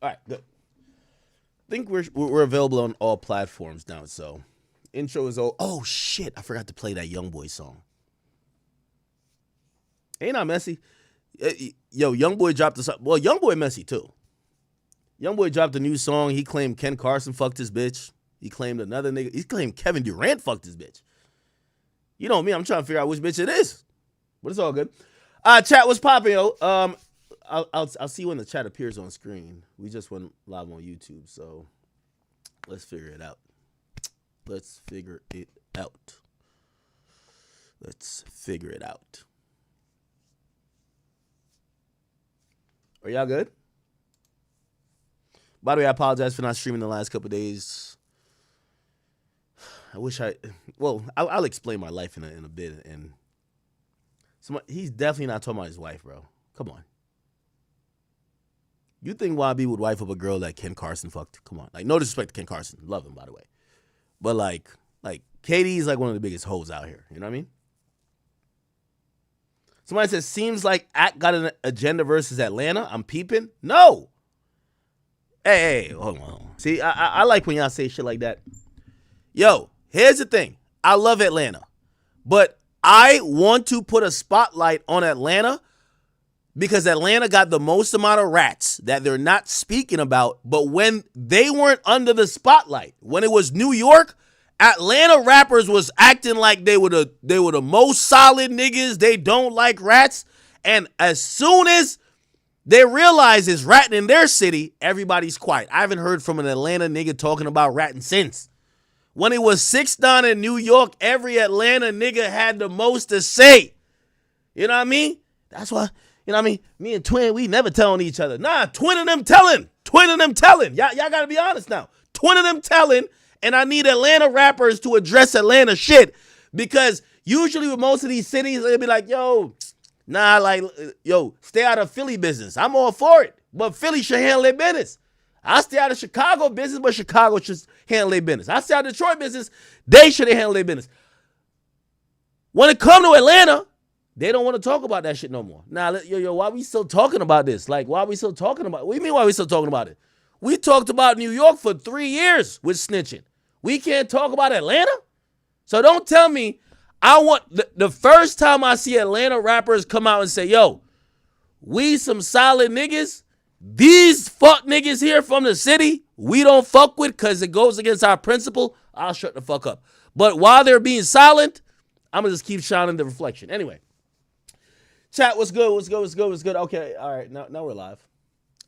All right, good. I think we're available on all platforms now. So, intro is oh shit! I forgot to play that YoungBoy song. Ain't I messy? Yo, YoungBoy dropped this. Well, YoungBoy messy too. YoungBoy dropped a new song. He claimed Ken Carson fucked his bitch. He claimed another nigga. He claimed Kevin Durant fucked his bitch. You know me. I'm trying to figure out which bitch it is, but it's all good. Chat was popping, yo. I'll see when the chat appears on screen. We just went live on YouTube, so let's figure it out. Let's figure it out. Let's figure it out. Are y'all good? By the way, I apologize for not streaming the last couple of days. I wish I'll explain my life in a bit. And he's definitely not talking about his wife, bro. Come on. You think YB would wife up a girl that Ken Carson fucked? Come on. Like, no disrespect to Ken Carson. Love him, by the way. But, like KD's like one of the biggest hoes out here. You know what I mean? Somebody says, seems like Act got an agenda versus Atlanta. I'm peeping. No. Hey, hold on. See, I like when y'all say shit like that. Yo, here's the thing. I love Atlanta. But I want to put a spotlight on Atlanta because Atlanta got the most amount of rats that they're not speaking about. But when they weren't under the spotlight, when it was New York, Atlanta rappers was acting like they were the most solid niggas. They don't like rats. And as soon as they realize it's ratting in their city, everybody's quiet. I haven't heard from an Atlanta nigga talking about ratting since. When it was 6ix9ine in New York, every Atlanta nigga had the most to say. You know what I mean? That's why, you know what I mean? Me and Twin, we never telling each other. Nah, Twin and them telling. Twin and them telling. Y'all got to be honest now. Twin and them telling. And I need Atlanta rappers to address Atlanta shit. Because usually with most of these cities, they'll be like, yo, stay out of Philly business. I'm all for it. But Philly should handle their business. I stay out of Chicago business, but Chicago should handle their business. I stay out of Detroit business, they should handle their business. When it comes to Atlanta, they don't want to talk about that shit no more. Now, why we still talking about this? Like, why we still talking about it? What do you mean why we still talking about it? We talked about New York for 3 years with snitching. We can't talk about Atlanta? So don't tell me I want the first time I see Atlanta rappers come out and say, yo, we some solid niggas. These fuck niggas here from the city, we don't fuck with because it goes against our principle. I'll shut the fuck up. But while they're being silent, I'm going to just keep shining the reflection. Anyway, chat, what's good? What's good? What's good? What's good? Okay, all right, now we're live.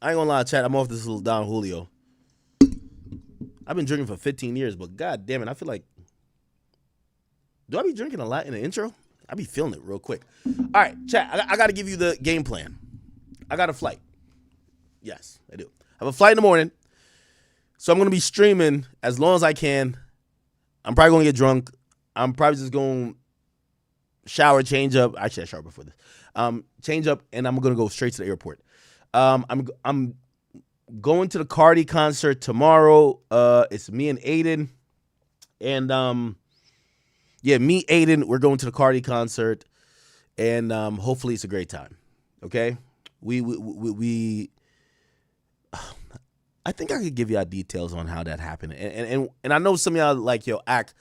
I ain't gonna lie, chat, I'm off this little Don Julio. I've been drinking for 15 years, but god damn it, I feel like, do I be drinking a lot in the intro? I be feeling it real quick. All right, chat, I got to give you the game plan. I got a flight. Yes, I do. I have a flight in the morning, so I'm going to be streaming as long as I can. I'm probably going to get drunk. I'm probably just going to shower, change up. Actually, I showered before this. Change up, and I'm going to go straight to the airport. I'm going to the Cardi concert tomorrow. It's me and Aiden. And, me, Aiden, we're going to the Cardi concert. And hopefully it's a great time. Okay? I think I could give y'all details on how that happened. And I know some of y'all like, yo, Act.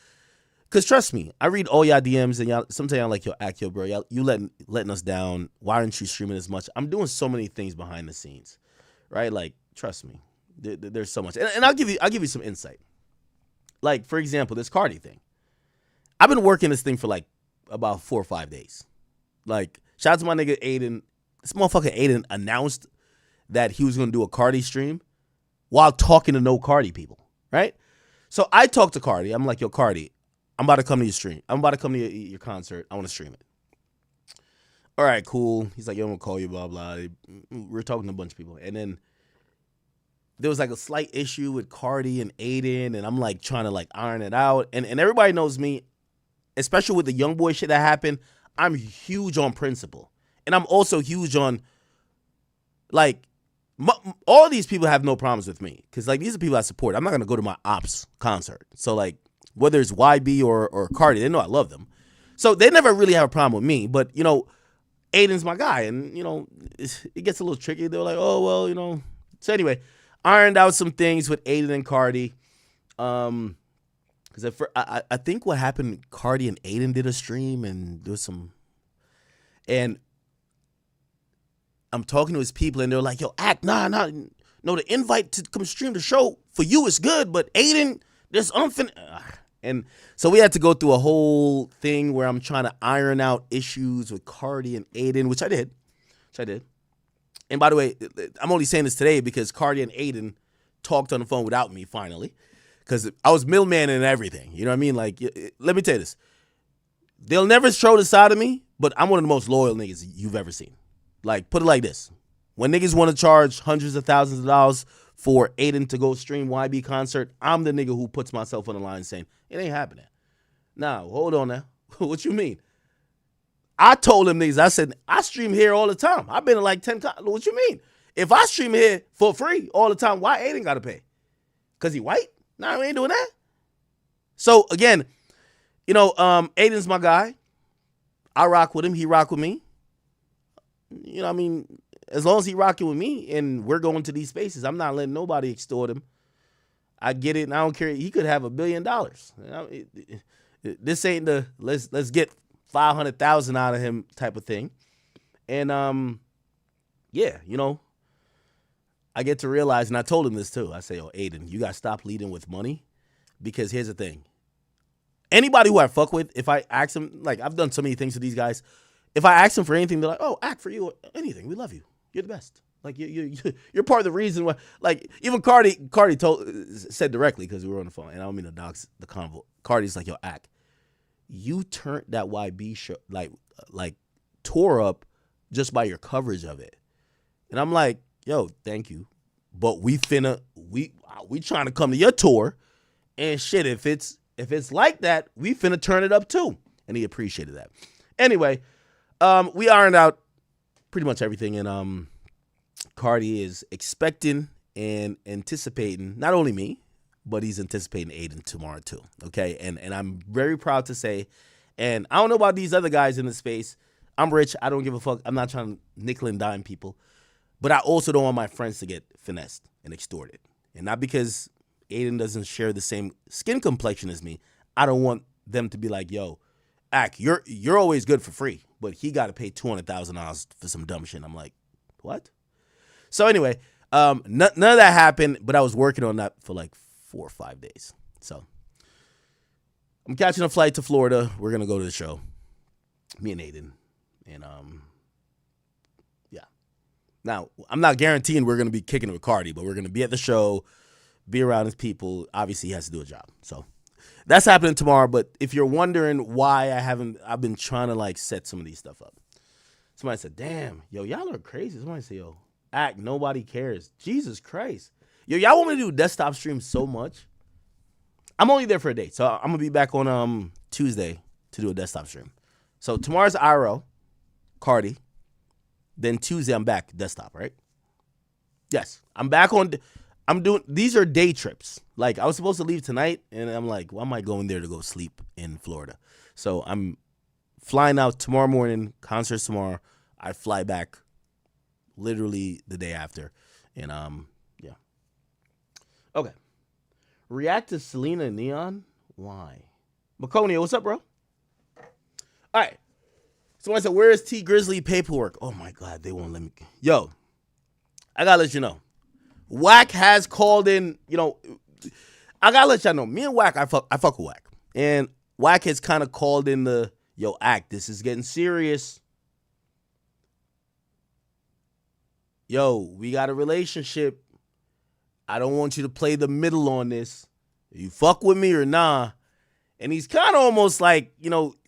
Because trust me, I read all y'all DMs and y'all, sometimes y'all like, yo, Act, yo, bro, y'all, you letting us down. Why aren't you streaming as much? I'm doing so many things behind the scenes, right? Like, trust me, there's so much. And I'll give you some insight. Like, for example, this Cardi thing. I've been working this thing for like about 4 or 5 days. Like, shout out to my nigga Aiden. This motherfucker Aiden announced that he was going to do a Cardi stream while talking to no Cardi people, right? So I talked to Cardi. I'm like, yo, Cardi, I'm about to come to your stream. I'm about to come to your concert. I want to stream it. All right, cool. He's like, yo, I'm going to call you, blah, blah. We're talking to a bunch of people. And then there was like a slight issue with Cardi and Aiden, and I'm like trying to like iron it out. And everybody knows me, especially with the young boy shit that happened, I'm huge on principle. And I'm also huge on, like, all of these people have no problems with me. Because, like, these are people I support. I'm not going to go to my ops concert. So, like, whether it's YB or Cardi, they know I love them. So, they never really have a problem with me. But, you know, Aiden's my guy. And, you know, it gets a little tricky. They're like, oh, well, you know. So, anyway, ironed out some things with Aiden and Cardi. Because I think what happened, Cardi and Aiden did a stream, and there was some, and I'm talking to his people, and they're like, "Yo, act, no, the invite to come stream the show for you is good, but Aiden, there's unfinished." And so we had to go through a whole thing where I'm trying to iron out issues with Cardi and Aiden, which I did. And by the way, I'm only saying this today because Cardi and Aiden talked on the phone without me finally, because I was middleman and everything. You know what I mean? Like, let me tell you this. They'll never show the side of me, but I'm one of the most loyal niggas you've ever seen. Like, put it like this. When niggas want to charge hundreds of thousands of dollars for Aiden to go stream YB concert, I'm the nigga who puts myself on the line saying, it ain't happening. Now, hold on now. What you mean? I told them niggas, I said, I stream here all the time. I've been to like 10 times. What you mean? If I stream here for free all the time, why Aiden got to pay? Because he white? Nah, we ain't doing that. So, again, Aiden's my guy. I rock with him. He rock with me. You know what I mean? As long as he rocking with me and we're going to these spaces, I'm not letting nobody extort him. I get it, and I don't care. He could have $1 billion. This ain't the let's get 500,000 out of him type of thing. And yeah, I get to realize, and I told him this too. I say, "Yo, Aiden, you gotta stop leading with money, because here's the thing. Anybody who I fuck with, if I ask them, like I've done so many things to these guys, if I ask them for anything, they're like, "Oh, act for you or anything. We love you. You're the best. Like you're part of the reason why." Like even Cardi said directly, because we were on the phone, and I don't mean to dox the convo. Cardi's like, "Yo, act. You turned that YB show like tore up just by your coverage of it." And I'm like, "Yo, thank you, but we trying to come to your tour, and shit, if it's like that, we finna turn it up too." And he appreciated that. Anyway, we ironed out pretty much everything, and Cardi is expecting and anticipating not only me, but he's anticipating Aiden tomorrow too. Okay, and I'm very proud to say, and I don't know about these other guys in the space. I'm rich. I don't give a fuck. I'm not trying to nickel and dime people, but I also don't want my friends to get finessed and extorted. And not because Aiden doesn't share the same skin complexion as me. I don't want them to be like, "Yo, Ack, you're always good for free, but he got to pay $200,000 for some dumb shit." I'm like, what? So anyway, none of that happened, but I was working on that for like 4 or 5 days. So I'm catching a flight to Florida. We're gonna go to the show, me and Aiden, and yeah. Now I'm not guaranteeing we're gonna be kicking it with Cardi, but we're gonna be at the show, be around his people. Obviously, he has to do a job, so that's happening tomorrow. But if you're wondering why I've been trying to like set some of these stuff up. Somebody said, "Damn, yo, y'all are crazy." Somebody said, "Yo, act, nobody cares." Jesus Christ. Yo, y'all want me to do desktop streams so much? I'm only there for a day. So I'm going to be back on Tuesday to do a desktop stream. So tomorrow's IRL, Cardi. Then Tuesday I'm back desktop, right? Yes. I'm back on. These are day trips. Like I was supposed to leave tonight, and I'm like, why am I going there to go sleep in Florida? So I'm flying out tomorrow morning, concerts tomorrow. I fly back literally the day after. And yeah. Okay. React to Selena and Neon? Why? Maconia, what's up, bro? All right. Somebody said, "Where is T Grizzly paperwork?" Oh my God, they won't let me. Yo, I gotta let you know. Wack has called in, I gotta let y'all know. Me and Wack, I fuck with Wack. And Wack has kind of called in the, "Yo, act, this is getting serious. Yo, we got a relationship. I don't want you to play the middle on this. You fuck with me or nah?" And he's kind of almost like,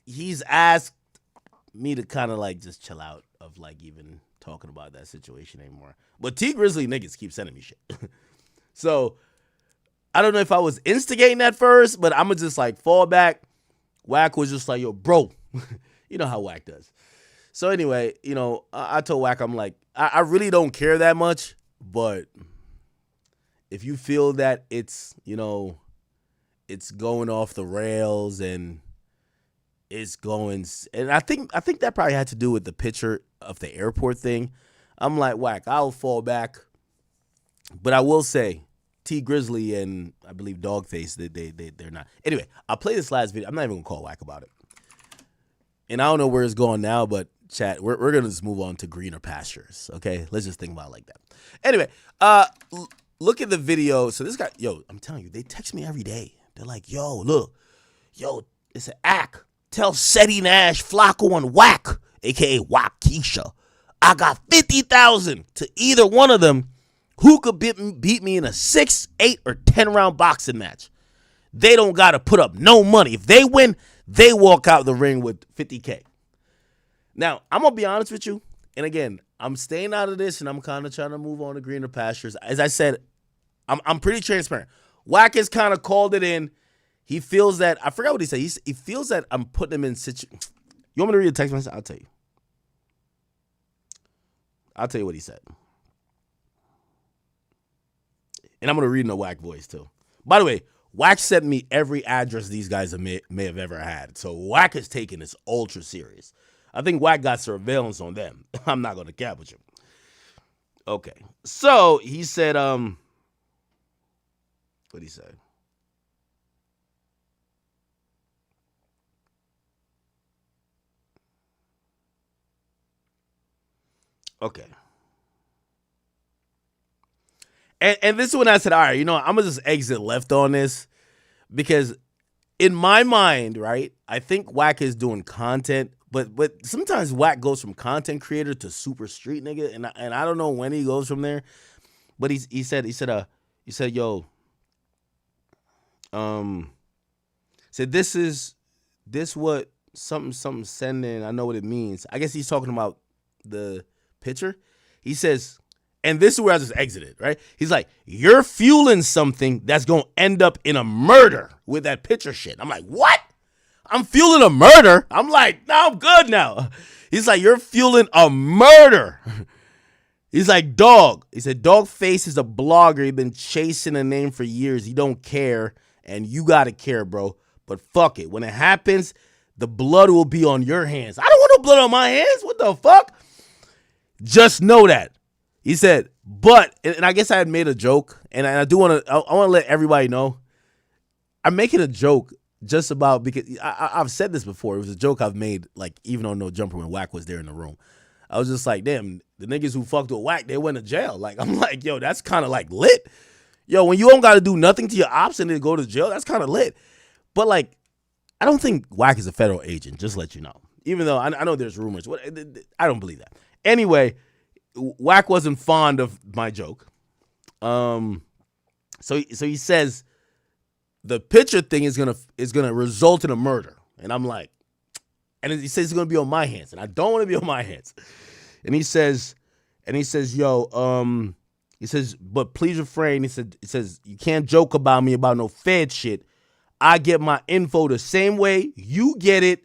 he's asked me to kind of like just chill out of like even talking about that situation anymore. But T Grizzly niggas keep sending me shit. So I don't know if I was instigating at first, but I'm going to just like fall back. Wack was just like, "Yo, bro." You know how Wack does. So anyway, I told Wack, I'm like, I really don't care that much, but if you feel that it's going off the rails and it's going, and I think that probably had to do with the picture of the airport thing. I'm like, Wack, I'll fall back. But I will say, T Grizzly and I believe Dogface, they're not. Anyway, I'll play this last video. I'm not even gonna call whack about it. And I don't know where it's going now, but chat, we're gonna just move on to greener pastures. Okay, let's just think about it like that. Anyway, look at the video. So this guy, yo, I'm telling you, they text me every day. They're like, yo, look, yo, it's an act. Tell Seti Nash, Flacco, and Whack, aka Waukesha, I got 50,000 to either one of them who could beat me in a 6, 8, or 10 round boxing match. They don't gotta put up no money. If they win, they walk out the ring with 50K. Now, I'm going to be honest with you. And again, I'm staying out of this and I'm kind of trying to move on to greener pastures. As I said, I'm pretty transparent. Wack has kind of called it in. He feels that, I forgot what he said. He feels that I'm putting him in situation. You want me to read the text message? I'll tell you. I'll tell you what he said. And I'm going to read in a Wack voice too. By the way, Wack sent me every address these guys may have ever had. So Wack is taking this ultra serious. I think Wack got surveillance on them. I'm not going to cap with you. Okay. So he said, what'd he say? Okay. And this is when I said, all right, you know, I'm going to just exit left on this because in my mind, right, I think Wack is doing content, but sometimes Wack goes from content creator to super street nigga, and I don't know when he goes from there, but he said, yo, said this what something sending, I know what it means. I guess he's talking about the picture. He says, and this is where I just exited, right? He's like, you're fueling something that's going to end up in a murder with that picture shit. I'm like, what? I'm fueling a murder? I'm like, no, I'm good now. He's like, you're fueling a murder. He's like, dog. He said, Dogface is a blogger. He's been chasing a name for years. He don't care, and you got to care, bro. But fuck it. When it happens, the blood will be on your hands. I don't want no blood on my hands. What the fuck? Just know that. He said, but, and I guess I had made a joke, and I do want to, I want to let everybody know, I'm making a joke just about, because I've said this before. It was a joke I've made, like, even on No Jumper when Wack was there in the room. I was just like, damn, the niggas who fucked with Wack, they went to jail. Like, I'm like, yo, that's kind of like lit. Yo, when you don't got to do nothing to your ops and then go to jail, that's kind of lit. But, like, I don't think Wack is a federal agent, just to let you know. Even though I know there's rumors. I don't believe that. Anyway, Wack wasn't fond of my joke. So he says the picture thing is gonna result in a murder. And I'm like, and he says it's gonna be on my hands. And I don't want to be on my hands. And he says, yo, he says, but please refrain. He says, you can't joke about me about no Fed shit. I get my info the same way you get it.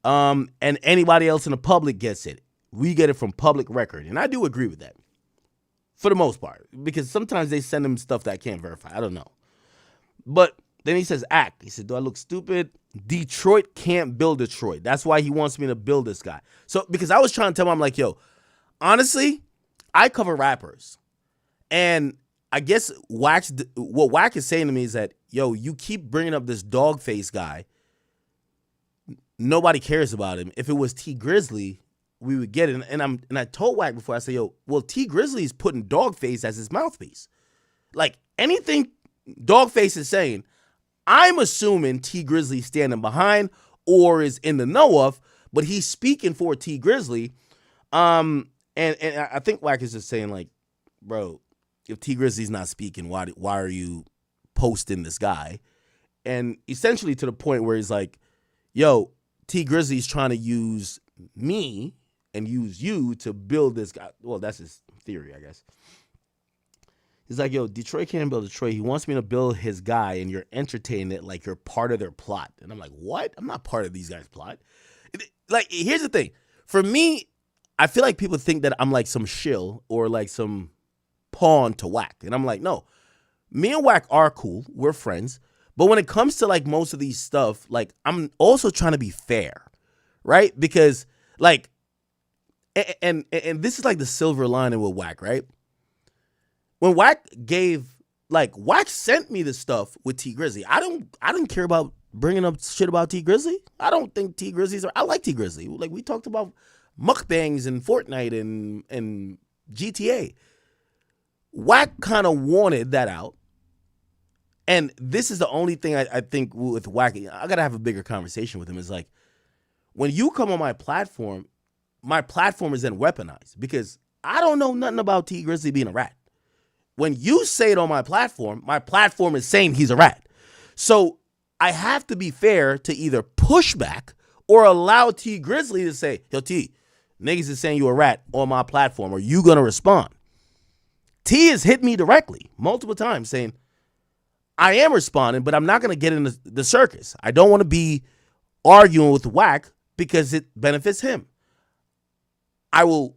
And anybody else in the public gets it. We get it from public record. And I do agree with that. For the most part. Because sometimes they send him stuff that I can't verify. I don't know. But then he says, act. He said, do I look stupid? Detroit can't build Detroit. That's why he wants me to build this guy. So, because I was trying to tell him, I'm like, yo, honestly, I cover rappers. And I guess what Wack is saying to me is that, yo, you keep bringing up this Dogface guy. Nobody cares about him. If it was T Grizzly, we would get it. And I told Wack before, I said, yo, well, T Grizzly is putting Dogface as his mouthpiece. Like, anything Dogface is saying, I'm assuming T Grizzly standing behind or is in the know of, but he's speaking for T Grizzly. And I think Wack is just saying, like, bro, if T Grizzly's not speaking, why are you posting this guy? And essentially to the point where he's like, yo, T Grizzly's trying to use me and use you to build this guy. Well, that's his theory, I guess. He's like, yo, Detroit can't build Detroit. He wants me to build his guy, and you're entertaining it like you're part of their plot. And I'm like, what? I'm not part of these guys' plot. Like, here's the thing. For me, I feel like people think that I'm like some shill or like some pawn to Wack. And I'm like, no. Me and Wack are cool. We're friends. But when it comes to like most of these stuff, like I'm also trying to be fair, right? Because like, and this is like the silver lining with Wack, right? when Wack sent me the stuff with T Grizzly. I don't care about bringing up shit about T Grizzly. I don't think T Grizzly's. I like T Grizzly. Like, we talked about mukbangs and Fortnite and GTA. Wack kind of wanted that out. And this is the only thing I think with Wack, I got to have a bigger conversation with him. Is like, when you come on my platform is then weaponized because I don't know nothing about T Grizzly being a rat. When you say it on my platform is saying he's a rat. So I have to be fair to either push back or allow T Grizzly to say, yo, T, niggas is saying you a rat on my platform. Are you going to respond? T has hit me directly multiple times saying, I am responding, but I'm not going to get in the circus. I don't want to be arguing with Wack because it benefits him. I will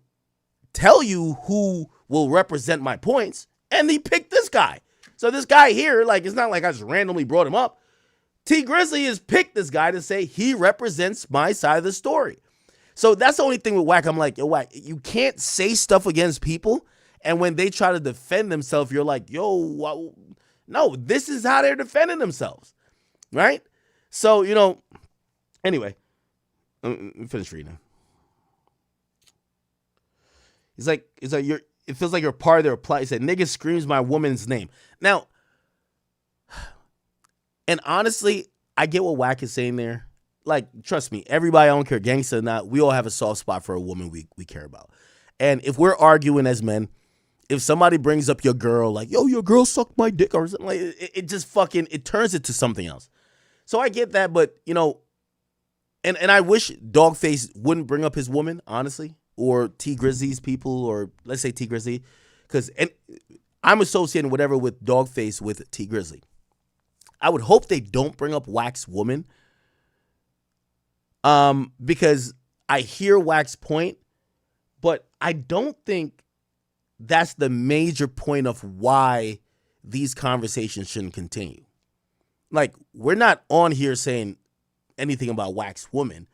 tell you who will represent my points, and he picked this guy. So this guy here, like, it's not like I just randomly brought him up. T Grizzly has picked this guy to say he represents my side of the story. So that's the only thing with Wack. I'm like, yo, Wack, you can't say stuff against people, and when they try to defend themselves, you're like, yo, no, this is how they're defending themselves, right? So, anyway, finish reading. It's like it feels like you're part of their plot. He said, nigga screams my woman's name. Now, and honestly, I get what Wack is saying there. Like, trust me, everybody, I don't care, gangsta or not, we all have a soft spot for a woman we care about. And if we're arguing as men, if somebody brings up your girl, like, yo, your girl sucked my dick or something, like, it just fucking, it turns it to something else. So I get that, but, and I wish Dogface wouldn't bring up his woman, honestly, or T Grizzly's people, or let's say T Grizzly, because I'm associating whatever with Dogface with T Grizzly. I would hope they don't bring up Wack's woman, because I hear Wack's point, but I don't think that's the major point of why these conversations shouldn't continue. Like, we're not on here saying anything about Wack's woman.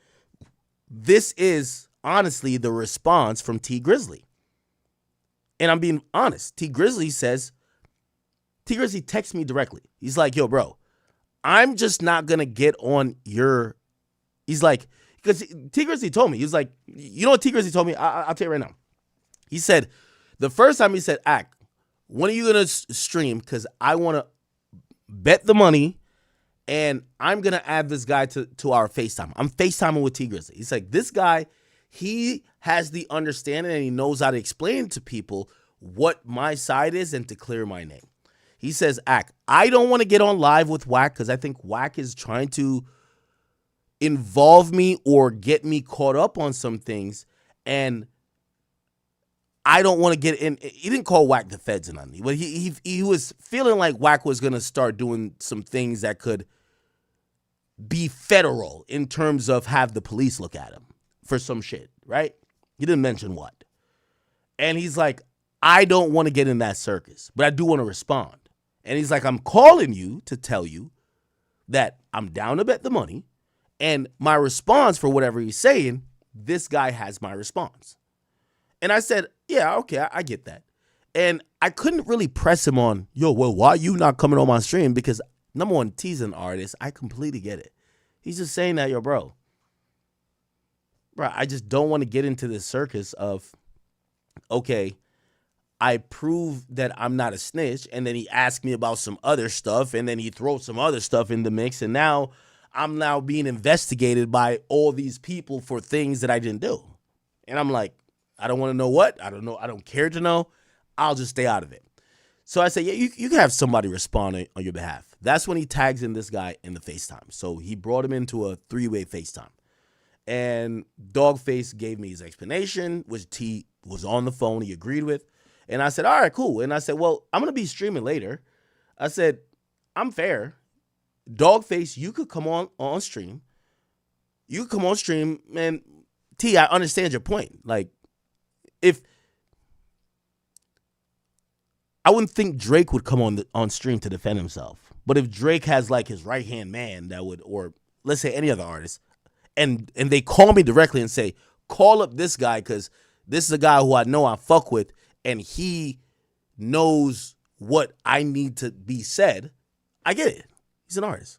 This is honestly the response from T Grizzly. And I'm being honest. T Grizzly texts me directly. He's like, yo, bro, I'm just not going to get on your, he's like, because T Grizzly told me, he was like, you know what T Grizzly told me? I'll tell you right now. He said, the first time he said, Ack, when are you going to stream? Because I want to bet the money and I'm going to add this guy to our FaceTime. I'm FaceTiming with T Grizzly. He's like, this guy, he has the understanding and he knows how to explain to people what my side is and to clear my name. He says, Ack, I don't want to get on live with Wack because I think Wack is trying to involve me or get me caught up on some things, and I don't want to get in. He didn't call Wack the feds and nothing, but he was feeling like Wack was going to start doing some things that could be federal in terms of have the police look at him for some shit, right? He didn't mention what. And he's like, I don't want to get in that circus, but I do want to respond. And he's like, I'm calling you to tell you that I'm down to bet the money, and my response for whatever he's saying, this guy has my response. And I said, yeah, okay, I get that. And I couldn't really press him on, yo, well, why you not coming on my stream? Because number one, T's an artist. I completely get it. He's just saying that, yo, bro, I just don't want to get into this circus of, okay, I prove that I'm not a snitch, and then he asked me about some other stuff, and then he throws some other stuff in the mix, and now I'm now being investigated by all these people for things that I didn't do. And I'm like, I don't want to know what. I don't know. I don't care to know. I'll just stay out of it. So I said, yeah, you can have somebody respond on your behalf. That's when he tags in this guy in the FaceTime. So he brought him into a 3-way FaceTime. And Dogface gave me his explanation, which T was on the phone. He agreed with. And I said, all right, cool. And I said, well, I'm going to be streaming later. I said, I'm fair. Dogface, you could come on stream. You could come on stream. And T, I understand your point. Like, if I wouldn't think Drake would come on stream to defend himself. But if Drake has like his right-hand man that would, or let's say any other artist, and they call me directly and say, call up this guy because this is a guy who I know I fuck with, and he knows what I need to be said, I get it. He's an artist.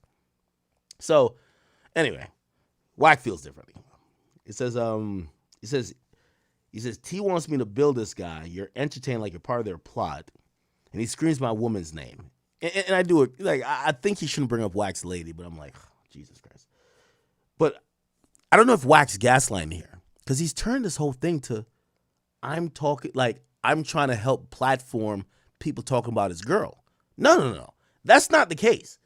So, anyway, Wack feels differently. It says, he says, T wants me to build this guy. You're entertained like you're part of their plot. And he screams my woman's name. And I do it. Like, I think he shouldn't bring up Wack's lady, but I'm like, oh, Jesus Christ. But I don't know if Wack's gaslighting here. Because he's turned this whole thing to, I'm trying to help platform people talking about his girl. No. That's not the case.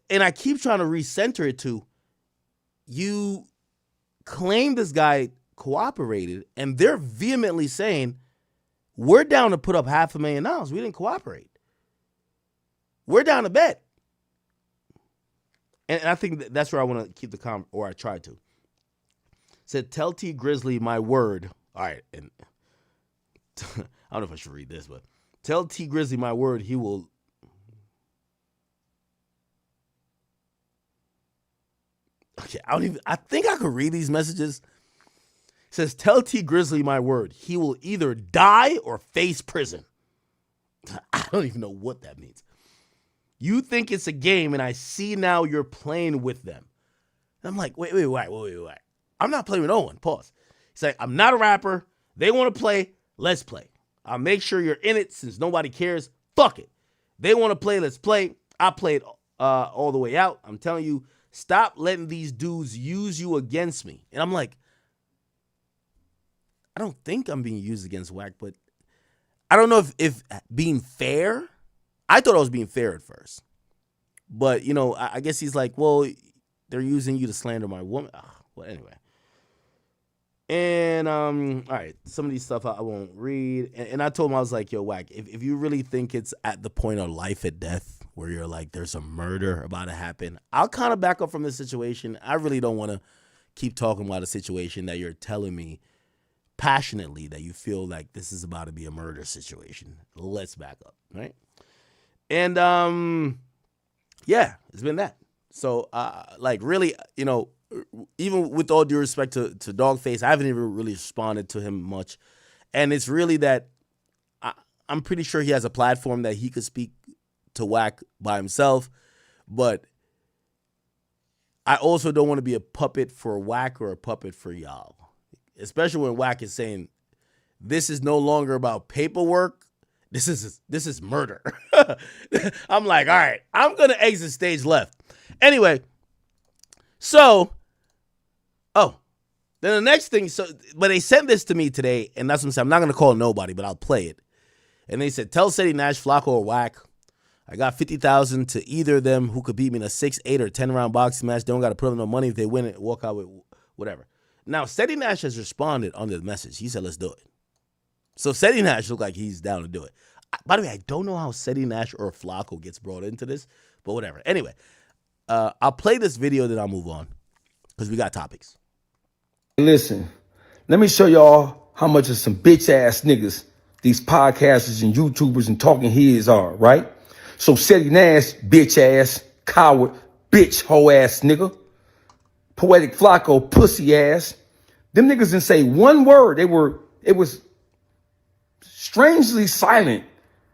And I keep trying to recenter it to, you claim this guy cooperated, and they're vehemently saying, we're down to put up $500,000. We didn't cooperate. We're down to bet. And I think that's where I want to keep the or I tried to. Said, tell T Grizzly my word. All right, and I don't know if I should read this, but tell T Grizzly my word, he will. Okay, I think I could read these messages. It says, tell T Grizzly my word, he will either die or face prison. I don't even know what that means. You think it's a game, and I see now you're playing with them. And I'm like, wait. I'm not playing with no one. Pause. He's like, I'm not a rapper. They want to play. Let's play. I'll make sure you're in it since nobody cares. Fuck it. They want to play. Let's play. I played all the way out. I'm telling you, stop letting these dudes use you against me. And I'm like, I don't think I'm being used against Wack, but I don't know if being fair. I thought I was being fair at first. But, you know, I guess he's like, well, they're using you to slander my woman. Well, anyway. And, all right, some of these stuff I won't read. And I told him, I was like, yo, Wack, if you really think it's at the point of life and death where you're like, there's a murder about to happen, I'll kind of back up from this situation. I really don't want to keep talking about a situation that you're telling me passionately that you feel like this is about to be a murder situation. Let's back up, right? And, yeah, it's been that. So, like, really, you know, even with all due respect to Dogface, I haven't even really responded to him much. And it's really that I'm pretty sure he has a platform that he could speak to Wack by himself. But I also don't want to be a puppet for Wack or a puppet for y'all. Especially when Wack is saying, this is no longer about paperwork. This is murder. I'm like, all right, I'm going to exit stage left. Anyway, so, then the next thing, but they sent this to me today, and that's what I'm saying. I'm not going to call nobody, but I'll play it. And they said, tell Cedi Nash, Flacco, or Wack, I got $50,000 to either of them who could beat me in a 6, 8, or 10-round boxing match. They don't got to put up no money if they win it, walk out with whatever. Now, Cedi Nash has responded on the message. He said, let's do it. So Cedi Nash looked like he's down to do it. By the way, I don't know how Cedi Nash or Flacco gets brought into this, but whatever. Anyway, I'll play this video, then I'll move on because we got topics. Listen, let me show y'all how much of some bitch-ass niggas these podcasters and YouTubers and talking heads are, right? So Cedi Nash, bitch-ass, coward, bitch, hoe-ass nigga. Poetic Flacco, pussy-ass. Them niggas didn't say one word. It was strangely silent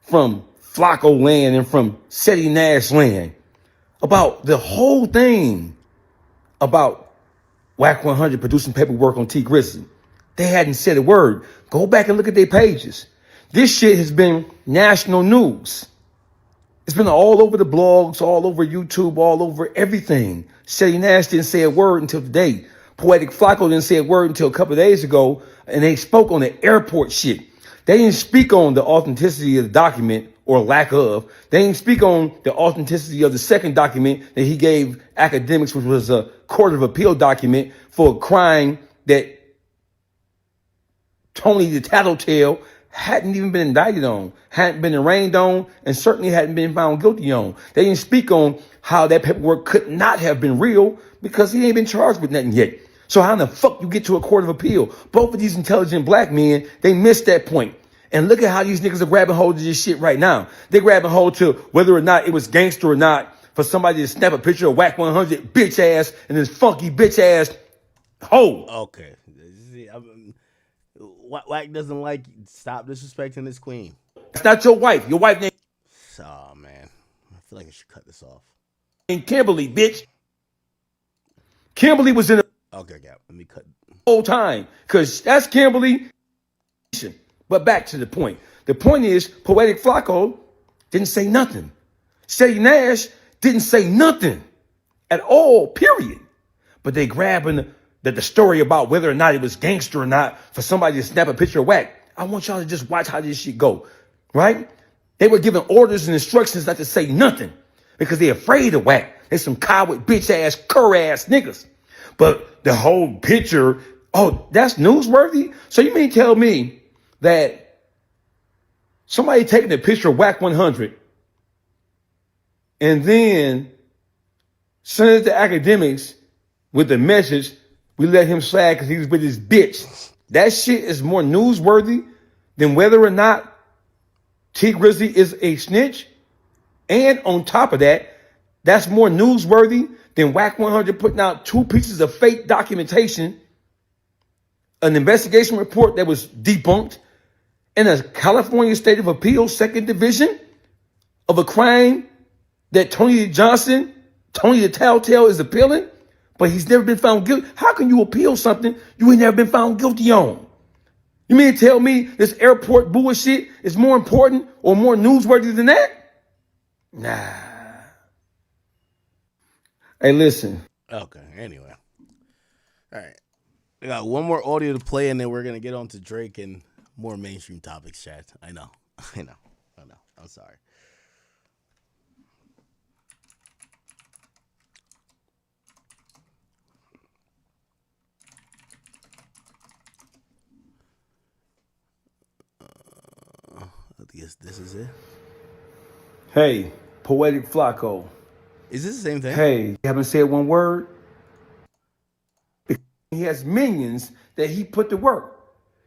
from Flacco land and from Cedi Nash land about the whole thing about Wack 100 producing paperwork on T Grizzly. They hadn't said a word. Go back and look at their pages. This shit has been national news. It's been all over the blogs, all over YouTube, all over everything. Cedi Nash didn't say a word until today. Poetic Flacco didn't say a word until a couple of days ago, and they spoke on the airport shit. They didn't speak on the authenticity of the document or lack of. They didn't speak on the authenticity of the second document that he gave academics, which was a court of appeal document for a crime that Tony the Tattletale hadn't even been indicted on, hadn't been arraigned on, and certainly hadn't been found guilty on. They didn't speak on how that paperwork could not have been real because he ain't been charged with nothing yet. So how in the fuck you get to a court of appeal? Both of these intelligent black men, they missed that point. And look at how these niggas are grabbing hold of this shit right now. They're grabbing hold to whether or not it was gangster or not for somebody to snap a picture of Wack 100 bitch ass and this funky bitch ass hoe. Okay. See, Wack doesn't like stop disrespecting his queen. That's not your wife. Your wife Oh man, I feel like I should cut this off. named Kimberly, bitch. Kimberly was in the Okay, Gap. Let me cut. whole time because that's Kimberly. But back to the point. The point is, Poetic Flacco didn't say nothing. Shetty Nash didn't say nothing at all, period. But they grabbing the story about whether or not it was gangster or not for somebody to snap a picture of Wack. I want y'all to just watch how this shit go, right? They were given orders and instructions not to say nothing because they're afraid of Wack. They some coward, bitch ass, cur ass niggas. But the whole picture, oh, that's newsworthy? So you mean tell me that somebody taking a picture of Wack 100 and then sending it to academics with the message, we let him slide because he was with his bitch. That shit is more newsworthy than whether or not T Grizzly is a snitch. And on top of that, that's more newsworthy than Wack 100 putting out 2 pieces of fake documentation, an investigation report that was debunked, and a California State of Appeals second division of a crime that Tony Johnson, Tony the Telltale, is appealing, but he's never been found guilty. How can you appeal something you ain't never been found guilty on? You mean to tell me this airport bullshit is more important or more newsworthy than that? Nah. Hey, listen. Okay. Anyway, all right. I got one more audio to play, and then we're gonna get on to Drake and more mainstream topics, Chad. I know. I'm sorry. I guess this is it. Hey, Poetic Flacco. Is this the same thing? Hey, you haven't said one word? He has minions that he put to work.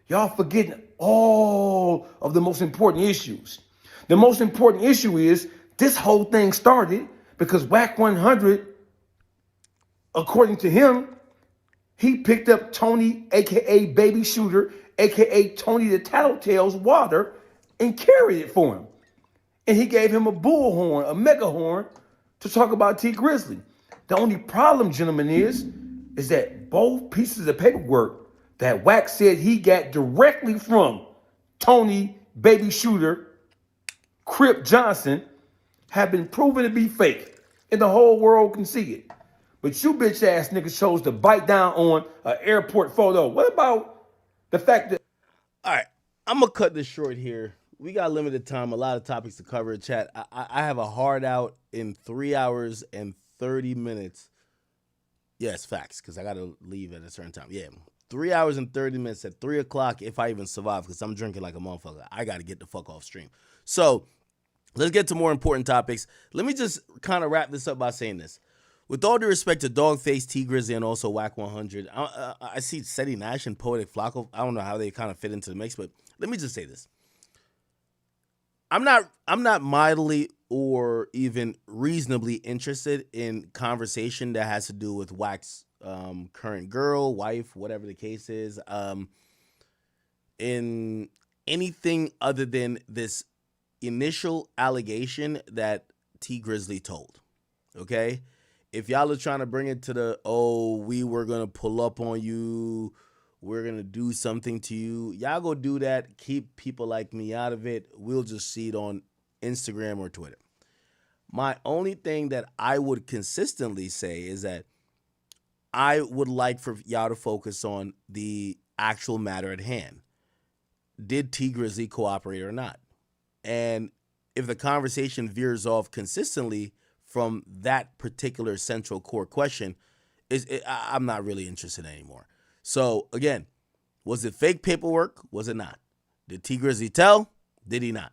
Y'all forgetting all of the most important issues. The most important issue is this whole thing started because Wack 100, according to him, he picked up Tony, aka Baby Shooter, aka Tony the Tattletale's water and carried it for him. And he gave him a bullhorn, a mega horn, to talk about T Grizzly. The only problem, gentlemen, is that both pieces of paperwork that Wack said he got directly from Tony, Baby Shooter, Crip Johnson have been proven to be fake. And the whole world can see it. But you bitch ass niggas chose to bite down on an airport photo. What about the fact that... All right. I'm going to cut this short here. We got limited time, a lot of topics to cover. Chat. I have a hard out in 3 hours and 30 minutes. Yes, facts, because I got to leave at a certain time. Yeah, 3 hours and 30 minutes at 3 o'clock if I even survive, because I'm drinking like a motherfucker. I got to get the fuck off stream. So let's get to more important topics. Let me just kind of wrap this up by saying this. With all due respect to Dogface, T Grizzly, and also Wack 100, I see Shetty Nash and Poetic Flacco. I don't know how they kind of fit into the mix, but let me just say this. I'm not mildly or even reasonably interested in conversation that has to do with Wack's current girl, wife, whatever the case is, in anything other than this initial allegation that T Grizzly told. Okay? If y'all are trying to bring it to the, oh, we were going to pull up on you, we're going to do something to you, y'all go do that. Keep people like me out of it. We'll just see it on Instagram or Twitter. My only thing that I would consistently say is that I would like for y'all to focus on the actual matter at hand. Did T Grizzly cooperate or not? And if the conversation veers off consistently from that particular central core question, I'm not really interested anymore. So again, was it fake paperwork? Was it not? Did T Grizzly tell? Did he not?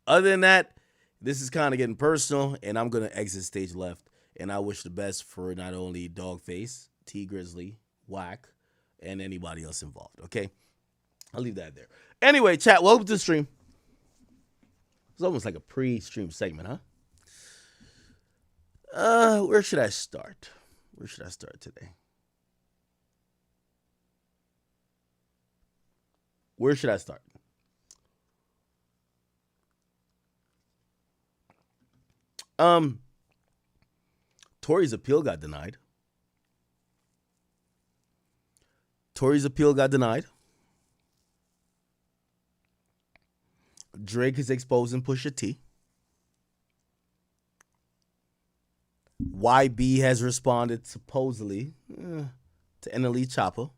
Other than that, this is kind of getting personal, and I'm going to exit stage left. And I wish the best for not only Dogface, T Grizzly, Wack, and anybody else involved. Okay? I'll leave that there. Anyway, chat, welcome to the stream. It's almost like a pre-stream segment, huh? Where should I start? Where should I start today? Where should I start? Tory's appeal got denied. Tory's appeal got denied. Drake is exposing Pusha T. YB has responded supposedly to NLE Chopper.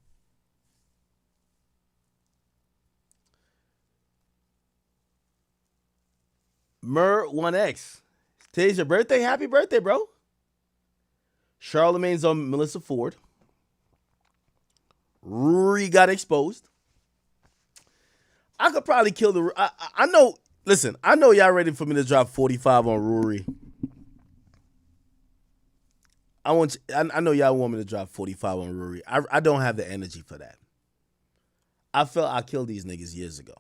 Mer1X. Today's your birthday. Happy birthday, bro. Charlamagne's on Melissa Ford. Rory got exposed. I could probably kill the... I know... Listen, I know y'all ready for me to drop 45 on Rory. I know y'all want me to drop 45 on Rory. I don't have the energy for that. I felt I killed these niggas years ago.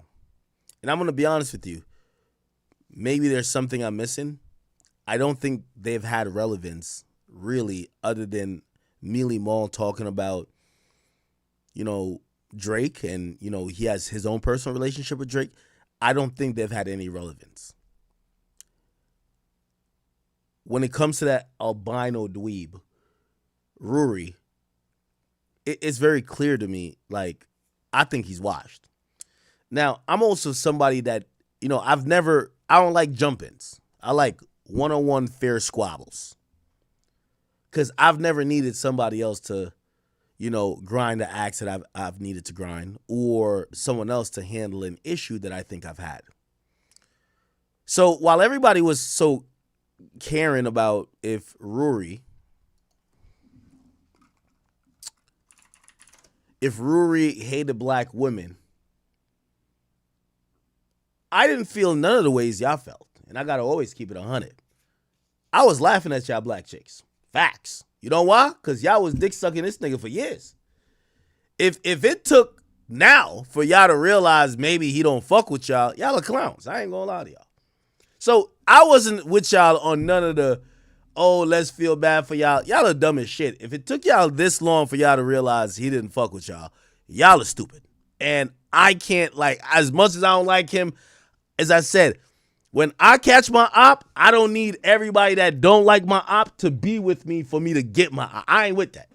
And I'm going to be honest with you. Maybe there's something I'm missing. I don't think they've had relevance, really, other than Mealy Mall talking about, Drake, and, he has his own personal relationship with Drake. I don't think they've had any relevance. When it comes to that albino dweeb, Rory, it's very clear to me, like, I think he's washed. Now, I'm also somebody that, I don't like jump-ins. I like one-on-one fair squabbles. Because I've never needed somebody else to, grind the axe that I've needed to grind, or someone else to handle an issue that I think I've had. So while everybody was so caring about if Rory hated black women, I didn't feel none of the ways y'all felt. And I got to always keep it 100. I was laughing at y'all black chicks. Facts. You know why? Because y'all was dick sucking this nigga for years. If it took now for y'all to realize maybe he don't fuck with y'all are clowns. I ain't gonna lie to y'all. So I wasn't with y'all on none of the, let's feel bad for y'all. Y'all are dumb as shit. If it took y'all this long for y'all to realize he didn't fuck with y'all are stupid. And I can't, as much as I don't like him, as I said, when I catch my op, I don't need everybody that don't like my op to be with me for me to get my op. I ain't with that.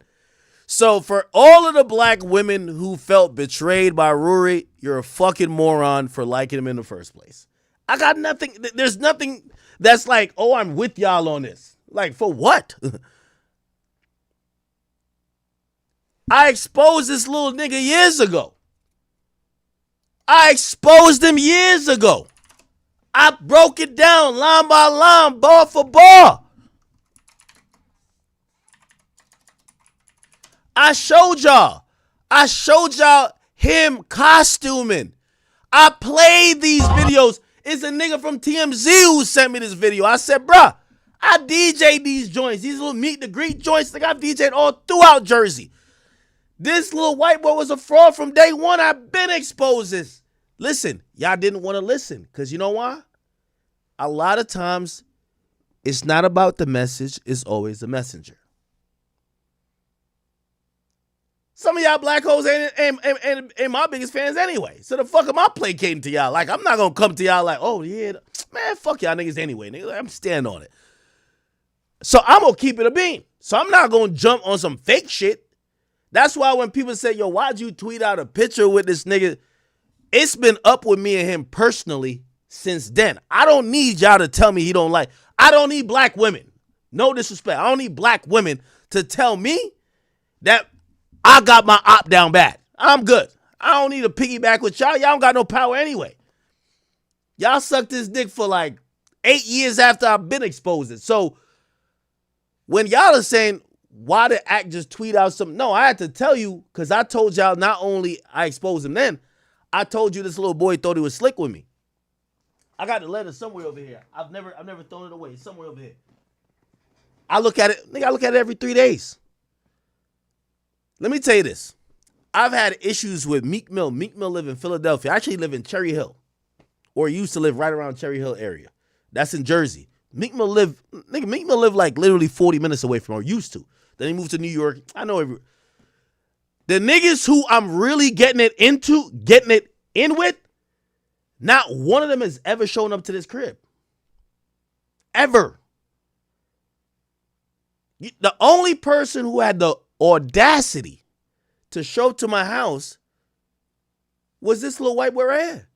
So for all of the black women who felt betrayed by Rory, you're a fucking moron for liking him in the first place. I got nothing. There's nothing that's like, I'm with y'all on this. Like, for what? I exposed this little nigga years ago. I exposed him years ago. I broke it down line by line, bar for bar. I showed y'all him costuming. I played these videos. It's a nigga from TMZ who sent me this video. I said, bruh, I DJ'd these joints. These little meet and greet joints that I've DJ'd all throughout Jersey. This little white boy was a fraud from day one. I've been exposed this. Listen, y'all didn't want to listen. Because you know why? A lot of times, it's not about the message. It's always the messenger. Some of y'all black hoes ain't my biggest fans anyway. So the fuck am I placating to y'all? Like, I'm not going to come to y'all like, man, fuck y'all niggas anyway. Nigga. I'm standing on it. So I'm going to keep it a beam. So I'm not going to jump on some fake shit. That's why when people say, why'd you tweet out a picture with this nigga? It's been up with me and him personally since then. I don't need y'all to tell me he don't like. I don't need black women. No disrespect. I don't need black women to tell me that I got my op down bad. I'm good. I don't need to piggyback with y'all. Y'all don't got no power anyway. Y'all sucked this dick for like 8 years after I've been exposed. So when y'all are saying, why did Act just tweet out something? No, I had to tell you because I told y'all not only I exposed him then, I told you this little boy thought he was slick with me. I got the letter somewhere over here. I've never thrown it away. It's somewhere over here. I look at it, nigga, I look at it every 3 days. Let me tell you this. I've had issues with Meek Mill. Meek Mill live in Philadelphia. I actually live in Cherry Hill. Or used to live right around Cherry Hill area. That's in Jersey. Meek Mill live like literally 40 minutes away from, or used to. Then he moved to New York. I know the niggas who I'm really getting it in with, not one of them has ever shown up to this crib. Ever. The only person who had the audacity to show up to my house was this little white boy right here.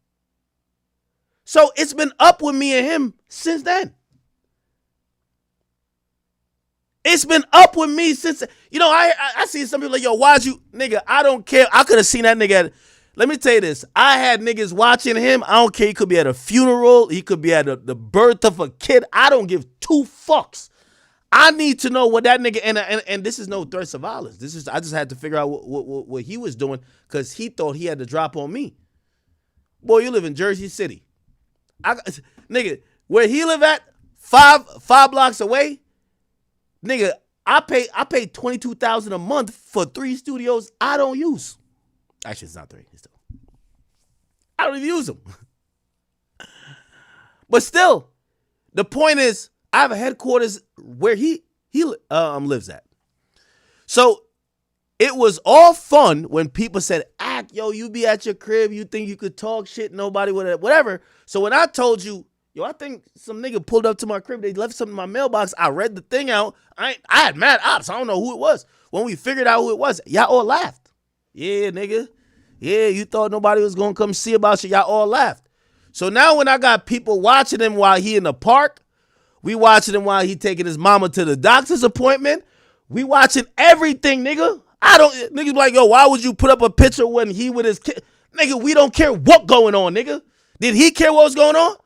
So it's been up with me and him since then. It's been up with me since, I see some people like, yo, why'd you, nigga, I don't care. I could have seen that nigga let me tell you this. I had niggas watching him. I don't care. He could be at a funeral. He could be at the birth of a kid. I don't give two fucks. I need to know what that nigga, and this is no threats of violence. I just had to figure out what he was doing because he thought he had to drop on me. Boy, you live in Jersey City. Nigga, where he live at, five blocks away, nigga, I pay $22,000 a month for 3 studios I don't use. Actually, it's not 3. I don't even use them. But still, the point is, I have a headquarters where he lives at. So it was all fun when people said, yo, you be at your crib, you think you could talk shit, nobody would, whatever. So when I told you, yo, I think some nigga pulled up to my crib, they left something in my mailbox, I read the thing out, I had mad ops, I don't know who it was. When we figured out who it was, y'all all laughed. Yeah, nigga. Yeah, you thought nobody was going to come see about you, y'all all laughed. So now when I got people watching him while he in the park, we watching him while he taking his mama to the doctor's appointment, we watching everything, nigga. Niggas like, yo, why would you put up a picture when he with his kid? Nigga, we don't care what going on, nigga. Did he care what was going on?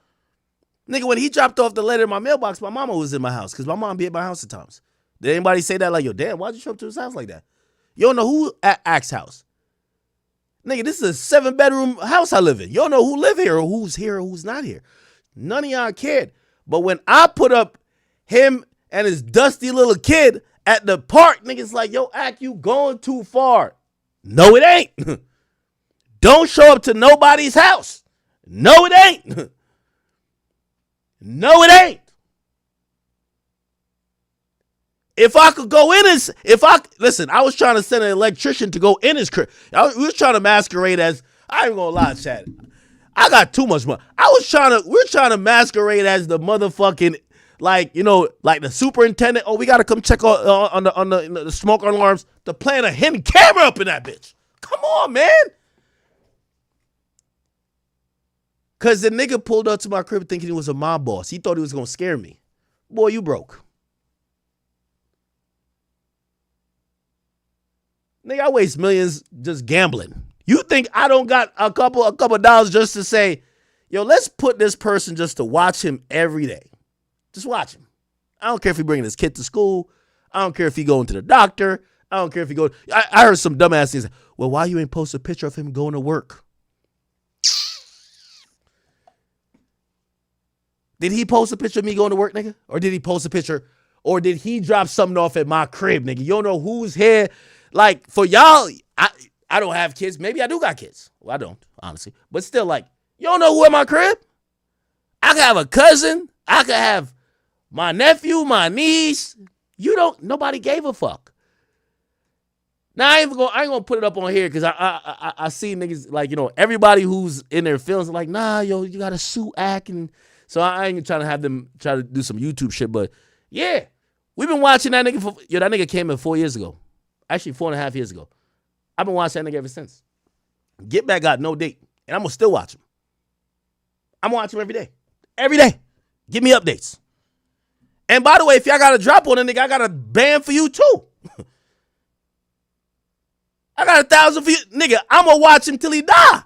Nigga, when he dropped off the letter in my mailbox, my mama was in my house because my mom be at my house at times. Did anybody say that like, yo, damn, why'd you show up to his house like that? You don't know who at Axe house. Nigga, this is a 7-bedroom house I live in. You don't know who live here or who's here or who's not here. None of y'all cared. But when I put up him and his dusty little kid at the park, niggas like, yo, Ack, you going too far. No, it ain't. Don't show up to nobody's house. No, it ain't. No, it ain't. If I could go in listen, I was trying to send an electrician to go in his crib. We was trying to masquerade as, I ain't gonna lie, Chad. I got too much money. We're trying to masquerade as the motherfucking, like the superintendent. Oh, we got to come check on the smoke alarms. The plant a hidden camera up in that bitch. Come on, man. Because the nigga pulled up to my crib thinking he was a mob boss. He thought he was going to scare me. Boy, you broke. Nigga, I waste millions just gambling. You think I don't got a couple dollars just to say, yo, let's put this person just to watch him every day. Just watch him. I don't care if he bringing his kid to school. I don't care if he going to the doctor. I don't care if he go. I heard some dumbass things. Well, why you ain't post a picture of him going to work? Did he post a picture of me going to work, nigga? Or did he post a picture? Or did he drop something off at my crib, nigga? You don't know who's here. Like, for y'all, I don't have kids. Maybe I do got kids. Well, I don't, honestly. But still, like, you don't know who at my crib? I could have a cousin. I could have my nephew, my niece. Nobody gave a fuck. Now, I ain't gonna put it up on here because I see niggas, like, everybody who's in their feelings are like, nah, yo, you gotta sue Ack. And so I ain't trying to have them try to do some YouTube shit. But, yeah, we've been watching that nigga that nigga came in 4 years ago. Actually, 4.5 years ago. I've been watching that nigga ever since. Get Back got no date. And I'm going to still watch him. I'm going to watch him every day. Every day. Give me updates. And by the way, if y'all got a drop on a nigga, I got a ban for you too. I got 1,000 for you. Nigga, I'm going to watch him till he die.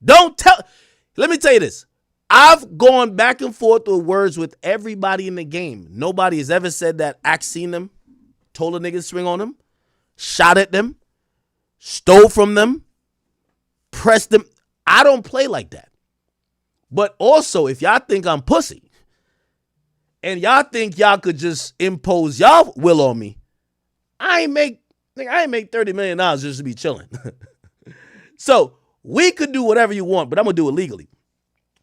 Let me tell you this. I've gone back and forth with words with everybody in the game. Nobody has ever said that Axe seen them, told a nigga to swing on them, shot at them, stole from them, pressed them. I don't play like that. But also, if y'all think I'm pussy and y'all think y'all could just impose y'all will on me, I ain't make $30 million just to be chilling. So we could do whatever you want, but I'm going to do it legally.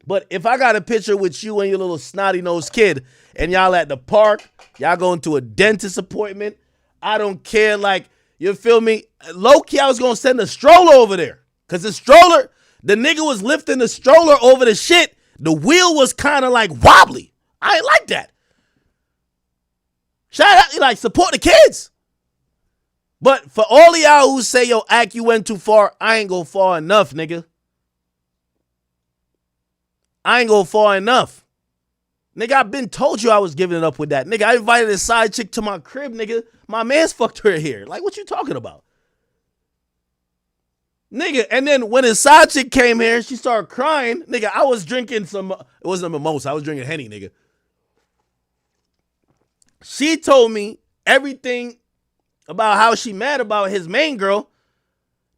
But if I got a picture with you and your little snotty-nosed kid and y'all at the park, y'all going to a dentist appointment, I don't care, like, you feel me? Low-key, I was going to send a stroller over there. Because the nigga was lifting the stroller over the shit. The wheel was kind of like wobbly. I ain't like that. Shout out, like, support the kids. But for all of y'all who say, yo, Ack, you went too far, I ain't go far enough, nigga. I ain't go far enough. Nigga, I been told you I was giving it up with that. Nigga, I invited a side chick to my crib, nigga. My man's fucked her here. Like, what you talking about? Nigga, and then when his side chick came here, she started crying. Nigga, I was drinking some, it wasn't a mimosa, I was drinking Henny, nigga. She told me everything about how she mad about his main girl.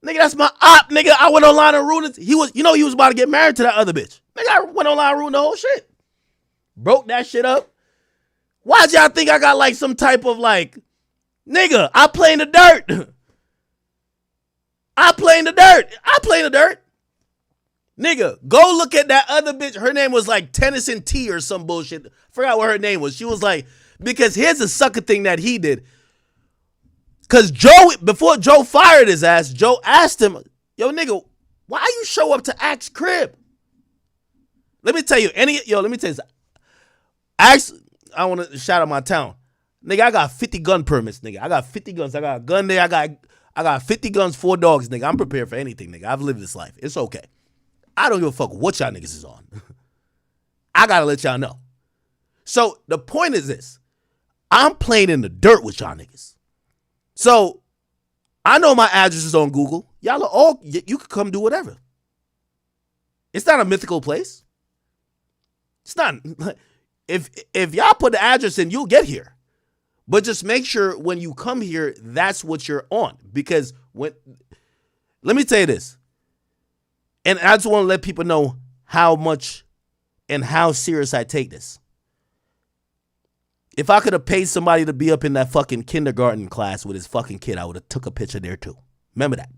Nigga, that's my op, nigga. I went online and ruined it. He was about to get married to that other bitch. Nigga, I went online and ruined the whole shit. Broke that shit up. Why'd y'all think I got like some type of like, nigga, I play in the dirt. I play in the dirt. Nigga, go look at that other bitch. Her name was like Tennyson T or some bullshit. Forgot what her name was. She was like, because here's a sucker thing that he did. Because before Joe fired his ass, Joe asked him, yo, nigga, why you show up to Ack's crib? Let me tell you this. Axe, I want to shout out my town. Nigga, I got 50 gun permits, nigga. I got 50 guns. I got a gun there. I got 50 guns, 4 dogs, nigga. I'm prepared for anything, nigga. I've lived this life. It's okay. I don't give a fuck what y'all niggas is on. I got to let y'all know. So the point is this. I'm playing in the dirt with y'all niggas. So I know my address is on Google. Y'all are all, you could come do whatever. It's not a mythical place. It's not. If y'all put the address in, you'll get here. But just make sure when you come here, that's what you're on. Because let me tell you this. And I just want to let people know how much and how serious I take this. If I could have paid somebody to be up in that fucking kindergarten class with his fucking kid, I would have took a picture there too. Remember that.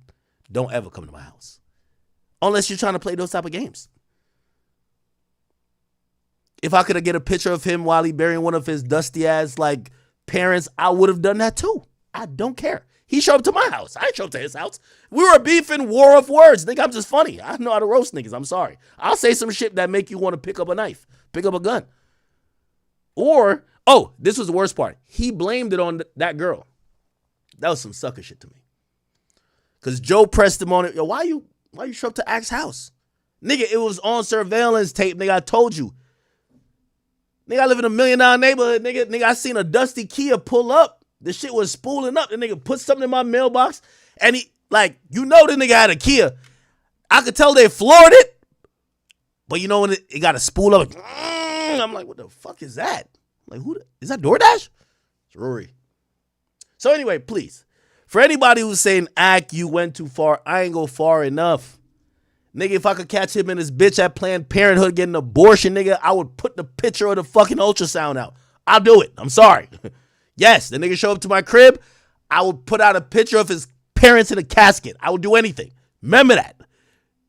Don't ever come to my house. Unless you're trying to play those type of games. If I could have get a picture of him while he burying one of his dusty ass like parents, I would have done that too. I don't care. He showed up to my house. I didn't show up to his house. We were beefing war of words. Nigga, I'm just funny. I know how to roast niggas. I'm sorry. I'll say some shit that make you want to pick up a knife, pick up a gun. Or, oh, this was the worst part. He blamed it on that girl. That was some sucker shit to me. Because Joe pressed him on it. Yo, why you show up to Ack's house? Nigga, it was on surveillance tape. Nigga, I told you. Nigga, I live in $1 million neighborhood, nigga. I seen a dusty Kia pull up. The shit was spooling up. The nigga put something in my mailbox. And he, like, you know the nigga had a Kia. I could tell they floored it. But you know when it got a spool up. I'm like, what the fuck is that? Like, is that DoorDash? It's Rory. So anyway, please. For anybody who's saying, Ack, you went too far. I ain't go far enough. Nigga, if I could catch him and his bitch at Planned Parenthood getting an abortion, nigga, I would put the picture of the fucking ultrasound out. I'll do it. I'm sorry. Yes, the nigga show up to my crib. I would put out a picture of his parents in a casket. I would do anything. Remember that.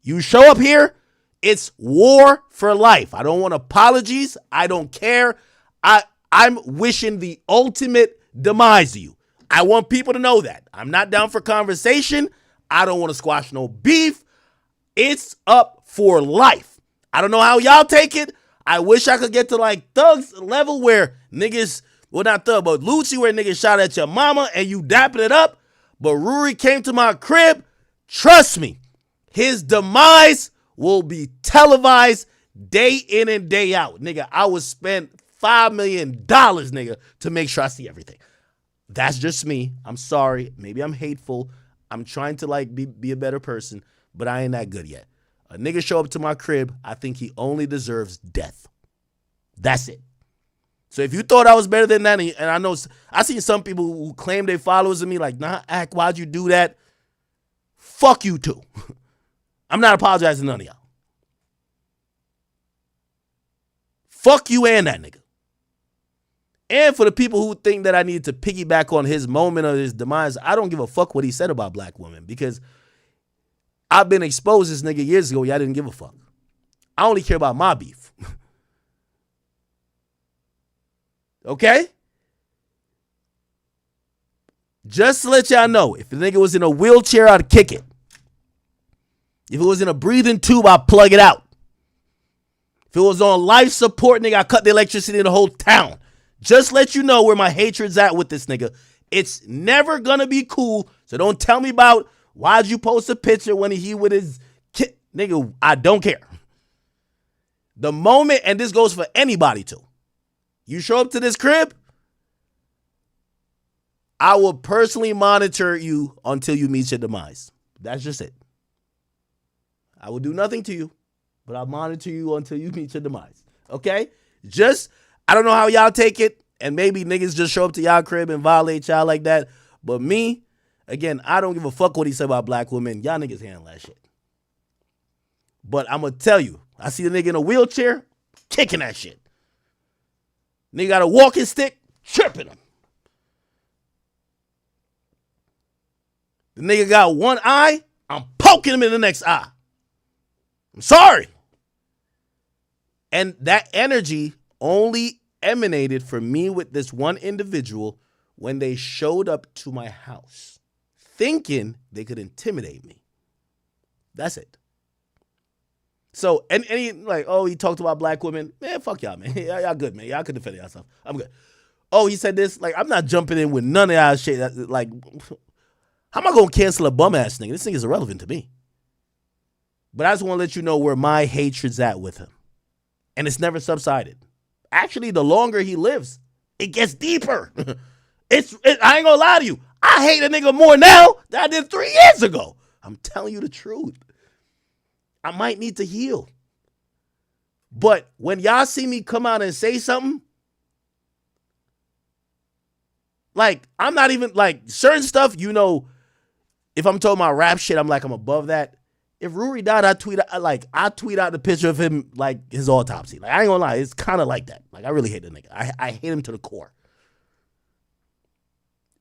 You show up here, it's war for life. I don't want apologies. I don't care. I'm wishing the ultimate demise of you. I want people to know that. I'm not down for conversation. I don't want to squash no beef. It's up for life. I don't know how y'all take it. I wish I could get to like Thug's level where niggas, well not Thug, but Lucci where niggas shot at your mama and you dapping it up. But Ruri came to my crib. Trust me, his demise will be televised day in and day out. Nigga, I would spend $5 million, nigga, to make sure I see everything. That's just me. I'm sorry. Maybe I'm hateful. I'm trying to like be a better person. But I ain't that good yet. A nigga show up to my crib, I think he only deserves death. That's it. So if you thought I was better than that, and I know I seen some people who claim they followers of me like, nah, Ack, why'd you do that? Fuck you too. I'm not apologizing to none of y'all. Fuck you and that nigga. And for the people who think that I need to piggyback on his moment of his demise, I don't give a fuck what he said about black women because I've been exposed this nigga years ago. Y'all didn't give a fuck. I only care about my beef. Okay? Just to let y'all know, if the nigga was in a wheelchair, I'd kick it. If it was in a breathing tube, I'd plug it out. If it was on life support, nigga, I cut the electricity in the whole town. Just let you know where my hatred's at with this nigga. It's never gonna be cool. So don't tell me about why'd you post a picture when he with his kid. Nigga, I don't care. The moment, and this goes for anybody too. You show up to this crib, I will personally monitor you until you meet your demise. That's just it. I will do nothing to you, but I'll monitor you until you meet your demise. Okay? I don't know how y'all take it, and maybe niggas just show up to y'all crib and violate y'all like that. But me, again, I don't give a fuck what he said about black women. Y'all niggas handle that shit. But I'm going to tell you, I see the nigga in a wheelchair, kicking that shit. Nigga got a walking stick, tripping him. The nigga got one eye, I'm poking him in the next eye. I'm sorry. And that energy only emanated from me with this one individual when they showed up to my house, thinking they could intimidate me. That's it. So, and he like, oh, he talked about black women. Man, fuck y'all, man. Y'all good, man. Y'all can defend yourself. I'm good. Oh, he said this. Like, I'm not jumping in with none of y'all shit. Like, how am I going to cancel a bum ass nigga? This thing is irrelevant to me. But I just want to let you know where my hatred's at with him. And it's never subsided. Actually, the longer he lives, it gets deeper. I ain't going to lie to you. I hate a nigga more now than I did 3 years ago. I'm telling you the truth. I might need to heal. But when y'all see me come out and say something, like, I'm not even, like, certain stuff, you know, if I'm talking about rap shit, I'm like, I'm above that. If Ruri died, I tweet out the picture of him, like, his autopsy. Like, I ain't gonna lie, it's kind of like that. Like, I really hate the nigga. I hate him to the core.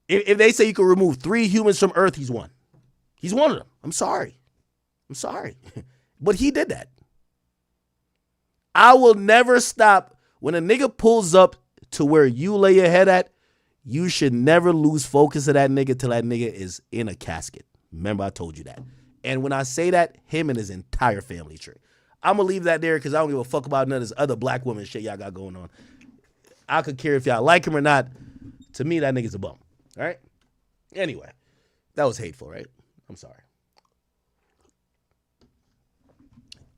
If they say you can remove 3 humans from Earth, he's one. He's one of them. I'm sorry. But he did that. I will never stop. When a nigga pulls up to where you lay your head at, you should never lose focus of that nigga till that nigga is in a casket. Remember, I told you that. And when I say that, him and his entire family tree. I'm going to leave that there because I don't give a fuck about none of this other black woman shit y'all got going on. I could care if y'all like him or not. To me, that nigga's a bum. All right? Anyway, that was hateful, right? I'm sorry.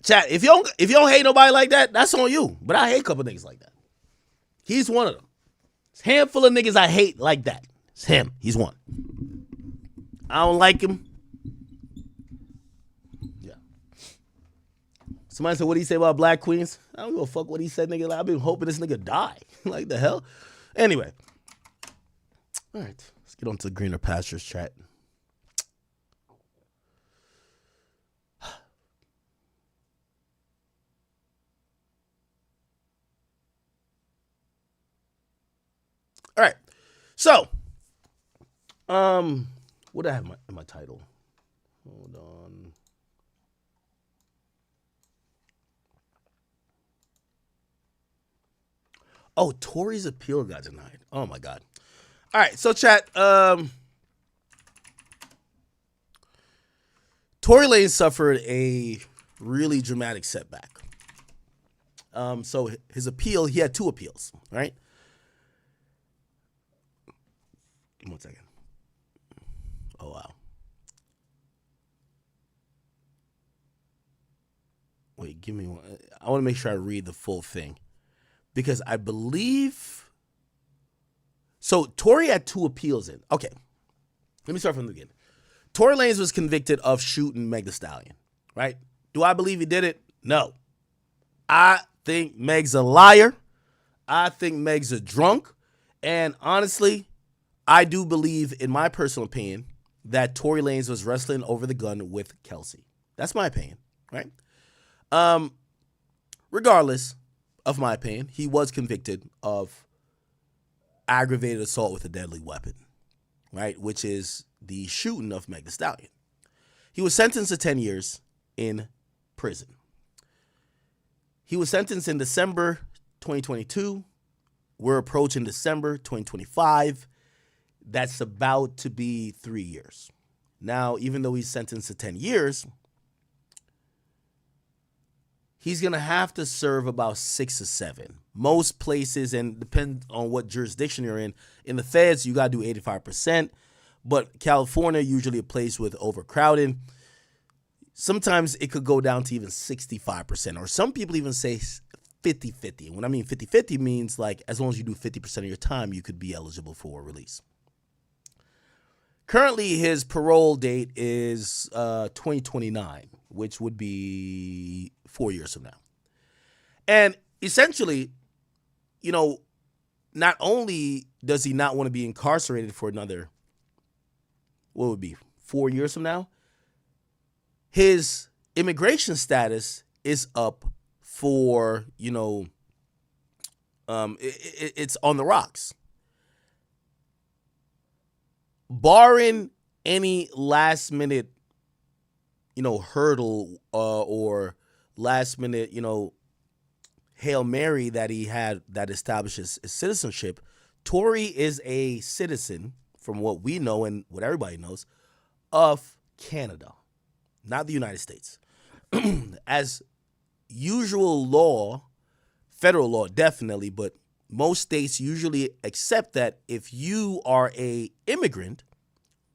Chat, if you don't hate nobody like that, that's on you. But I hate a couple niggas like that. He's one of them. It's a handful of niggas I hate like that. It's him. He's one. I don't like him. Yeah. Somebody said, what did he say about black queens? I don't give a fuck what he said, nigga. Like, I've been hoping this nigga die. Like, the hell? Anyway. All right. Let's get on to greener pastures, chat. All right. So, what do I have in my title? Hold on. Oh, Tory's appeal got denied. Oh my God. All right. So, chat. Tory Lanez suffered a really dramatic setback. So his appeal, he had 2 appeals, right? Give me 1 second. Oh, wow. Wait, give me one. I want to make sure I read the full thing. Because I believe... So, Tory had 2 appeals in. Okay. Let me start from the beginning. Tory Lanez was convicted of shooting Meg Thee Stallion, right? Do I believe he did it? No. I think Meg's a liar. I think Meg's a drunk. And honestly... I do believe, in my personal opinion, that Tory Lanez was wrestling over the gun with Kelsey. That's my opinion, right? Regardless of my opinion, he was convicted of aggravated assault with a deadly weapon, right? Which is the shooting of Meg Thee Stallion. He was sentenced to 10 years in prison. He was sentenced in December 2022. We're approaching December 2025. That's about to be 3 years. Now, even though he's sentenced to 10 years, he's going to have to serve about 6 or 7, Most places, and depend on what jurisdiction you're in the feds, you got to do 85%. But California, usually a place with overcrowding, sometimes it could go down to even 65%. Or some people even say 50-50. When I mean 50-50 means like as long as you do 50% of your time, you could be eligible for release. Currently, his parole date is 2029, which would be 4 years from now. And essentially, you know, not only does he not want to be incarcerated for another, what would be 4 years from now, his immigration status is up for, you know, it's on the rocks. Barring any last minute, you know, hurdle or last minute, you know, Hail Mary that he had that establishes his citizenship, Tory is a citizen, from what we know and what everybody knows, of Canada, not the United States. As usual law, federal law definitely, but most states usually accept that if you are a immigrant,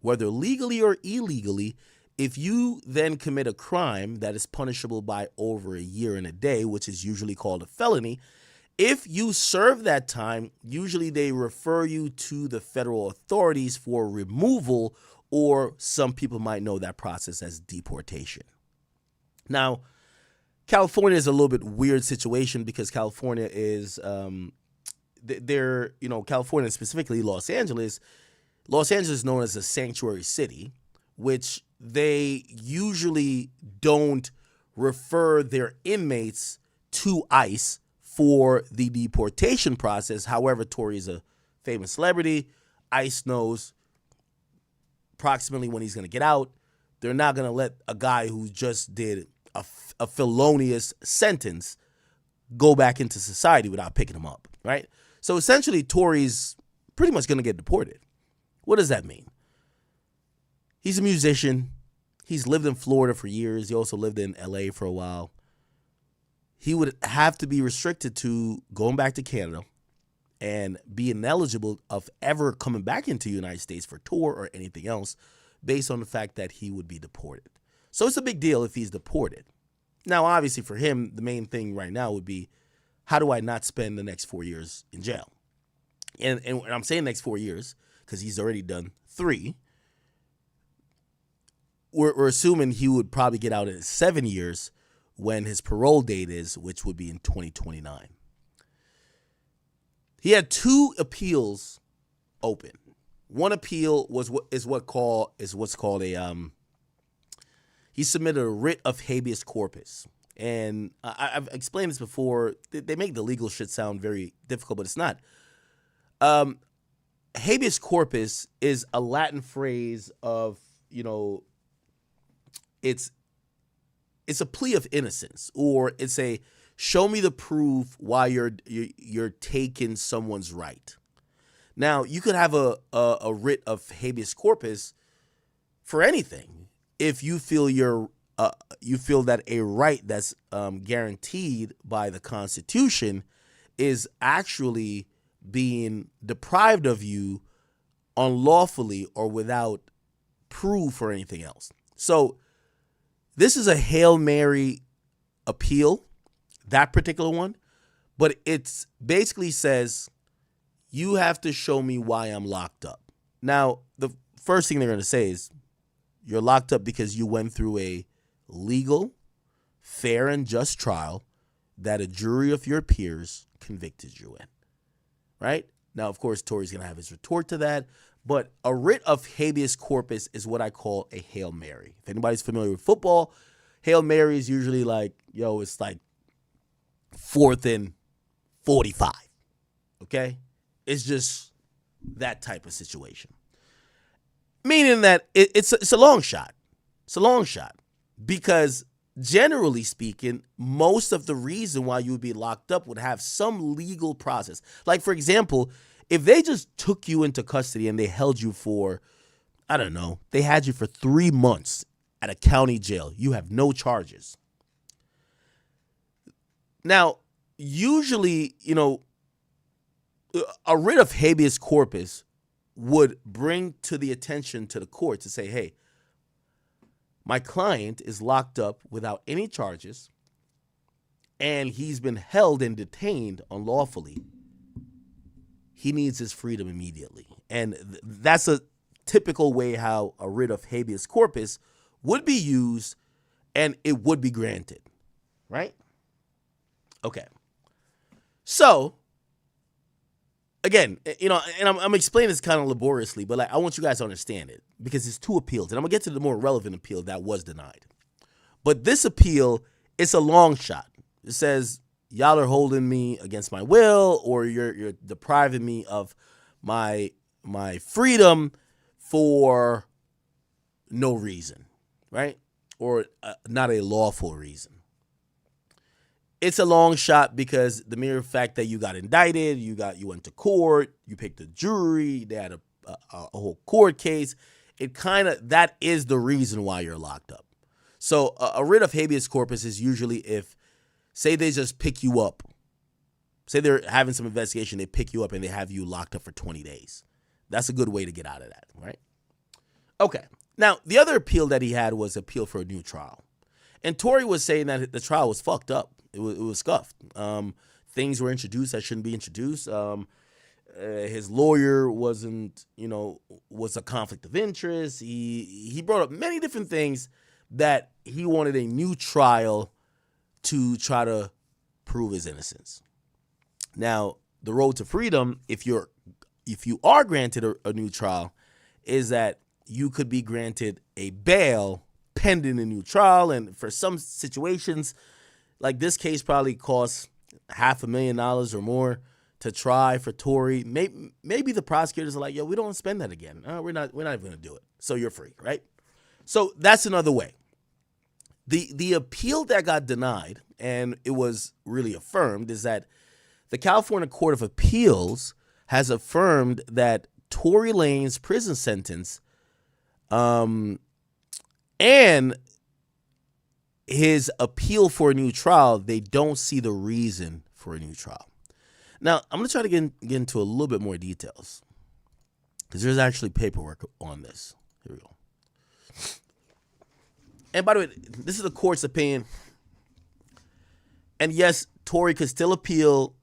whether legally or illegally, if you then commit a crime that is punishable by over a year and a day, which is usually called a felony, if you serve that time, usually they refer you to the federal authorities for removal, or some people might know that process as deportation. Now, California is a little bit weird situation because California is, California, specifically Los Angeles is known as a sanctuary city, which they usually don't refer their inmates to ICE for the deportation process. However, Tory is a famous celebrity. ICE knows approximately when he's going to get out. They're not going to let a guy who just did a felonious sentence go back into society without picking him up, right? So essentially, Tory's pretty much going to get deported. What does that mean? He's a musician. He's lived in Florida for years. He also lived in LA for a while. He would have to be restricted to going back to Canada and be ineligible of ever coming back into the United States for tour or anything else based on the fact that he would be deported. So it's a big deal if he's deported. Now, obviously for him, the main thing right now would be, how do I not spend the next 4 years in jail? And I'm saying next 4 years because he's already done 3. We're assuming he would probably get out in 7 years when his parole date is, which would be in 2029. He had 2 appeals open. One appeal was what's called a he submitted a writ of habeas corpus. And I've explained this before. They make the legal shit sound very difficult, but it's not. Habeas corpus is a Latin phrase of, it's a plea of innocence, or it's a show me the proof why you're taking someone's right. Now, you could have a writ of habeas corpus for anything if you feel you feel that a right that's guaranteed by the Constitution is actually being deprived of you unlawfully or without proof or anything else. So this is a Hail Mary appeal, that particular one, but it's basically says you have to show me why I'm locked up. Now, the first thing they're going to say is you're locked up because you went through a legal, fair, and just trial that a jury of your peers convicted you in, right? Now, of course, Tory's going to have his retort to that, but a writ of habeas corpus is what I call a Hail Mary. If anybody's familiar with football, Hail Mary is usually like, it's like 4th and 45, okay? It's just that type of situation. Meaning that it's a long shot. It's a long shot because generally speaking, most of the reason why you would be locked up would have some legal process. Like, for example, if they just took you into custody and they held you for, I don't know, they had you for 3 months at a county jail, you have no charges. Now, usually, a writ of habeas corpus would bring to the attention to the court to say, hey, my client is locked up without any charges and he's been held and detained unlawfully. He needs his freedom immediately. And that's a typical way how a writ of habeas corpus would be used and it would be granted, right? Okay. So, again, and I'm explaining this kind of laboriously, but I want you guys to understand it because it's two appeals. And I'm going to get to the more relevant appeal that was denied. But this appeal, it's a long shot. It says, y'all are holding me against my will, or you're depriving me of my freedom for no reason, right? Or not a lawful reason. It's a long shot because the mere fact that you got indicted, you went to court, you picked a jury, they had a whole court case. That is the reason why you're locked up. So a writ of habeas corpus is usually if, say they just pick you up. Say they're having some investigation, they pick you up and they have you locked up for 20 days. That's a good way to get out of that, right? Okay. Now, the other appeal that he had was appeal for a new trial. And Tory was saying that the trial was fucked up. It was scuffed. Things were introduced that shouldn't be introduced. His lawyer was a conflict of interest. He brought up many different things that he wanted a new trial to try to prove his innocence. Now, the road to freedom, if you are granted a new trial, is that you could be granted a bail pending a new trial. And for some situations, like this case probably costs $500,000 or more to try for Tory. Maybe the prosecutors are like, yo, we don't want to spend that again. We're not even going to do it. So you're free, right? So that's another way. The appeal that got denied, and it was really affirmed, is that the California Court of Appeals has affirmed that Tory Lanez's prison sentence and his appeal for a new trial, they don't see the reason for a new trial. Now, I'm going to try to get into a little bit more details because there's actually paperwork on this. Here we go. And by the way, this is the court's opinion. And yes, Tory could still appeal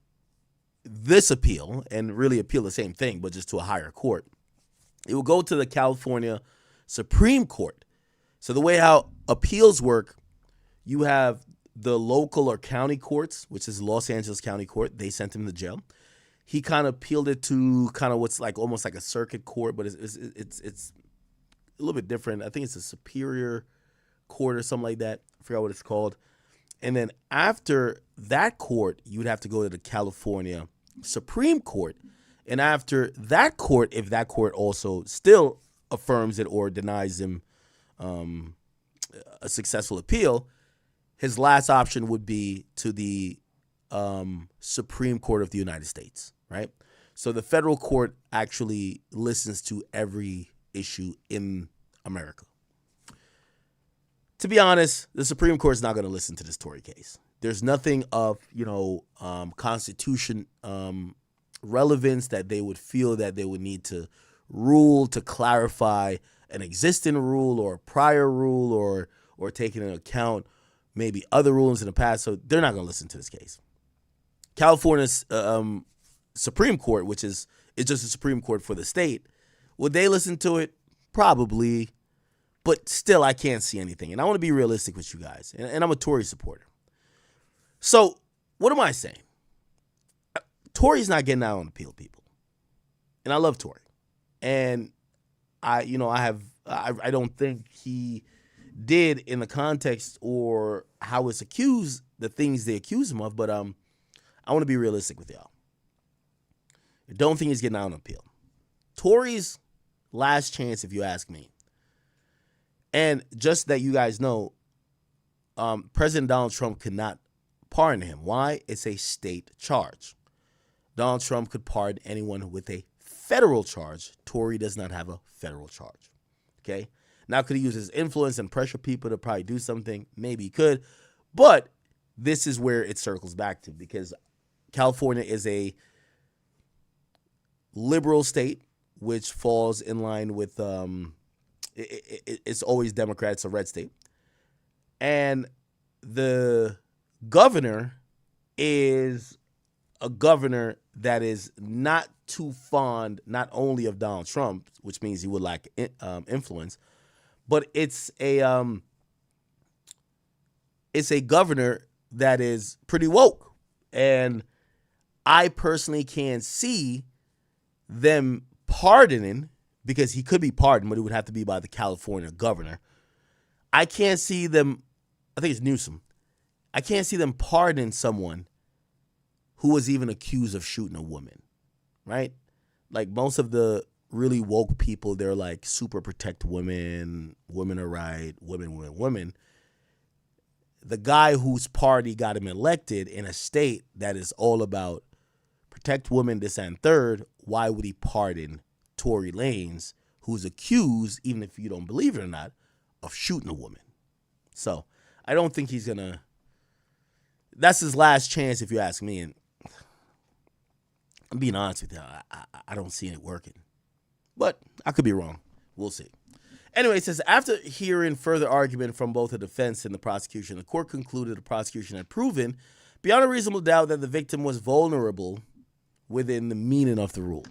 this appeal and really appeal the same thing, but just to a higher court. It will go to the California Supreme Court. So the way how appeals work, you have the local or county courts, which is Los Angeles County Court. They sent him to jail. He kind of appealed it to kind of what's like almost like a circuit court, but it's a little bit different. I think it's a superior court or something like that. I forgot what it's called. And then after that court, you would have to go to the California Supreme Court. And after that court, if that court also still affirms it or denies him a successful appeal, his last option would be to the Supreme Court of the United States, right? So the federal court actually listens to every issue in America. To be honest, the Supreme Court is not going to listen to this Tory case. There's nothing of, Constitution relevance that they would feel that they would need to rule to clarify an existing rule or a prior rule or taking into account maybe other rulings in the past. So they're not going to listen to this case. California's Supreme Court, which is just a Supreme Court for the state, would they listen to it? Probably. But still, I can't see anything. And I want to be realistic with you guys. And I'm a Tory supporter. So what am I saying? Tory's not getting out on appeal, people. And I love Tory. And I don't think he did in the context or how it's accused, the things they accuse him of. But I want to be realistic with y'all. I don't think he's getting out on appeal. Tory's last chance, if you ask me. And just that you guys know, President Donald Trump could not pardon him. Why? It's a state charge. Donald Trump could pardon anyone with a federal charge. Tory does not have a federal charge. Okay? Now, could he use his influence and pressure people to probably do something? Maybe he could. But this is where it circles back to, because California is a liberal state, which falls in line with it's always Democrat. It's a red state, and the governor is a governor that is not too fond, not only of Donald Trump, which means he would lack influence, but it's a governor that is pretty woke, and I personally can't see them pardoning, because he could be pardoned, but it would have to be by the California governor. I can't see them. I think it's Newsom. I can't see them pardoning someone who was even accused of shooting a woman, right? Like most of the really woke people, they're like super protect women, women are right, women. The guy whose party got him elected in a state that is all about protect women, this and third, why would he pardon Tory Lanez, who's accused, even if you don't believe it or not, of shooting a woman? So I don't think he's gonna. That's his last chance, if you ask me. And I'm being honest with you, I don't see it working, but I could be wrong. We'll see. Anyway, it says, after hearing further argument from both the defense and the prosecution, the court concluded the prosecution had proven beyond a reasonable doubt that the victim was vulnerable within the meaning of the rule.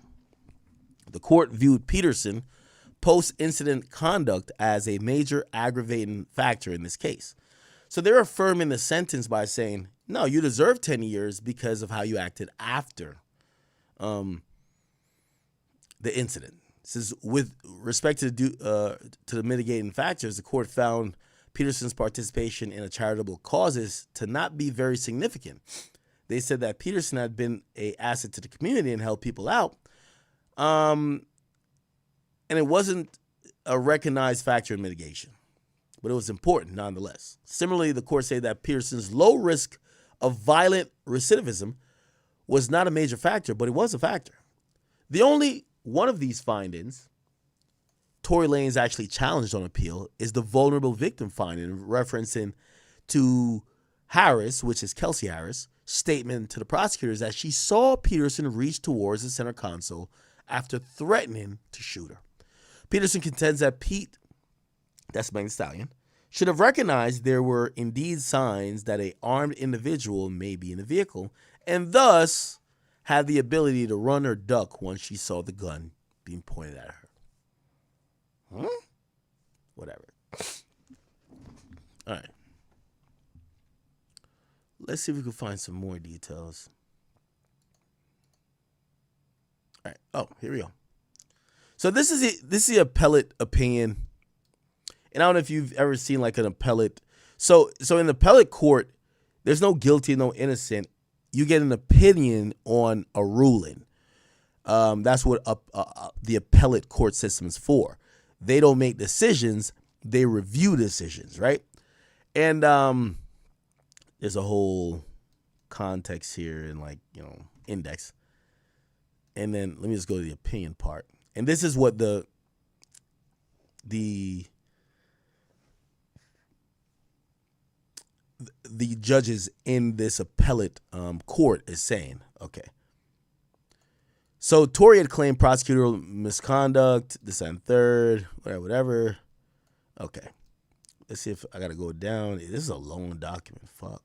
The court viewed Peterson post-incident conduct as a major aggravating factor in this case. So they're affirming the sentence by saying, no, you deserve 10 years because of how you acted after the incident. It says, with respect to the mitigating factors, the court found Peterson's participation in a charitable causes to not be very significant. They said that Peterson had been an asset to the community and helped people out, and it wasn't a recognized factor in mitigation, but it was important nonetheless. Similarly, the court said that Peterson's low risk of violent recidivism was not a major factor, but it was a factor. The only one of these findings Tory Lanez actually challenged on appeal is the vulnerable victim finding, referencing to Harris, which is Kelsey Harris, statement to the prosecutors that she saw Peterson reach towards the center console after threatening to shoot her. Peterson contends that Pete, that's Megan Thee Stallion, should have recognized there were indeed signs that an armed individual may be in the vehicle, and thus had the ability to run or duck once she saw the gun being pointed at her. Whatever. All right. Let's see if we can find some more details. All right. Oh, here we go. So this is the appellate opinion. And I don't know if you've ever seen like an appellate. So in the appellate court, there's no guilty, no innocent. You get an opinion on a ruling. That's what the appellate court system is for. They don't make decisions, they review decisions, right? And there's a whole context here and index. And then let me just go to the opinion part. And this is what the judges in this appellate court is saying. Okay. So Tory had claimed prosecutorial misconduct, this and third, whatever. Okay. Let's see if I got to go down. This is a long document. Fuck.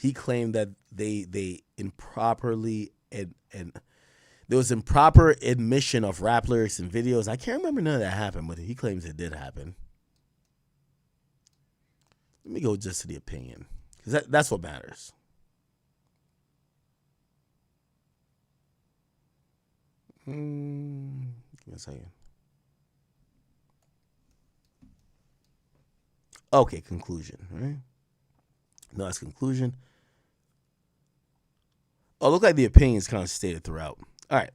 He claimed that they improperly and there was improper admission of rap lyrics and videos. I can't remember none of that happened, but he claims it did happen. Let me go just to the opinion, because that's what matters. Give me a second. Okay, conclusion, right? No, that's conclusion. Oh, look like the opinions kind of stated throughout. All right.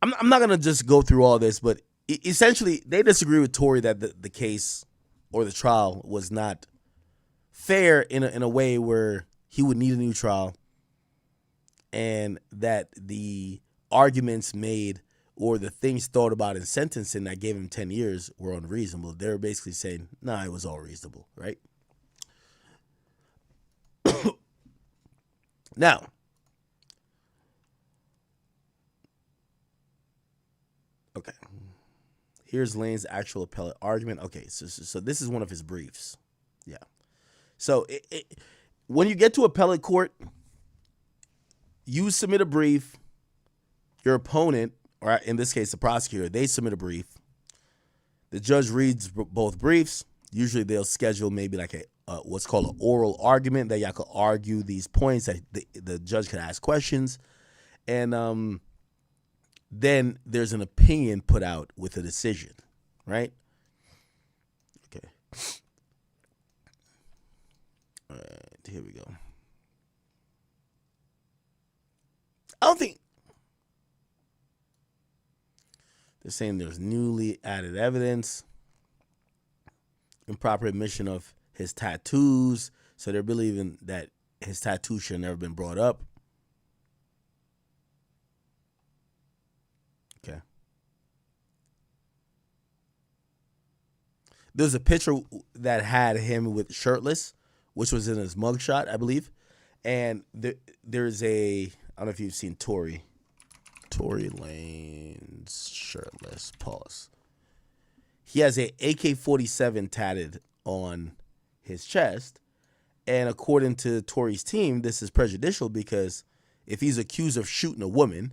I'm not going to just go through all this, but essentially they disagree with Tory that the case or the trial was not fair in a way where he would need a new trial, and that the arguments made or the things thought about in sentencing that gave him 10 years were unreasonable. They're basically saying, nah, it was all reasonable, right? Now, okay. Here's Lane's actual appellate argument. Okay, so this is one of his briefs. Yeah. So when you get to appellate court, you submit a brief. Your opponent, or in this case, the prosecutor, they submit a brief. The judge reads both briefs. Usually they'll schedule maybe like a what's called an oral argument that y'all could argue these points that the judge could ask questions. And then there's an opinion put out with a decision, right? Okay. All right, here we go. I don't think they're saying there's newly added evidence, improper admission of his tattoos. So they're believing that his tattoos should have never been brought up. Okay. There's a picture that had him with shirtless, which was in his mugshot, I believe. And there's I don't know if you've seen Tory Lanez shirtless. Pause. He has a AK-47 tatted on his chest. And according to Tory's team, this is prejudicial because if he's accused of shooting a woman,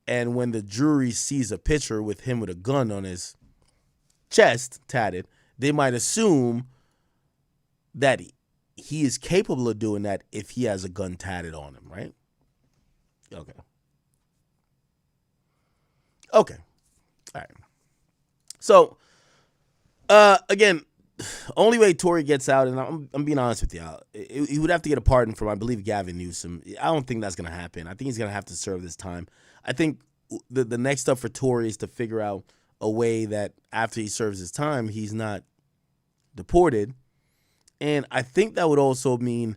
and when the jury sees a picture with him with a gun on his chest tatted, they might assume that he is capable of doing that if he has a gun tatted on him, right? Okay. All right. So, again, only way Tory gets out, and I'm being honest with y'all, he would have to get a pardon from, I believe, Gavin Newsom. I don't think that's going to happen. I think he's going to have to serve this time. I think the next step for Tory is to figure out a way that after he serves his time, he's not deported. And I think that would also mean,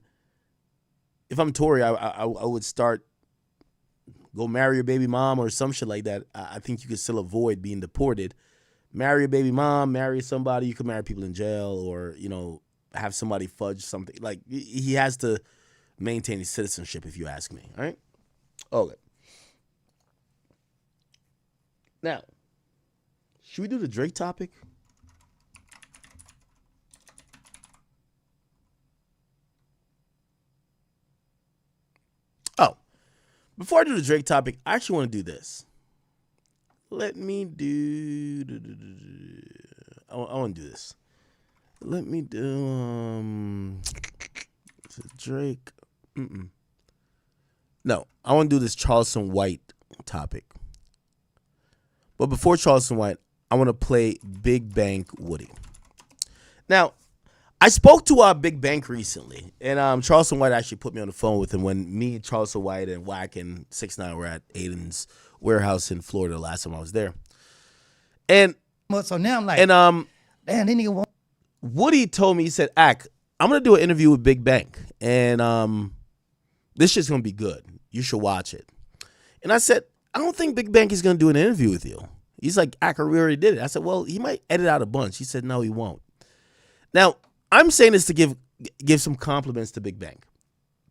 if I'm Tory, I would go marry your baby mom or some shit like that. I think you could still avoid being deported. Marry your baby mom, marry somebody. You can marry people in jail, or, have somebody fudge something. Like, he has to maintain his citizenship, if you ask me. All right? Okay. Now, should we do the Drake topic? Oh, before I do the Drake topic, I actually want to do this. Let me do. I want to do this. Let me do Drake. No, I want to do this Charleston White topic. But before Charleston White, I want to play Big Bank Woody. Now, I spoke to Big Bank recently, and Charleston White actually put me on the phone with him when me, Charleston White, and Wack and 6ix9ine were at Aiden's warehouse in Florida last time I was there. And so now I'm like, damn, they nigga want. Woody told me, he said, Ack, I'm going to do an interview with Big Bank, and this shit's going to be good. You should watch it. And I said, I don't think Big Bank is going to do an interview with you. He's like, Ack, we already did it. I said, well, he might edit out a bunch. He said, no, he won't. Now, I'm saying this to give some compliments to Big Bank,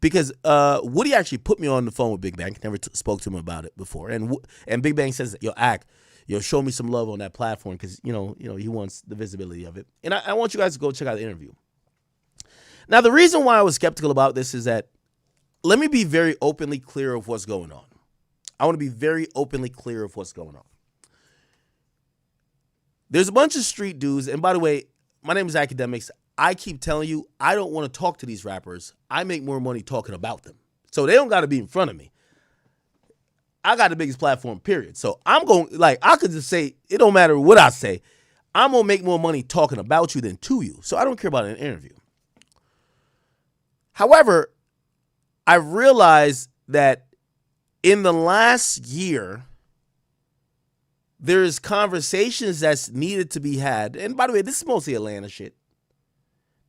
because Woody actually put me on the phone with Big Bank. Never spoke to him about it before, and Big Bank says, yo, Ack, show me some love on that platform, because he wants the visibility of it, and I want you guys to go check out the interview. Now, the reason why I was skeptical about this is that, let me be very openly clear of what's going on. I want to be very openly clear of what's going on. There's a bunch of street dudes, and by the way, my name is Academics. I keep telling you, I don't want to talk to these rappers. I make more money talking about them. So they don't got to be in front of me. I got the biggest platform, period. So I'm going, I could just say, it don't matter what I say. I'm going to make more money talking about you than to you. So I don't care about an interview. However, I realized that in the last year, there's conversations that's needed to be had. And by the way, this is mostly Atlanta shit.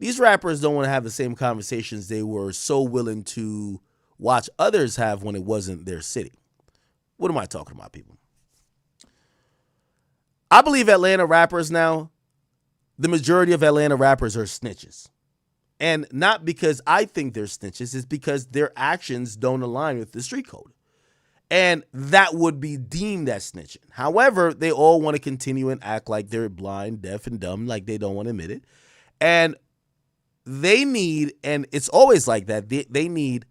These rappers don't want to have the same conversations they were so willing to watch others have when it wasn't their city. What am I talking about, people? I believe Atlanta rappers now, the majority of Atlanta rappers are snitches. And not because I think they're snitches, it's because their actions don't align with the street code. And that would be deemed as snitching. However, they all want to continue and act like they're blind, deaf, and dumb, like they don't want to admit it. And they need, and it's always like that, they need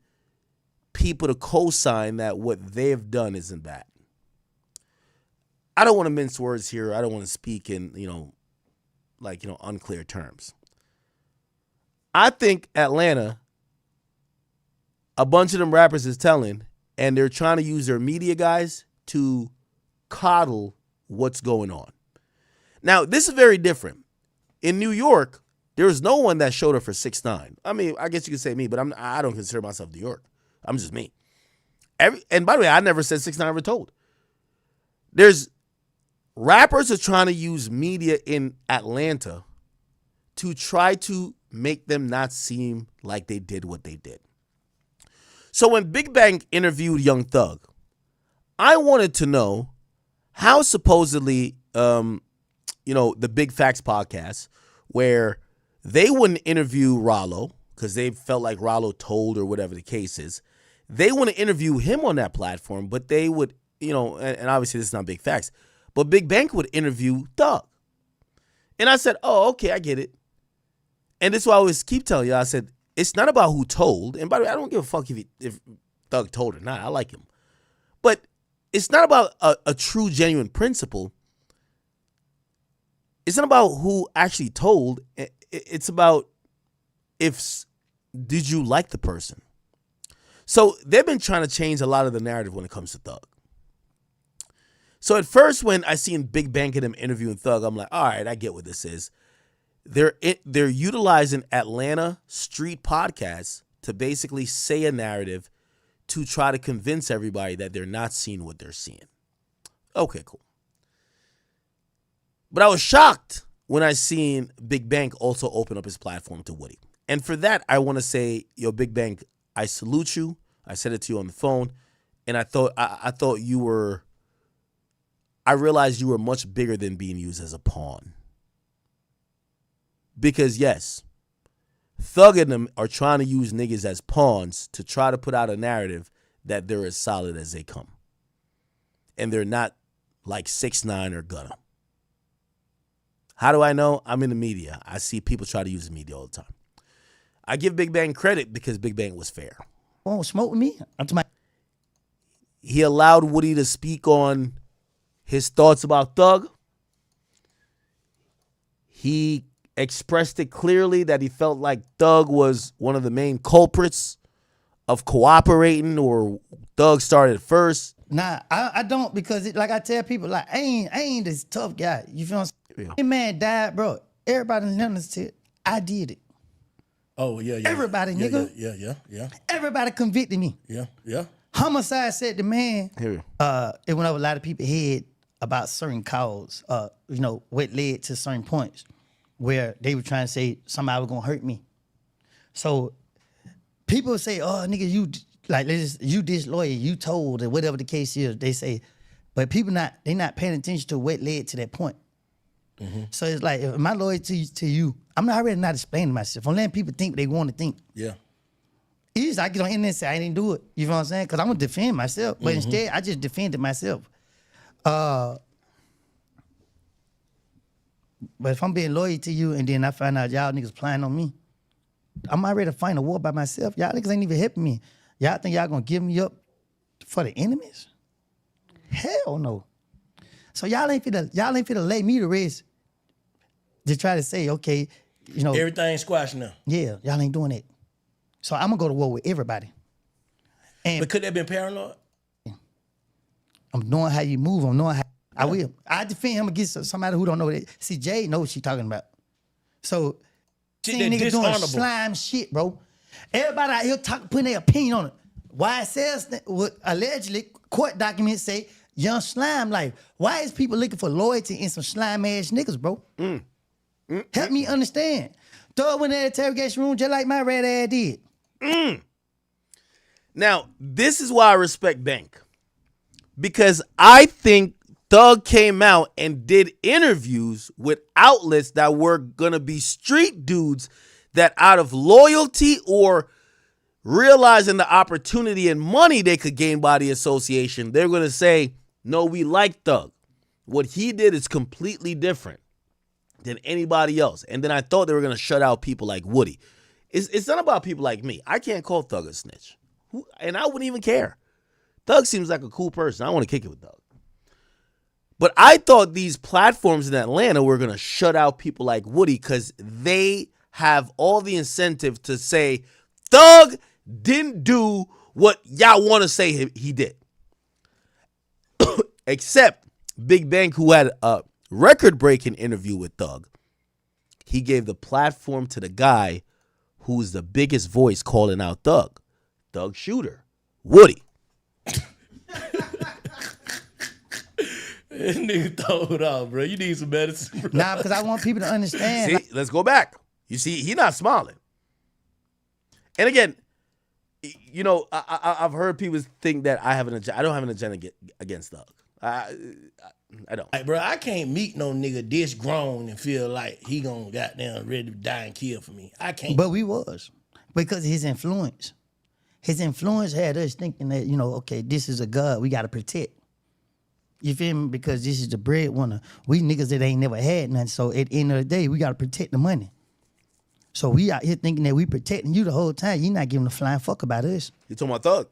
people to co-sign that what they've done isn't bad. I don't want to mince words here. I don't want to speak in, unclear terms. I think Atlanta, a bunch of them rappers is telling, and they're trying to use their media guys to coddle what's going on. Now, this is very different. In New York, there was no one that showed up for 6ix9ine. I mean, I guess you could say me, but I don't consider myself New York. I'm just me. And by the way, I never said 6ix9ine ever told. There's rappers are trying to use media in Atlanta to try to make them not seem like they did what they did. So when Big Bang interviewed Young Thug, I wanted to know how supposedly, the Big Facts podcast, where they wouldn't interview Rollo because they felt like Rollo told or whatever the case is. They want to interview him on that platform, but they would, and obviously this is not Big Facts, but Big Bang would interview Thug. And I said, oh, okay, I get it. And this is why I always keep telling you, I said, it's not about who told. And by the way, I don't give a fuck if Thug told or not. I like him. But it's not about a true, genuine principle. It's not about who actually told. It's about did you like the person? So they've been trying to change a lot of the narrative when it comes to Thug. So at first, when I seen Big Bang and him interviewing Thug, I'm like, all right, I get what this is. They're utilizing Atlanta street podcasts to basically say a narrative to try to convince everybody that they're not seeing what they're seeing. Okay, cool. But I was shocked when I seen Big Bang also open up his platform to Woody. And for that, I want to say, yo, Big Bang, I salute you. I said it to you on the phone. And I thought you were, I realized you were much bigger than being used as a pawn. Because yes, Thug and them are trying to use niggas as pawns to try to put out a narrative that they're as solid as they come. And they're not like 6ix9ine or Gunna. How do I know? I'm in the media. I see people try to use the media all the time. I give Big Bang credit because Big Bang was fair. Won't smoke with me. He allowed Woody to speak on his thoughts about Thug. He expressed it clearly that he felt like Thug was one of the main culprits of cooperating, or Thug started first. Nah, I don't, because like I tell people, like I ain't this tough guy. You feel what I'm saying? Yeah. That man died, bro. Everybody in London said I did it. Oh yeah. Everybody, yeah, nigga. Yeah. Everybody convicted me. Yeah. Homicide said the man. Here. It went over a lot of people's head about certain cause. What led to certain points where they were trying to say somebody was gonna hurt me. So people say, "Oh, nigga, you disloyal, you told," or whatever the case is. They say, but people they not paying attention to what led to that point. Mm-hmm. So it's like, if my loyalty to you, I'm already not explaining myself. I'm letting people think what they want to think. Yeah. Easy, I get on the internet and say I didn't do it. You know what I'm saying? Because I'm gonna defend myself, but instead I just defended myself. But if I'm being loyal to you and then I find out y'all niggas playing on me, I'm already fighting a war by myself. Y'all niggas ain't even helping me. Y'all think y'all gonna give me up for the enemies? Hell no. So y'all ain't finna lay me to rest to try to say, okay, Everything squashed now. yeah, y'all ain't doing it. So I'm gonna go to war with everybody. But could they have been paranoid? I'm knowing how you move. I'm knowing how I will. I defend him against somebody who don't know that. See, Jay knows what she talking about. So, Shit see that niggas doing dishonorable. slime shit, bro. Everybody out here putting their opinion on it. Why it says what allegedly court documents say young slime life. Why is people looking for loyalty in some slime ass niggas, bro? Help me understand. Throw it in the interrogation room just like my red ass did. Now, this is why I respect Bank. Because I think Thug came out and did interviews with outlets that were gonna be street dudes that out of loyalty or realizing the opportunity and money they could gain by the association, they're gonna say, no, we like Thug. What he did is completely different than anybody else. And then I thought they were gonna shut out people like Woody. It's not about people like me. I can't call Thug a snitch. And I wouldn't even care. Thug seems like a cool person. I want to kick it with Thug. But I thought these platforms in Atlanta were going to shut out people like Woody because they have all the incentive to say, Thug didn't do what y'all want to say he did. Except Big Bang, who had a record-breaking interview with Thug. He gave the platform to the guy who's the biggest voice calling out Thug. Thug Shooter. Woody. This nigga throw it off, bro. You need some medicine, bro. Nah, because I want people to understand. See, let's go back. You see, he not smiling. And again, you know, I've heard people think that I have an agenda. I don't have an agenda against Thug. I don't. Like, bro, I can't meet no nigga this grown and feel like he gonna goddamn ready to die and kill for me. I can't. But we was. Because his influence. His influence had us thinking that, you know, okay, this is a God we got to protect. You feel me? Because this is the breadwinner. We niggas that ain't never had nothing. So at the end of the day, we got to protect the money. So we out here thinking that we protecting you the whole time. You not giving a flying fuck about us. You talking about Thug?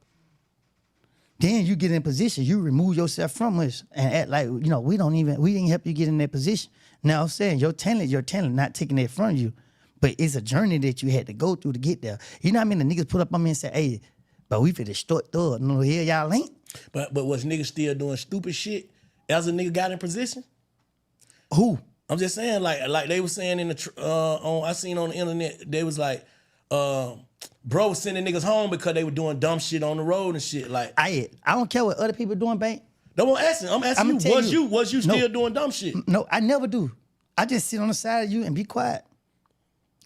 Then you get in position, you remove yourself from us and act like, you know, we didn't help you get in that position. Now I'm saying your talent, not taking that from you. But it's a journey that you had to go through to get there. You know what I mean? The niggas put up on me and say, hey, but we finna start Thug. No, here y'all ain't. But was niggas still doing stupid shit as a nigga got in position? Who? I'm just saying, like they was saying in the I seen on the internet, they was like, bro was sending niggas home because they were doing dumb shit on the road and shit. Like I don't care what other people doing, babe. No, I'm asking you, was you still doing dumb shit? No, I never do. I just sit on the side of you and be quiet.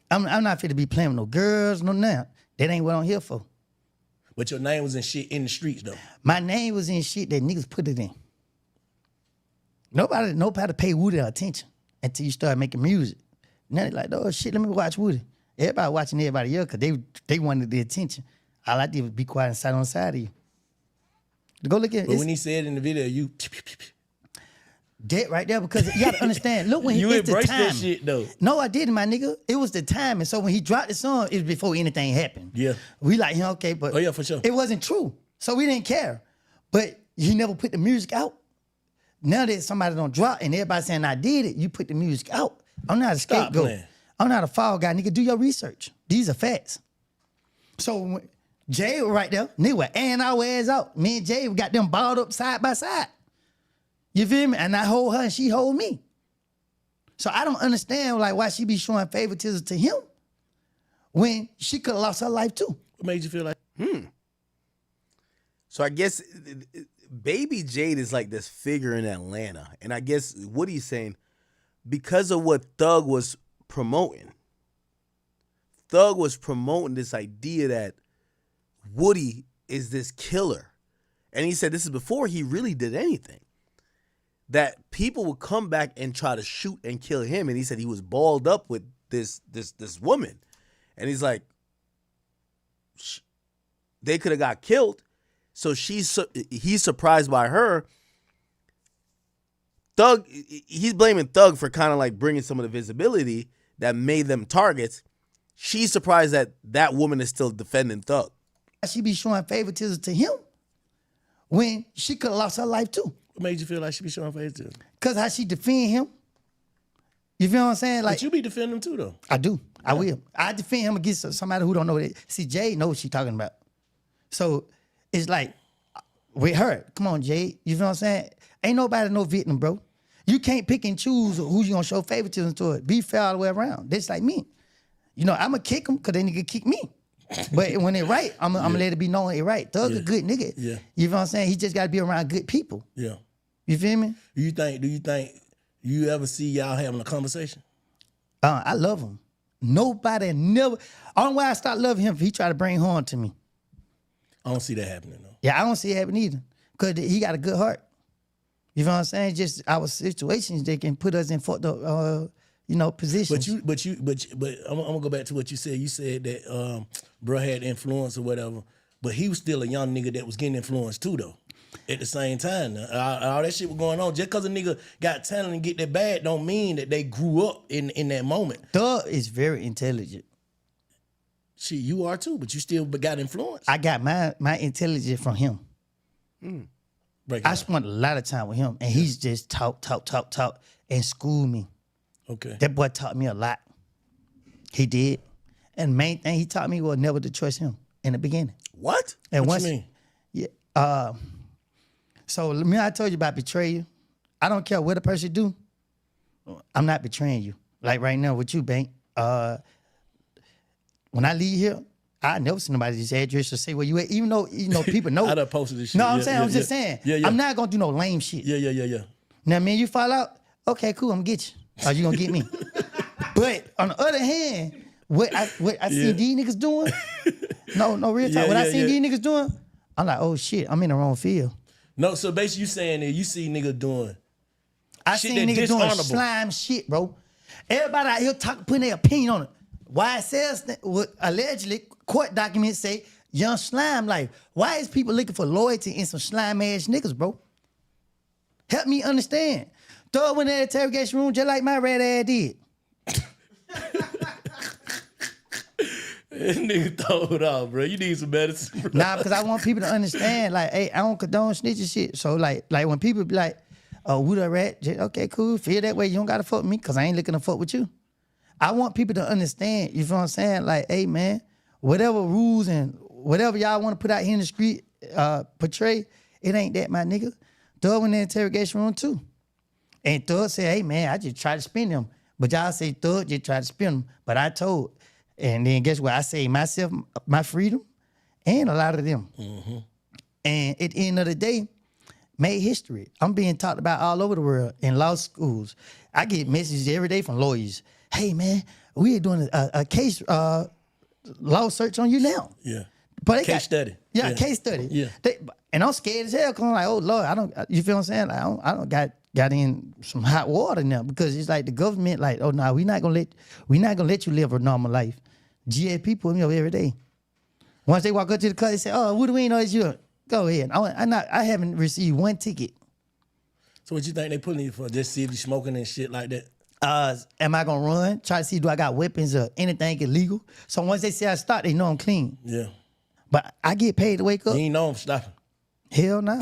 I'm not fit to be playing with no girls, no nothing. That ain't what I'm here for. But your name was in shit in the streets though. My name was in shit that niggas put it in. Nobody pay Woody attention until you start making music. Now they like, oh shit, let me watch Woody. Everybody watching everybody else because they wanted the attention. All I did was be quiet and sit on the side of you. Go look at it. But when he said in the video, you dead right there because you gotta understand. Look when you it's the embraced time. that shit though. No, I didn't, my nigga. It was the time, and so when he dropped the song, it was before anything happened. Yeah, we like, okay, but oh yeah, for sure. It wasn't true, so we didn't care. But he never put the music out. Now that somebody don't drop and everybody saying I did it, you put the music out. I'm not a scapegoat. I'm not a fall guy, nigga. Do your research. These are facts. So Jay was right there, nigga, were airing our ass out. Me and Jay got them balled up side by side. You feel me? And I hold her and she hold me. So I don't understand like why she be showing favoritism to him when she could have lost her life too. What made you feel like? So I guess Baby Jade is like this figure in Atlanta. And I guess what he's saying, because of what Thug was promoting this idea that Woody is this killer. And he said this is before he really did anything. That people would come back and try to shoot and kill him. And he said he was balled up with this woman. And he's like, they could have got killed. So he's surprised by her. Thug, he's blaming Thug for kind of like bringing some of the visibility that made them targets. She's surprised that that woman is still defending Thug. She be showing favoritism to him when she could have lost her life too. What made you feel like she be showing favoritism? Because how she defend him. You feel what I'm saying? Like, but you be defending him too though. I do. Yeah. I will. I defend him against somebody who don't know it. See, Jay knows what she's talking about. So it's like, with her, come on, Jay. You feel what I'm saying? Ain't nobody no victim, bro. You can't pick and choose who you gonna show favoritism to. It. Be fair all the way around. That's like me. You know, I'm gonna kick them because they nigga kick me. But when they right, I'm gonna let it be known they right. Thug a good nigga. Yeah. You feel what I'm saying? He just gotta be around good people. Yeah. You feel me? Do you think you ever see y'all having a conversation? I love him. Nobody never. Only way I start loving him if he try to bring harm to me. I don't see that happening though. Yeah, I don't see it happening either. Because he got a good heart. You know what I'm saying? Just our situations that can put us in fucked up, positions. But I'm gonna go back to what you said. You said that bro had influence or whatever, but he was still a young nigga that was getting influenced too, though. At the same time, all that shit was going on. Just because a nigga got talent and get that bad, don't mean that they grew up in that moment. Thug is very intelligent. Shit, you are too, but you still got influence. I got my intelligence from him. Break it I down. spent a lot of time with him, and he's just talk, and schooled me. Okay. That boy taught me a lot. He did. And main thing he taught me was never to trust him in the beginning. What? And What you mean? Yeah. So me, I told you about betrayal. I don't care what a person do. I'm not betraying you. Like right now with you, Bank. When I leave here, I never see nobody's address or say where you at, even though people know. I done posted this shit. No, I'm Yeah, saying, yeah, I'm just yeah. saying. Yeah. I'm not gonna do no lame shit. Yeah. Now, man, you fall out, okay, cool, I'm gonna get you. Or you gonna get me. But on the other hand, what I see these niggas doing, no real talk. What I see these niggas doing, I'm like, oh shit, I'm in the wrong field. No, so basically you saying that you see niggas doing I shit seen that niggas doing dishonorable. slime shit, bro. Everybody out here putting their opinion on it. Why it says what allegedly court documents say young slime life. Why is people looking for loyalty in some slime ass niggas, bro? Help me understand. Throw it in the interrogation room just like my red ass did. nigga throw it off, bro. You need some medicine, bro. Nah, because I want people to understand, like, hey, I don't condone snitching shit. So, like when people be like, oh, who the rat? Okay, cool. Feel that way. You don't got to fuck with me because I ain't looking to fuck with you. I want people to understand, you feel what I'm saying? Like, hey, man, whatever rules and whatever y'all want to put out here in the street, portray, it ain't that, my nigga. Thug went in the interrogation room, too. And Thug said, hey, man, I just tried to spin him. But y'all say Thug just tried to spin him. But I told. And then guess what? I saved myself, my freedom, and a lot of them. Mm-hmm. And at the end of the day, made history. I'm being talked about all over the world in law schools. I get messages every day from lawyers. Hey, man, we are doing a case law search on you now. Yeah. But Case study. Yeah, Yeah. case study. Yeah. And I'm scared as hell because I'm like, oh, Lord, you feel what I'm saying? Like, I don't got in some hot water now because it's like the government like, oh, no, we're not gonna let you live a normal life. GAP put me up every day. Once they walk up to the car, they say, oh, who do we know is you? Go ahead. I haven't received one ticket. So what you think they putting you for? Just see if you smoking and shit like that? Am I gonna run? Try to see do I got weapons or anything illegal? So once they say I start, they know I'm clean. Yeah. But I get paid to wake up. You ain't know I'm stopping. Hell no.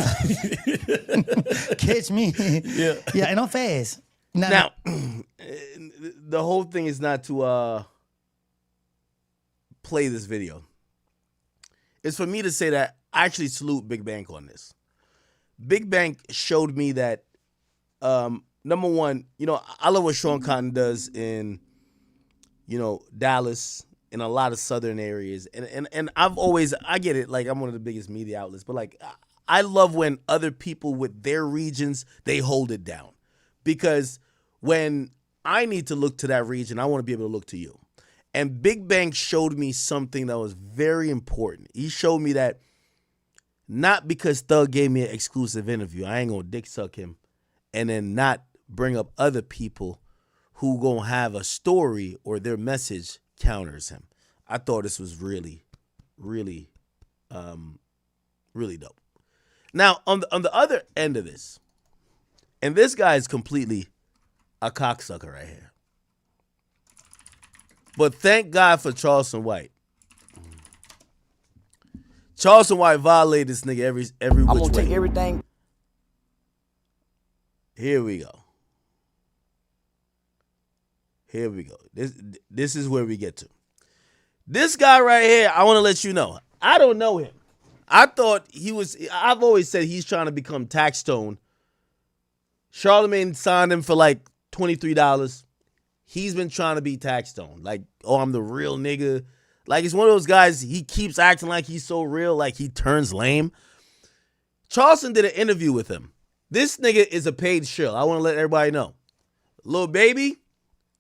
Catch me. Yeah. Yeah, and I'm fast. Now, the whole thing is not to play this video. It's for me to say that I actually salute Big Bank on this. Big Bank showed me that, number one, I love what Sean Cotton does in, Dallas, in a lot of southern areas. And I get it, like I'm one of the biggest media outlets, but like I love when other people with their regions, they hold it down. Because when I need to look to that region, I want to be able to look to you. And Big Bang showed me something that was very important. He showed me that not because Thug gave me an exclusive interview, I ain't gonna dick suck him and then not bring up other people who gonna have a story or their message counters him. I thought this was really, really, really dope. Now, on the other end of this, and this guy is completely a cocksucker right here. But thank God for Charleston White. Charleston White violated this nigga every I'm which gonna take way. everything. Here we go. Here we go. This is where we get to. This guy right here, I want to let you know, I don't know him. I've always said he's trying to become Taxstone. Charlemagne signed him for like $23. He's been trying to be Taxstone. Like, oh, I'm the real nigga. Like, it's one of those guys, he keeps acting like he's so real, like he turns lame. Charleston did an interview with him. This nigga is a paid shill. I want to let everybody know. Lil Baby,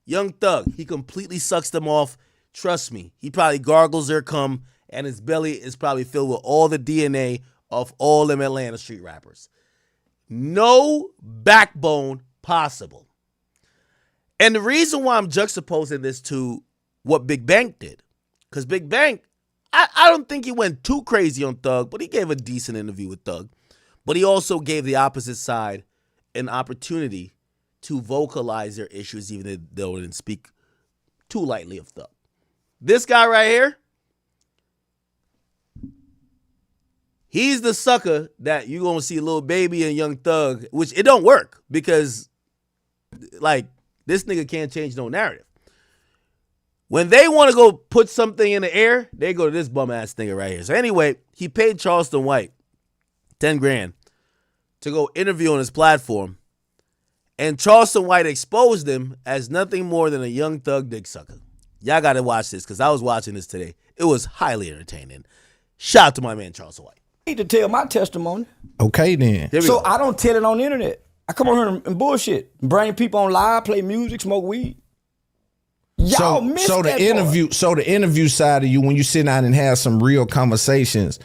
Young Thug, he completely sucks them off. Trust me, he probably gargles their cum, and his belly is probably filled with all the DNA of all them Atlanta street rappers. no backbone possible. And the reason why I'm juxtaposing this to what Big Bank did, because Big Bank, I don't think he went too crazy on Thug, but he gave a decent interview with Thug. But he also gave the opposite side an opportunity to vocalize their issues, even if they didn't speak too lightly of Thug. This guy right here, he's the sucker that you're going to see Lil Baby and Young Thug, which it don't work because, like, this nigga can't change no narrative. When they want to go put something in the air, they go to this bum-ass nigga right here. So anyway, he paid Charleston White $10,000 to go interview on his platform, and Charleston White exposed him as nothing more than a Young Thug dick sucker. Y'all got to watch this because I was watching this today. It was highly entertaining. Shout out to my man Charleston White. I need to tell my testimony. Okay, then. So I don't tell it on the internet. I come on here and bullshit, bring people on live, play music, smoke weed. Y'all missed that part. So the interview side of you, when you sit down and have some real conversations,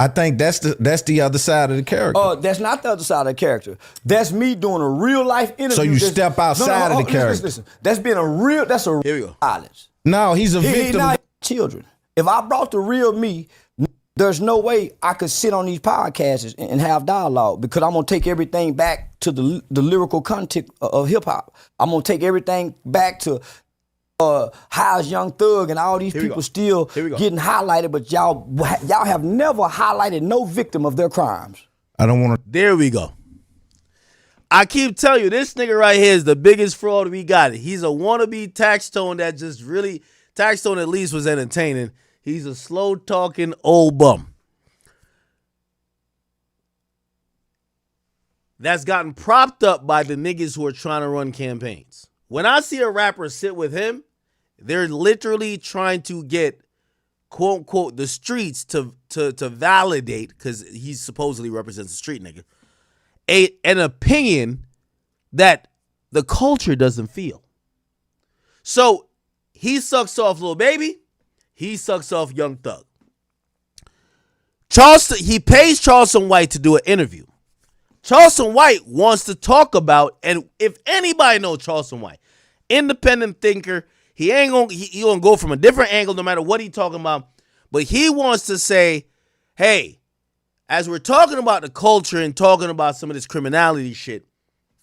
I think that's the other side of the character. That's not the other side of the character. That's me doing a real life interview. So you step outside of the character. Listen. That's been a real. That's a Here we go. violence. No, he's a victim. Children. If I brought the real me, there's no way I could sit on these podcasts and have dialogue because I'm gonna take everything back to the lyrical content of hip hop. I'm gonna take everything back to how's Young Thug and all these people still getting highlighted, but y'all have never highlighted no victim of their crimes. I don't want to. There we go. I keep telling you, this nigga right here is the biggest fraud we got. He's a wannabe Taxstone that just really, Taxstone at least was entertaining. He's a slow-talking old bum that's gotten propped up by the niggas who are trying to run campaigns. When I see a rapper sit with him, they're literally trying to get, quote unquote, the streets to validate, because he supposedly represents a street nigga, an opinion that the culture doesn't feel. So he sucks off Lil Baby. He sucks off Young Thug. He pays Charleston White to do an interview. Charleston White wants to talk about, and if anybody knows Charleston White, independent thinker, he gonna go from a different angle no matter what he's talking about. But he wants to say, hey, as we're talking about the culture and talking about some of this criminality shit,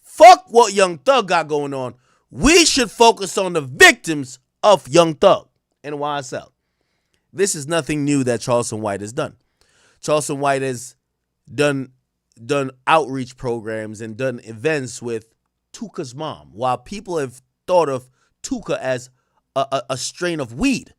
fuck what Young Thug got going on. We should focus on the victims of Young Thug and YSL. This is nothing new that Charleston White has done. Charleston White has done outreach programs and done events with Tuka's mom, while people have thought of Tuka as a strain of weed.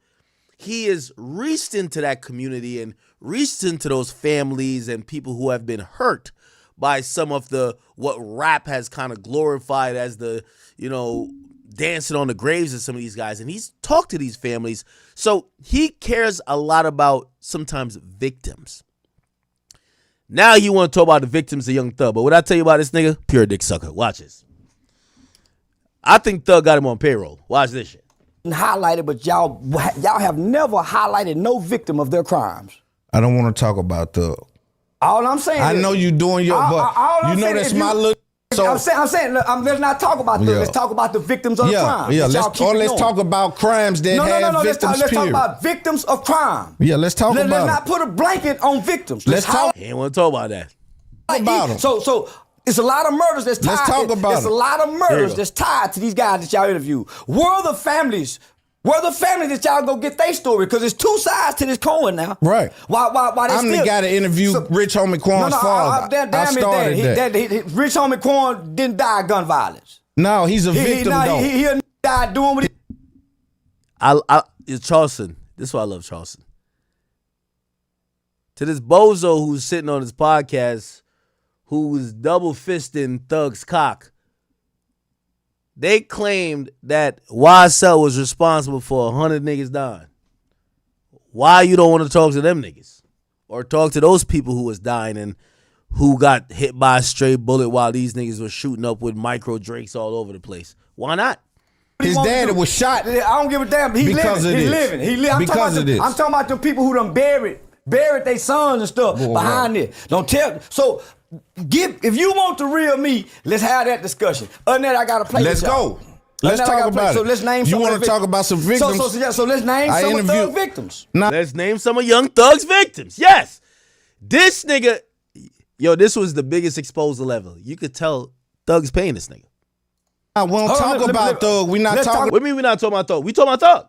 He has reached into that community and reached into those families and people who have been hurt by some of what rap has kind of glorified as the, dancing on the graves of some of these guys. And he's talked to these families. So he cares a lot about sometimes victims. Now you want to talk about the victims of Young Thug. But what I tell you about this nigga, pure dick sucker. Watch this. I think Thug got him on payroll. Watch this shit. Highlighted, but y'all have never highlighted no victim of their crimes. I don't want to talk about Thug. All I'm saying I know you doing your, but you know that's my little. So I'm saying, let's not talk about Thug. Let's talk about the victims of the crime. Yeah, let's talk about crimes that have victims. Let's talk about victims of crime. Yeah, let's talk about. Let's not put a blanket on victims. Let's talk. He ain't want to talk about that. About them. So it's a lot of murders that's tied. Let's talk about It's a lot of murders that's tied to these guys that y'all interview. Where are the families? Where the families that y'all go get their story? Because there's two sides to this coin now. Right. Why I'm the guy that interviewed Rich Homie Quan's father. I started that. Rich Homie Quan didn't die of gun violence. No, he's a victim though. He died doing what he... It's Charleston. This is why I love Charleston. To this bozo who's sitting on his podcast, who's double fisting Thug's cock, they claimed that YSL was responsible for 100 niggas dying. Why you don't want to talk to them niggas? Or talk to those people who was dying and who got hit by a stray bullet while these niggas were shooting up with micro drakes all over the place? Why not? His dad was shot. I don't give a damn. He's living. I'm talking about the people who done buried their sons and stuff behind it. Don't tell. So if you want the real me, let's have that discussion. Other than that, I gotta play. Let's with y'all. go. Let's talk about it. So let's name. You want to talk about some victims? So let's name some of Thug victims. Let's name some of Young Thug's victims. Yes. This nigga, yo, this was the biggest exposure level. You could tell Thug's paying this nigga. We don't talk about Thug. We not talking. What do you mean we not talking about Thug? We talking about Thug.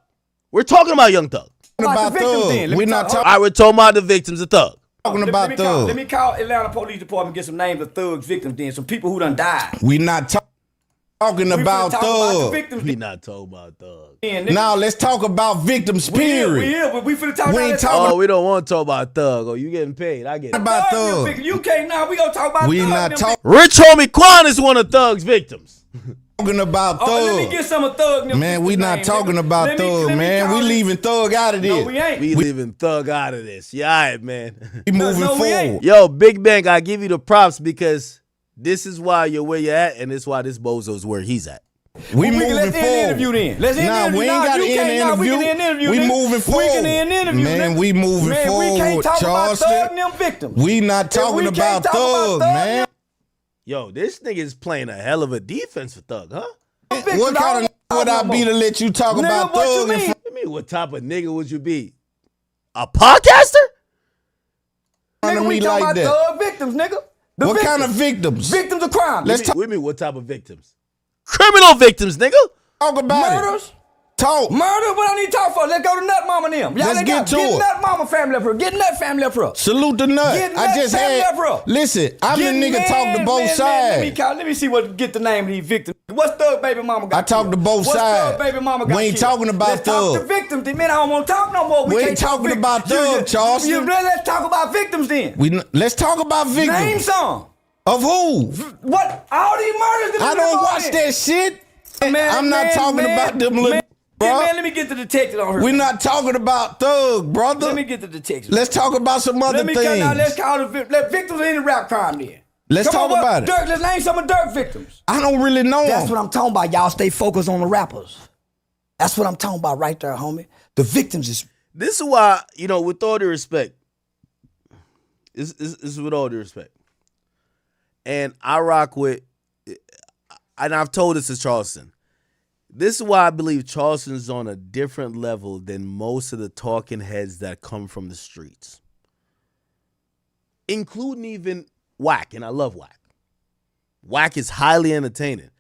We're talking about Young Thug. about Thug. We not talking. I would talking about the victims of Thug. Talking about Thug. Let me call Atlanta Police Department and get some names of Thug's victims then. Some people who done died. We not talking about Thug. We not talking about Thug. Now let's talk about victims, period. We finna talk We ain't about talking- Oh, we don't want to talk about Thug. Oh, you getting paid. I get it. about Thug. You can't now. We gonna talk about We Thug. not talking Rich homie Quan is one of Thug's victims. about Oh, let me Thug. get some of Thug. Man, we not talking about Thug, man. We leaving Thug out of this. No, we ain't. We leaving Thug out of this. Yeah, all right, man. We moving No, we ain't. forward. Yo, Big Bang, I give you the props because this is why you're where you're at, and this is why this bozo's where he's at. We moving Let's end the interview forward. then. Let's end the Nah, interview. we ain't got to you end can't. Nah, we can end the interview. We nigga. moving forward. We can end the interview. Man, nigga. we moving Man, forward, we can't talk Charleston. about Thug and them victims. We not talking we about can't talk about Thug, Thug, man. Yo, this nigga is playing a hell of a defense for Thug, huh? What kind of would I be to let you talk Nigga, about what you Thug? mean? I mean, what type of nigga would you be? A podcaster? front of Nigga, we me talking like about that? Thug victims, nigga. The What kind of victims? victims? Victims of crime. Let's What do you mean, what type of victims? Criminal victims, nigga. talk about Murders. it. Talk. Murder, what I need to talk for? Let's go to Nut Mama and them. Let's get to it. Nut Mama family up here. Get Nut family up here. Salute the nut. Get I that just family had. up, bro. Listen, I'm the nigga talk to both sides. Let me see what get the name of these victims. What's Thug baby mama got? I talk to both What's sides. Thug baby mama got? We ain't killed? talking about Let's talk Thug. to victims. Then man, I don't want to talk no more. We ain't can't talk talking about Thug, Charleston. Let's talk about victims then. Let's talk about Name victims. some. Of who? What? All these murders. I don't watch that shit. I'm not talking about them little, bro. Man, let me get the detective on her. We're not talking about Thug, brother. Let me get the detective. Let's talk about some other Let things. let's call the victims of any rap crime then. Let's Come talk on, about it. Dirk, let's name some of Dirk victims. I don't really know That's him. what I'm talking about. Y'all stay focused on the rappers. That's what I'm talking about right there, homie. The victims is This is why, with all due respect, this is with all due respect. And I rock with, and I've told this to Charleston. This is why I believe Charleston's on a different level than most of the talking heads that come from the streets. Including even Wack, and I love Wack. Wack is highly entertaining.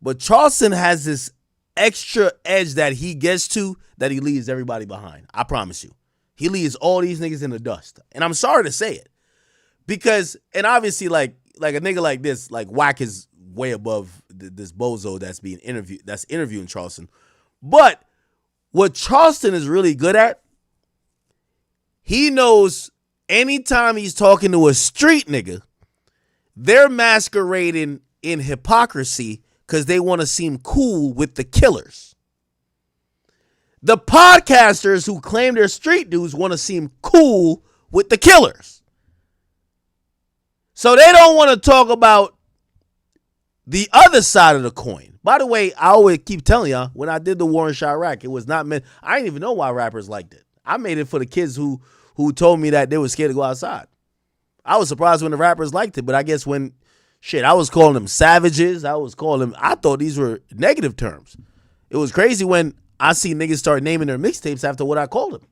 But Charleston has this extra edge that he gets to that he leaves everybody behind. I promise you. He leaves all these niggas in the dust. And I'm sorry to say it. Because, and obviously like a nigga like this, like Wack is way above this bozo that's being interviewed, that's interviewing Charleston. But what Charleston is really good at, he knows anytime he's talking to a street nigga, they're masquerading in hypocrisy because they want to seem cool with the killers. The podcasters who claim they're street dudes want to seem cool with the killers. So they don't want to talk about the other side of the coin. By the way, I always keep telling y'all, when I did the War in Chirac, it was not meant. I didn't even know why rappers liked it. I made it for the kids who told me that they were scared to go outside. I was surprised when the rappers liked it, but I guess when, I was calling them savages. I thought these were negative terms. It was crazy when I see niggas start naming their mixtapes after what I called him.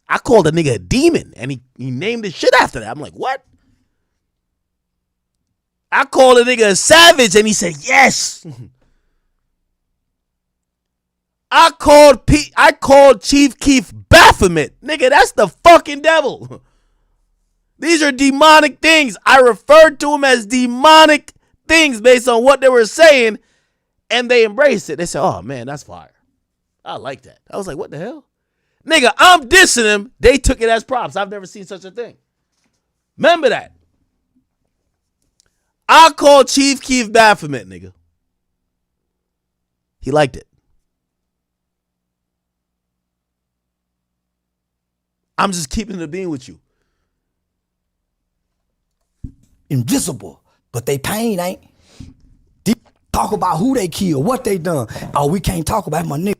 I called a nigga a demon, and he named his shit after that. I'm like, what? I called a nigga a savage, and he said, yes. I called Chief Keef Baphomet. Nigga, that's the fucking devil. These are demonic things. I referred to them as demonic things based on what they were saying, and they embraced it. They said, oh, man, that's fire. I like that. I was like, what the hell? Nigga, I'm dissing them. They took it as props. I've never seen such a thing. Remember that. I called Chief Keef Baphomet, nigga. He liked it. I'm just keeping the bean with you. invisible, but they pain ain't. They talk about who they killed, what they done. Oh, we can't talk about my nigga.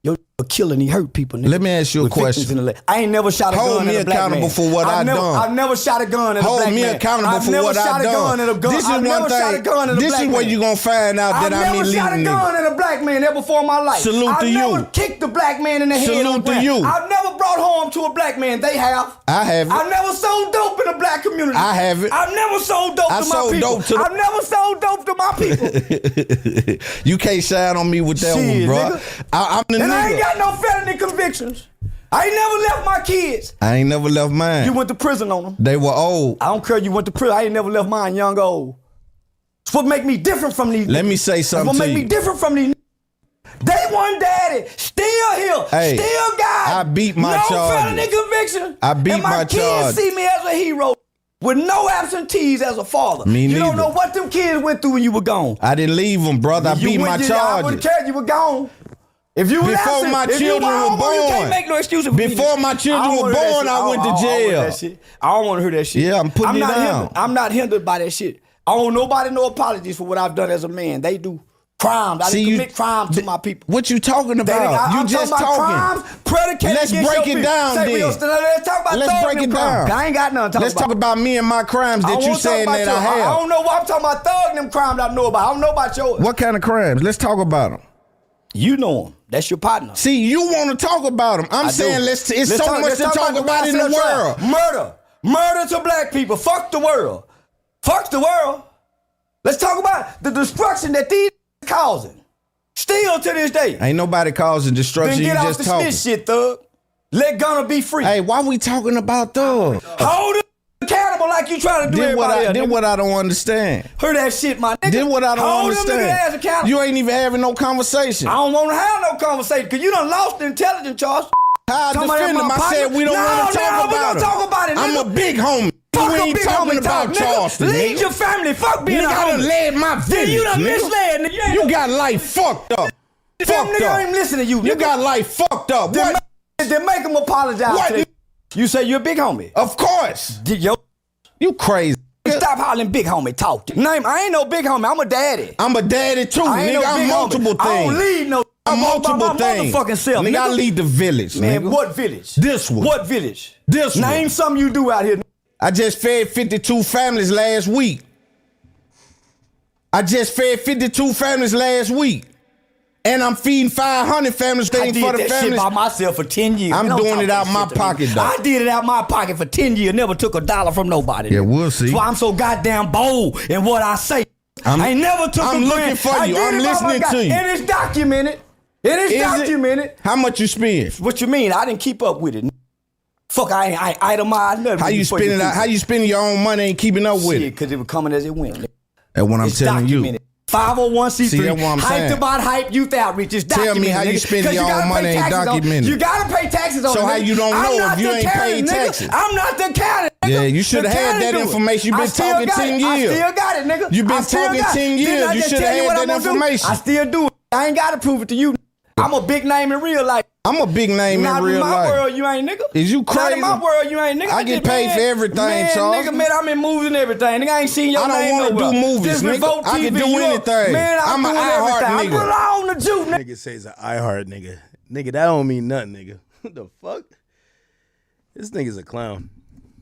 Your for killing. He hurt people. Nigga, Let me ask you a with victims question. in the leg. I ain't never shot a Hold gun me at a black man. accountable for what I done. I've never shot a gun at a Hold black man. me accountable I've for never what shot I a gun done. at a gun. This is I've one never shot a thing. gun at a This black is where man. you gonna find out that I've I'm never shot a illegal. gun at a black man ever before in my life. Salute I've to never you. kicked a black man in the head. Salute on the to ground. you. I've never brought harm to a black man. They have. I haven't. I've never sold dope in the black community. I haven't. I've never sold dope I to my sold people. dope to the- I've never sold dope to my people. You can't shine on me with that Shit, one, bro. nigga. I'm the And I ain't nigga. got no felony convictions. I ain't never left my kids. I ain't never left mine. You went to prison on them. They were old. I don't care you went to prison. I ain't never left mine young or old. It's what make me different from these. Let me say something It's what to make you. me different from these. Day one daddy, still here, Hey, still got. I beat my no charges. felony conviction. I beat and my my kids charges. see me as a hero with no absentees as a father. Me you don't neither. know what them kids went through when you were gone. I didn't leave them, brother. I beat my I wouldn't charges. care. You were gone. If you was Before absent, my if you children were home, you born. can't make no excuse for me. Before my children I don't were wanna hear that born, shit. I went to don't jail. want that shit. I don't want to hear that shit. Yeah, I'm putting it not down. Hindered. I'm not hindered by that shit. I don't nobody no apologies for what I've done as a man. They do. Crimes. I didn't commit crimes to my people. What you talking They didn't- about? You I'm just talking. talking. About crimes predicated Let's against break your it people. down Say, then. let's talk about Let's thugs break and it crimes. down. I ain't got nothing to talk Let's about. talk about me and my crimes I that you won't talk saying about that your- I have. I don't know what I'm talking about. Thug and them crimes I know about. I don't know about yours. What kind of crimes? Let's talk about them. You know them. That's your partner. See, you want to talk about them. I'm I saying do. it's so much to talk about in the world. Murder to black people. Fuck the world. Fuck the world. Let's talk about the destruction that these causing. Still to this day. Ain't nobody causing destruction. Then You get off just the talking. snitch shit, thug. Let Gunna be free. Hey, why we talking about thugs? Hold it accountable like you trying to do everybody else. Then nigga. what I don't understand. Hear that shit, my nigga. Then what I don't Hold them niggas ass understand. accountable. You ain't even having no conversation. I don't want to have no conversation because you done lost the intelligence, Charles. How I Talking about defend that them? I my said partner? we don't No, want to no, talk we about gonna it. talk about it, I'm nigga. a big homie. Fuck We a ain't big talking homie about talk, Charleston, nigga. Lead nigga. your family. Fuck being Nigga, a I done homie. led my Then village, you done nigga. misled, nigga. You got life fucked up. Them Fucked nigga don't up. even listen to you. You nigga. got life fucked up. Then What? make them apologize What? to them. You say you're a big homie. Of course. Yo, You crazy. stop hollering big homie. Talk to name. I ain't no big homie. I'm a daddy. I'm a daddy too, I ain't nigga. no I'm big multiple homie. I don't things. lead no. I'm multiple my things. motherfucking self, Nigga, I nigga. lead the village, Man, nigga. what village? This one. What village? This one. Name something you do out here. I just fed 52 families last week. And I'm feeding 500 families I things did for the that shit families. by myself for 10 years. I'm Man, don't doing talk it that out my shit to me. pocket, though. I did it out my pocket for 10 years. Never took $1 from nobody. Yeah, we'll see. That's why I'm so goddamn bold in what I say. I ain't never took I'm a looking grant. for I you. did I'm it by my listening God. to you. And it's documented. It is Is it? documented. How much you spend? What you mean? I didn't keep up with it. Fuck, I ain't itemized nothing. How you spending? How you spending your own money and keeping up with it? Because it was coming as it went. That's what I'm It's telling documented. you. 501c3. See, that's what I'm Hyped saying. about hype youth outreach. It's Tell documented. me how you nigga. spend 'Cause your gotta own pay money ain't taxes on- documented. You gotta pay taxes on So it. how nigga. you don't know I'm if not you the ain't paid accountant, nigga. taxes? I'm not the accountant. nigga. Yeah, you should The have had accountant that do it. information. You I been still talking got 10 it. years. I still got it, nigga. You been I still talking got it. 10 Didn't years. I You just should tell have you had what that I'm gonna do? information. I still do it. I ain't gotta prove it to you. I'm a big name in real life. I'm a big name Not in real my life. world, you ain't, nigga. Is you Not crazy? in my world, you ain't, nigga. I get just, paid man, for everything, man, Charles. Nigga, man, I'm in movies and everything. Nigga, I ain't seen your I don't name wanna nowhere. do movies, Just nigga. Revolt I can TV, do you up. anything. Man, I'm doing an iHeart everything. I nigga. belong to you, nigga. Nigga says an iHeart nigga. Nigga, that don't mean nothing, nigga. What the fuck? This nigga's a clown.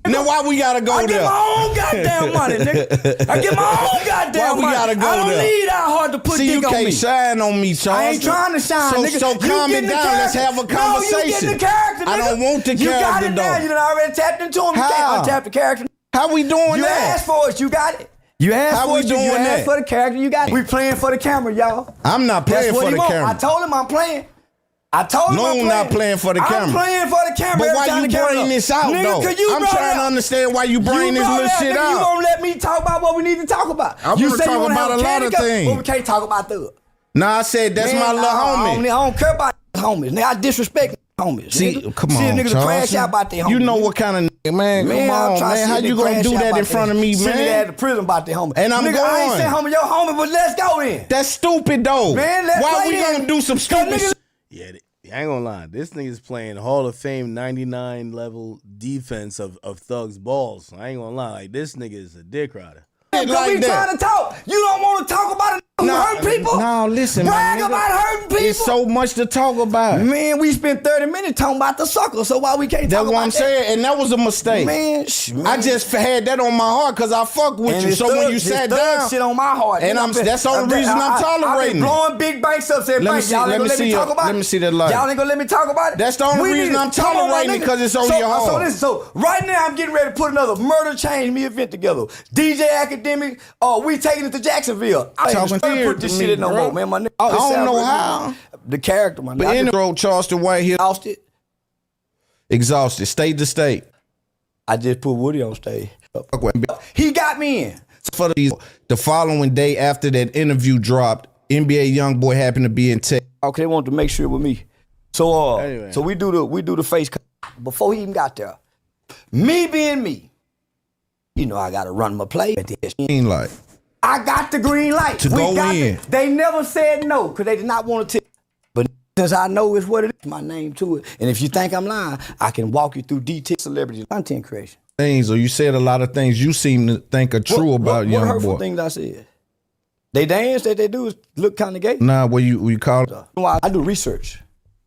Now why we gotta go I there? get my own goddamn money, nigga. I get my own goddamn Why we money. gotta go I don't there? need iHeart to put See, you dick on can't me. shine on me, Charles. I ain't trying to shine, nigga. So You calm it getting the down. Let's have a character. conversation. No, you getting the character, nigga. I don't want the You got character, it now. though. You done already tapped into him. You How? can't untap the character. How we doing You that? asked for it. You got it. You asked How for we it. doing You asked that? for the character. You got it. We playing for the camera, y'all. I'm not That's playing what for he the want. camera. I told him I'm playing. I told him No, I'm I'm playing. not playing for the camera. I'm playing for the camera. But every why time you the camera bring up. this out, Nigga, though? 'cause you I'm brought trying it to out. understand why you bring this brought little it out, shit nigga. You out. won't let me talk about what we need to talk about. I You wanna say you talk wanna about have a lot of candidate, things. but we can't talk about Thug. Nah, I said that's Man, my little I homie. don't care about homies. Nigga, I disrespect homies. See, nigga. come See on, niggas Charles. crash out about their homies. You know nigga. what kind of nigga, man? Man, Come I'm on, trying to man. see How if you they gonna crash do out that about in front of me, Send it at man? the prison about their homie. And I'm nigga, I ain't going. saying homie your homie, but let's go then. That's stupid, though. Man, let's Why play we then. gonna do some 'Cause stupid niggas- shit? Yeah, I ain't gonna lie. This nigga's playing Hall of Fame 99 level defense of Thug's balls. I ain't gonna lie. Like, this nigga is a dick rider. Because Like we that. trying to talk. You don't want to talk about it hurt people? No, listen, Brag man. about hurting people? It's so much to talk about. Man, we spent 30 minutes talking about the sucker, so why we can't That's talk about what I'm that? saying, and that was a mistake. Man, I just had that on my heart because I fuck with and you. his So when thug- you his sat thug down, shit on my heart. and that's the only reason I'm I've tolerating been it. blowing big banks up, saying, Let me banks, see- y'all ain't let me gonna let me see talk your- about it. let me see that light. Y'all ain't gonna let me talk about it. That's the only We reason need- I'm come on, my tolerating it, nigga. 'cause it's on So- your heart. So right now I'm getting ready to put another Murder Change Me event together. DJ Academic, we taking it to Jacksonville. I ain't Talking gonna weird put this to shit me, in no bro. more, man. My nigga, I it don't sound know really how. good. The character, my nigga. But in the road, Charleston White here, lost it. exhausted, state to state. I just put Woody on stage. Fuck with me. He got me in. For the following day after that interview dropped, NBA YoungBoy happened to be in Texas. Okay, they wanted to make sure with me. So Anyway. so we do the face cut. Before he even got there, me being me, you know I gotta run my play. Like, I got the green light To go got in. They never said no because they did not want to. But since I know it's what it is, my name to it. And if you think I'm lying, I can walk you through detailed celebrity content creation. things, or you said a lot of things you seem to think are true about what hurtful YoungBoy. things I said? They dance that they do is look kind of gay. Nah, what you call it? I do research.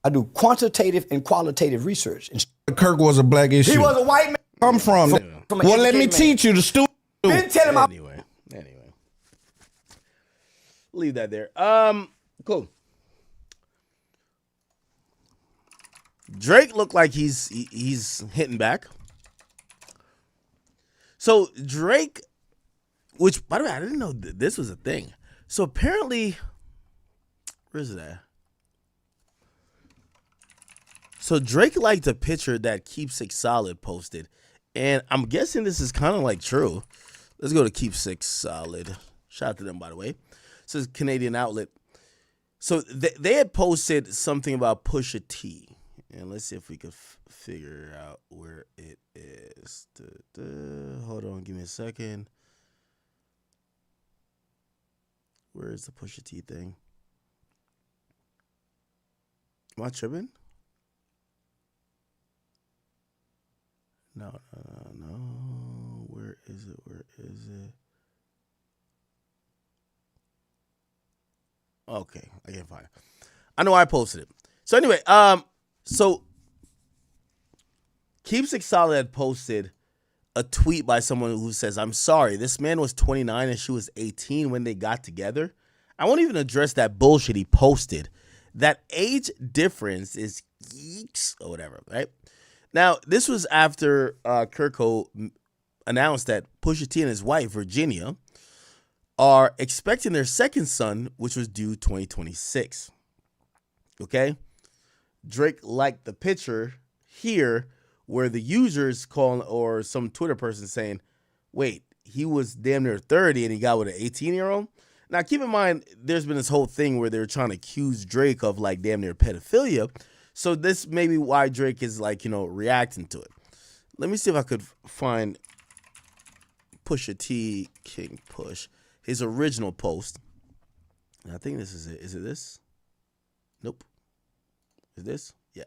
I do quantitative and qualitative research. And Kirk was a black issue. he was a white man. Come from. from an Well, let me educated man. teach you the stupid. Been telling my Anyway. Leave that there. Cool. Drake looked like he's hitting back. So Drake, which by the way, I didn't know this was a thing. So apparently, where's it at? So Drake liked a picture that Keepsake Solid posted, and I'm guessing this is kind of like true. Let's go to Keepsake Solid. Shout out to them, by the way. This is a Canadian outlet. So they had posted something about Pusha T. And let's see if we could figure out where it is. Hold on, give me a second. Where is the Pusha T thing? Am I tripping? No. Where is it? Okay, I can't find it. I know I posted it. So anyway, so Keepsake Solid had posted a tweet by someone who says, "I'm sorry, this man was 29 and she was 18 when they got together." I won't even address that bullshit he posted. That age difference is geeks or whatever, right? Now, this was after Kirko announced that Pusha T and his wife, Virginia, are expecting their second son, which was due 2026. Okay? Drake liked the picture here where the users calling, or some Twitter person saying, wait, he was damn near 30 and he got with an 18-year-old? Now, keep in mind, there's been this whole thing where they're trying to accuse Drake of like damn near pedophilia. So this may be why Drake is like, reacting to it. Let me see if I could find Pusha T, King Push, his original post. I think this is it. Is it this? Nope. Is this? Yeah.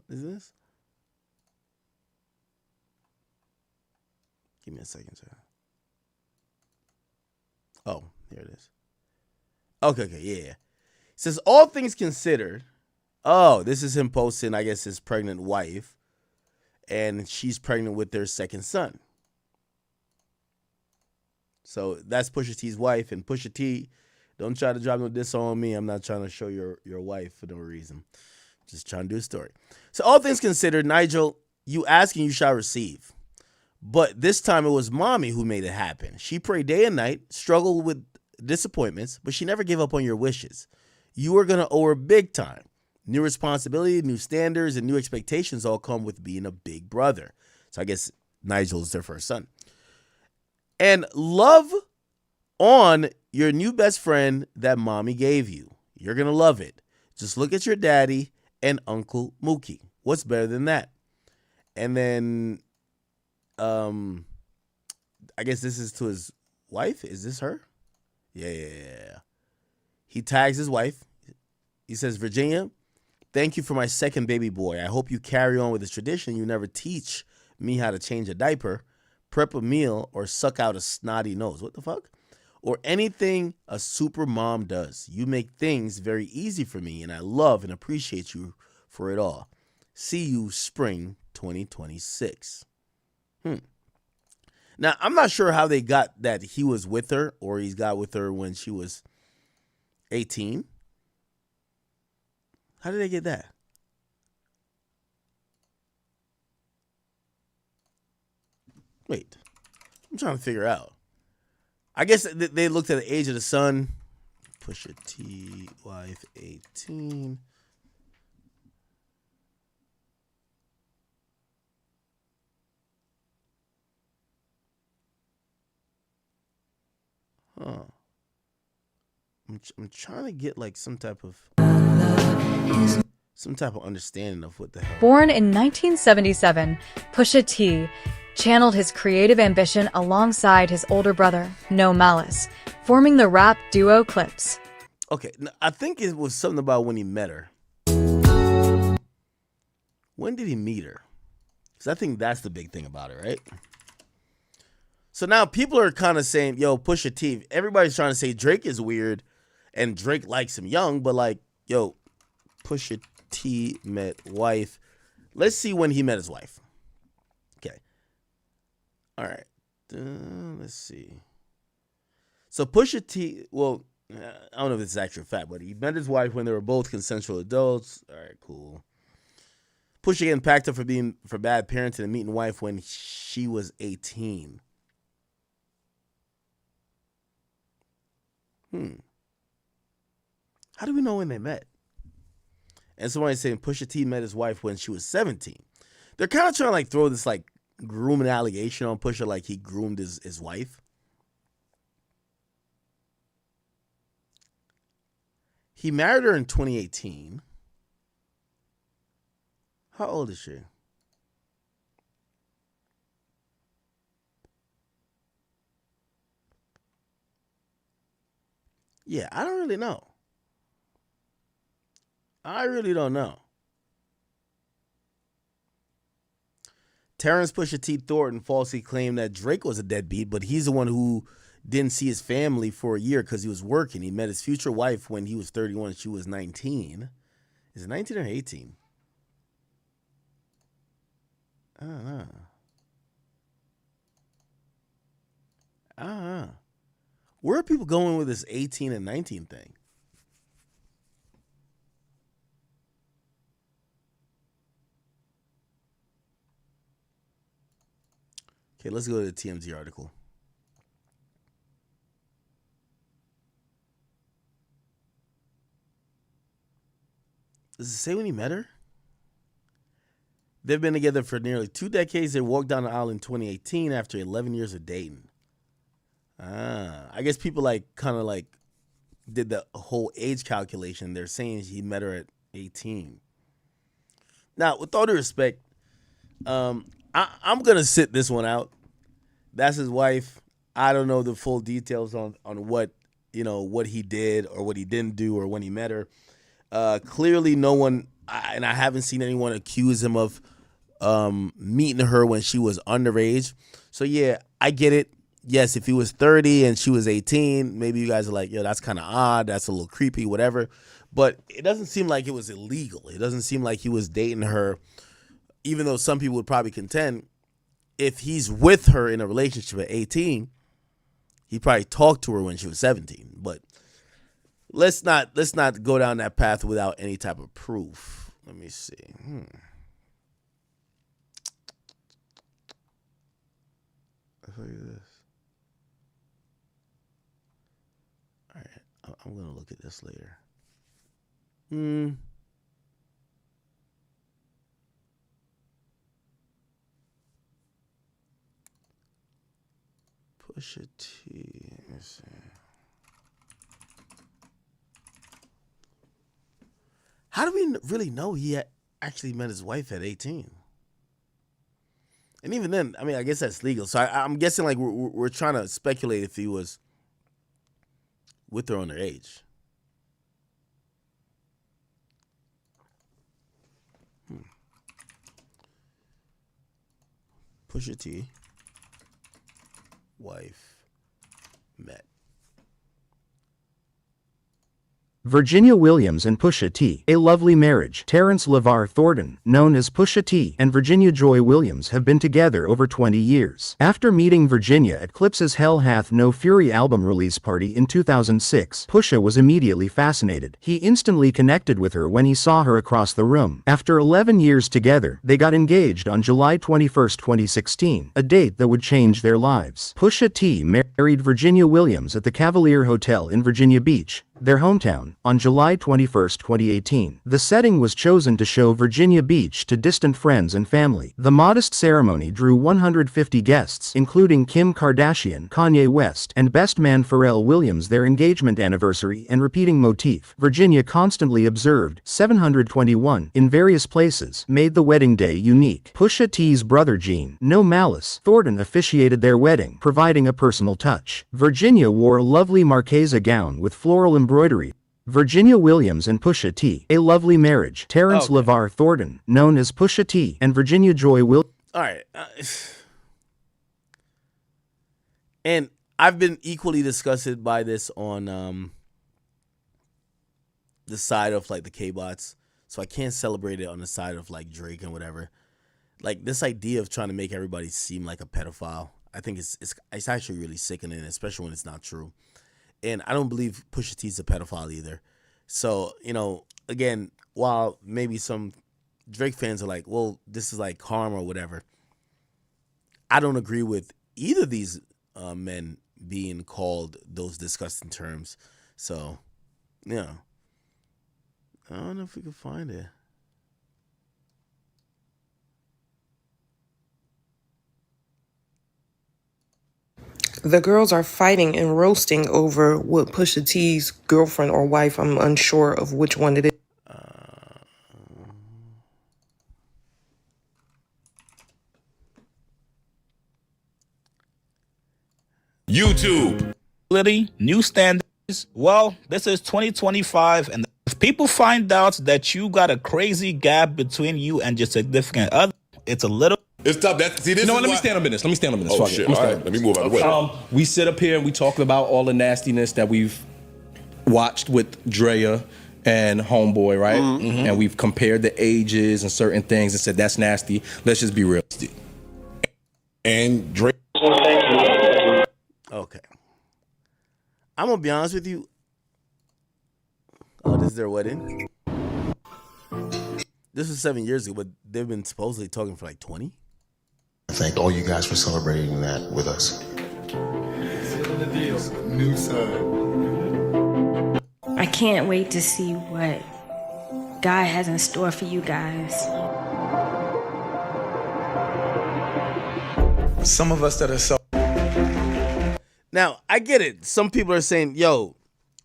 Is this? Give me a second, sir. Oh, here it is. Okay, yeah. It says, all things considered. Oh, this is him posting, I guess, his pregnant wife. And she's pregnant with their second son. So that's Pusha T's wife. And Pusha T, don't try to drop no diss on me. I'm not trying to show your wife for no reason. Just trying to do a story. So all things considered, Nigel, you ask and you shall receive. But this time it was mommy who made it happen. She prayed day and night, struggled with disappointments, but she never gave up on your wishes. You are going to owe her big time. New responsibility, new standards, and new expectations all come with being a big brother. So I guess Nigel is their first son. And love on your new best friend that mommy gave you. You're going to love it. Just look at your daddy and Uncle Mookie. What's better than that? And then, I guess this is to his wife. Is this her? Yeah. He tags his wife. He says, Virginia, thank you for my second baby boy. I hope you carry on with this tradition. You never teach me how to change a diaper, prep a meal, or suck out a snotty nose. What the fuck? or anything a super mom does. You make things very easy for me, and I love and appreciate you for it all. See you spring 2026. Now, I'm not sure how they got that he was with her or he's got with her when she was 18. How did they get that? Wait, I'm trying to figure out. I guess they looked at the age of the son. Pusha T, wife, 18. Huh. I'm trying to get like some type of understanding of what the hell. Born in 1977, Pusha T channeled his creative ambition alongside his older brother, No Malice, forming the rap duo Clips. Okay, I think it was something about when he met her. When did he meet her? Because I think that's the big thing about it, right? So now people are kind of saying, yo, Pusha T, everybody's trying to say Drake is weird and Drake likes him young, but like, yo, Pusha T met wife. Let's see when he met his wife. Okay. All right. Let's see. So Pusha T, well, I don't know if this is actual fact, but he met his wife when they were both consensual adults. All right, cool. Pusha getting packed up for bad parenting and meeting wife when she was 18. How do we know when they met? And somebody's saying Pusha T met his wife when she was 17. They're kind of trying to like throw this like grooming allegation on Pusha, like he groomed his wife. He married her in 2018. How old is she? Yeah, I don't really know. I really don't know. Terrence Pusha T. Thornton falsely claimed that Drake was a deadbeat, but he's the one who didn't see his family for a year because he was working. He met his future wife when he was 31 and she was 19. Is it 19 or 18? I don't know. Where are people going with this 18 and 19 thing? Okay, let's go to the TMZ article. Does it say when he met her? They've been together for nearly 2 decades. They walked down the aisle in 2018 after 11 years of dating. I guess people like kind of like did the whole age calculation. They're saying he met her at 18. Now, with all due respect, I'm gonna sit this one out. That's his wife. I don't know the full details on what what he did or what he didn't do or when he met her. Clearly, no one, and I haven't seen anyone accuse him of meeting her when she was underage. So yeah, I get it. Yes, if he was 30 and she was 18, maybe you guys are like, yo, that's kind of odd. That's a little creepy, whatever. But it doesn't seem like it was illegal. It doesn't seem like he was dating her, even though some people would probably contend if he's with her in a relationship at 18, he probably talked to her when she was 17. But let's not go down that path without any type of proof. Let me see. Look at this. All right, I'm gonna look at this later. Pusha T. Let's see. How do we really know he actually met his wife at 18? And even then, I mean, I guess that's legal. So I'm guessing like we're trying to speculate if he was with her underage. Pusha T. Wife met Virginia Williams and Pusha T. A Lovely Marriage. Terrence LeVar Thornton, known as Pusha T, and Virginia Joy Williams have been together over 20 years. After meeting Virginia at Clips's Hell Hath No Fury album release party in 2006, Pusha was immediately fascinated. He instantly connected with her when he saw her across the room. After 11 years together, they got engaged on July 21, 2016, a date that would change their lives. Pusha T married Virginia Williams at the Cavalier Hotel in Virginia Beach, their hometown, on July 21, 2018. The setting was chosen to show Virginia Beach to distant friends and family. The modest ceremony drew 150 guests, including Kim Kardashian, Kanye West, and best man Pharrell Williams. Their engagement anniversary and repeating motif, Virginia constantly observed, 721, in various places, made the wedding day unique. Pusha T's brother Gene, No Malice, Thornton officiated their wedding, providing a personal touch. Virginia wore a lovely Marchesa gown with floral embroidery. Virginia Williams and Pusha T. A Lovely Marriage. Terrence LeVar Thornton, known as Pusha T, and Virginia Joy Williams. All right. And I've been equally disgusted by this on the side of like the K-bots. So I can't celebrate it on the side of like Drake and whatever. Like this idea of trying to make everybody seem like a pedophile, I think it's actually really sickening, especially when it's not true. And I don't believe Pusha T's a pedophile either. So, again, while maybe some Drake fans are like, well, this is like karma or whatever, I don't agree with either of these men being called those disgusting terms. So, yeah. I don't know if we can find it. The girls are fighting and roasting over what Pusha T's girlfriend or wife, I'm unsure of which one it is. YouTube. New standards. Well, this is 2025, and if people find out that you got a crazy gap between you and your significant other, it's a little. It's tough. Let me stand on business. Oh, shit. All right. Let me move out of the way. We sit up here and we talk about all the nastiness that we've watched with Drea and Homeboy, right? Mm-hmm. And we've compared the ages and certain things and said that's nasty. Let's just be real. And Drake. Okay. I'm going to be honest with you. Oh, this is their wedding? This was 7 years ago, but they've been supposedly talking for like 20? I thank all you guys for celebrating that with us. Sealing the deal. New son. I can't wait to see what God has in store for you guys. Some of us that are so... Now, I get it. Some people are saying, yo,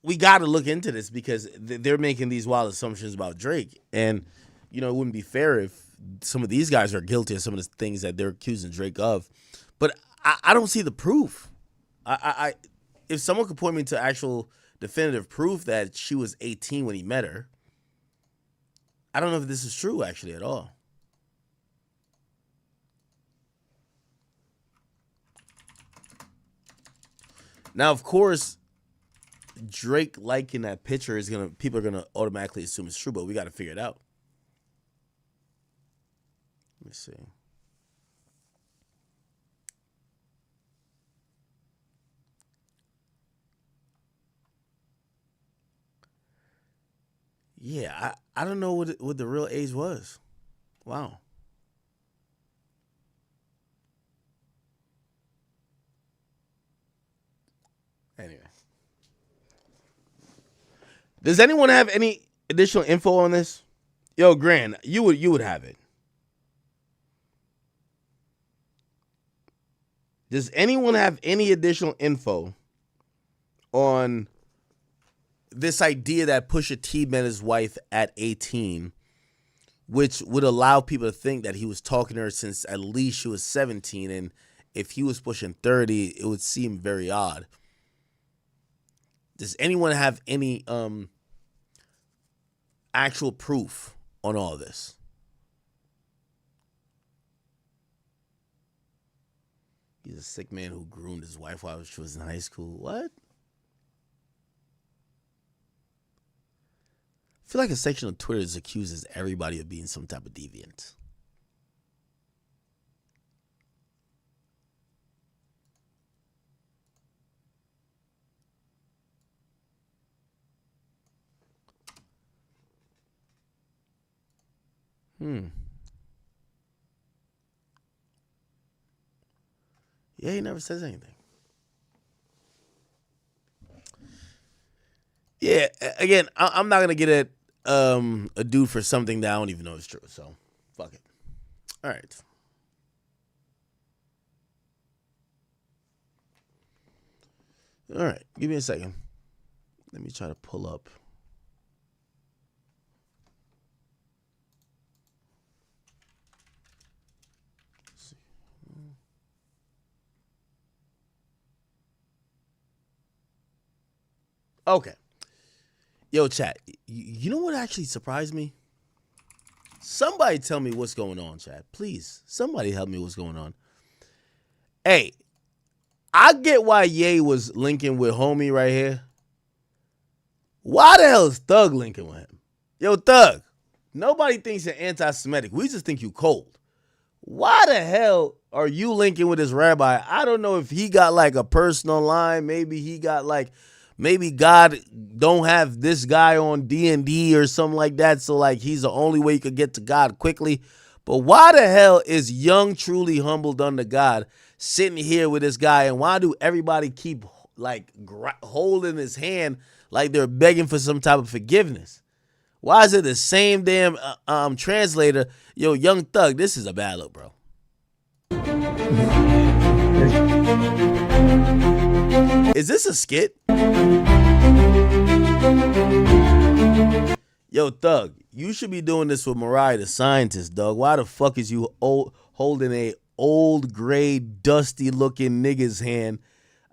we got to look into this because they're making these wild assumptions about Drake. And, it wouldn't be fair if some of these guys are guilty of some of the things that they're accusing Drake of. But I don't see the proof. I if someone could point me to actual definitive proof that she was 18 when he met her, I don't know if this is true actually at all. Now, of course, Drake liking that picture people are gonna automatically assume it's true, but we got to figure it out. Let me see. Yeah, I don't know what the real age was. Wow. Anyway. Does anyone have any additional info on this? Yo, Gran, you would have it. Does anyone have any additional info on this idea that Pusha T met his wife at 18, which would allow people to think that he was talking to her since at least she was 17, and if he was pushing 30, it would seem very odd. Does anyone have any actual proof on all this? He's a sick man who groomed his wife while she was in high school. What? feel like a section of Twitter that accuses everybody of being some type of deviant. Yeah, he never says anything. Yeah, again, I'm not gonna get at a dude for something that I don't even know is true. So, fuck it. All right. All right. Give me a second. Let me try to pull up. Okay. Yo, chat. You know what actually surprised me? Somebody tell me what's going on, chat. Please. Somebody help me what's going on. Hey, I get why Ye was linking with homie right here. Why the hell is Thug linking with him? Yo, Thug. Nobody thinks you're anti-Semitic. We just think you cold. Why the hell are you linking with this rabbi? I don't know if he got like a personal line. Maybe he got like, maybe God don't have this guy on D&D or something like that. So like he's the only way you could get to God quickly. But why the hell is young, truly humbled under God sitting here with this guy? And why do everybody keep like holding his hand like they're begging for some type of forgiveness? Why is it the same damn translator? Yo, Young Thug, this is a bad look, bro. Is this a skit? Yo, Thug, you should be doing this with Mariah the Scientist, dog. Why the fuck is you holding a old, gray, dusty-looking nigga's hand?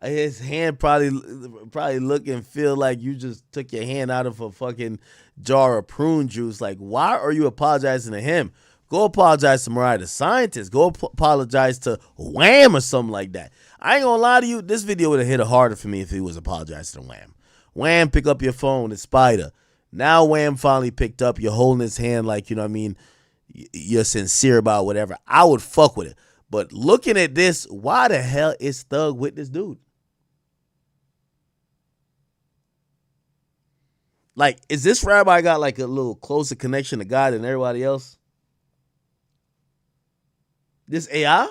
His hand probably look and feel like you just took your hand out of a fucking jar of prune juice. Like, why are you apologizing to him? Go apologize to Mariah the Scientist. Go apologize to Wham or something like that. I ain't gonna lie to you. This video would have hit harder for me if he was apologizing to Wham. Wham, pick up your phone. It's Spider. Now Wham finally picked up. You're holding his hand like, you know what I mean? You're sincere about whatever. I would fuck with it. But looking at this, why the hell is Thug with this dude? Like, is this rabbi got like a little closer connection to God than everybody else? This AI?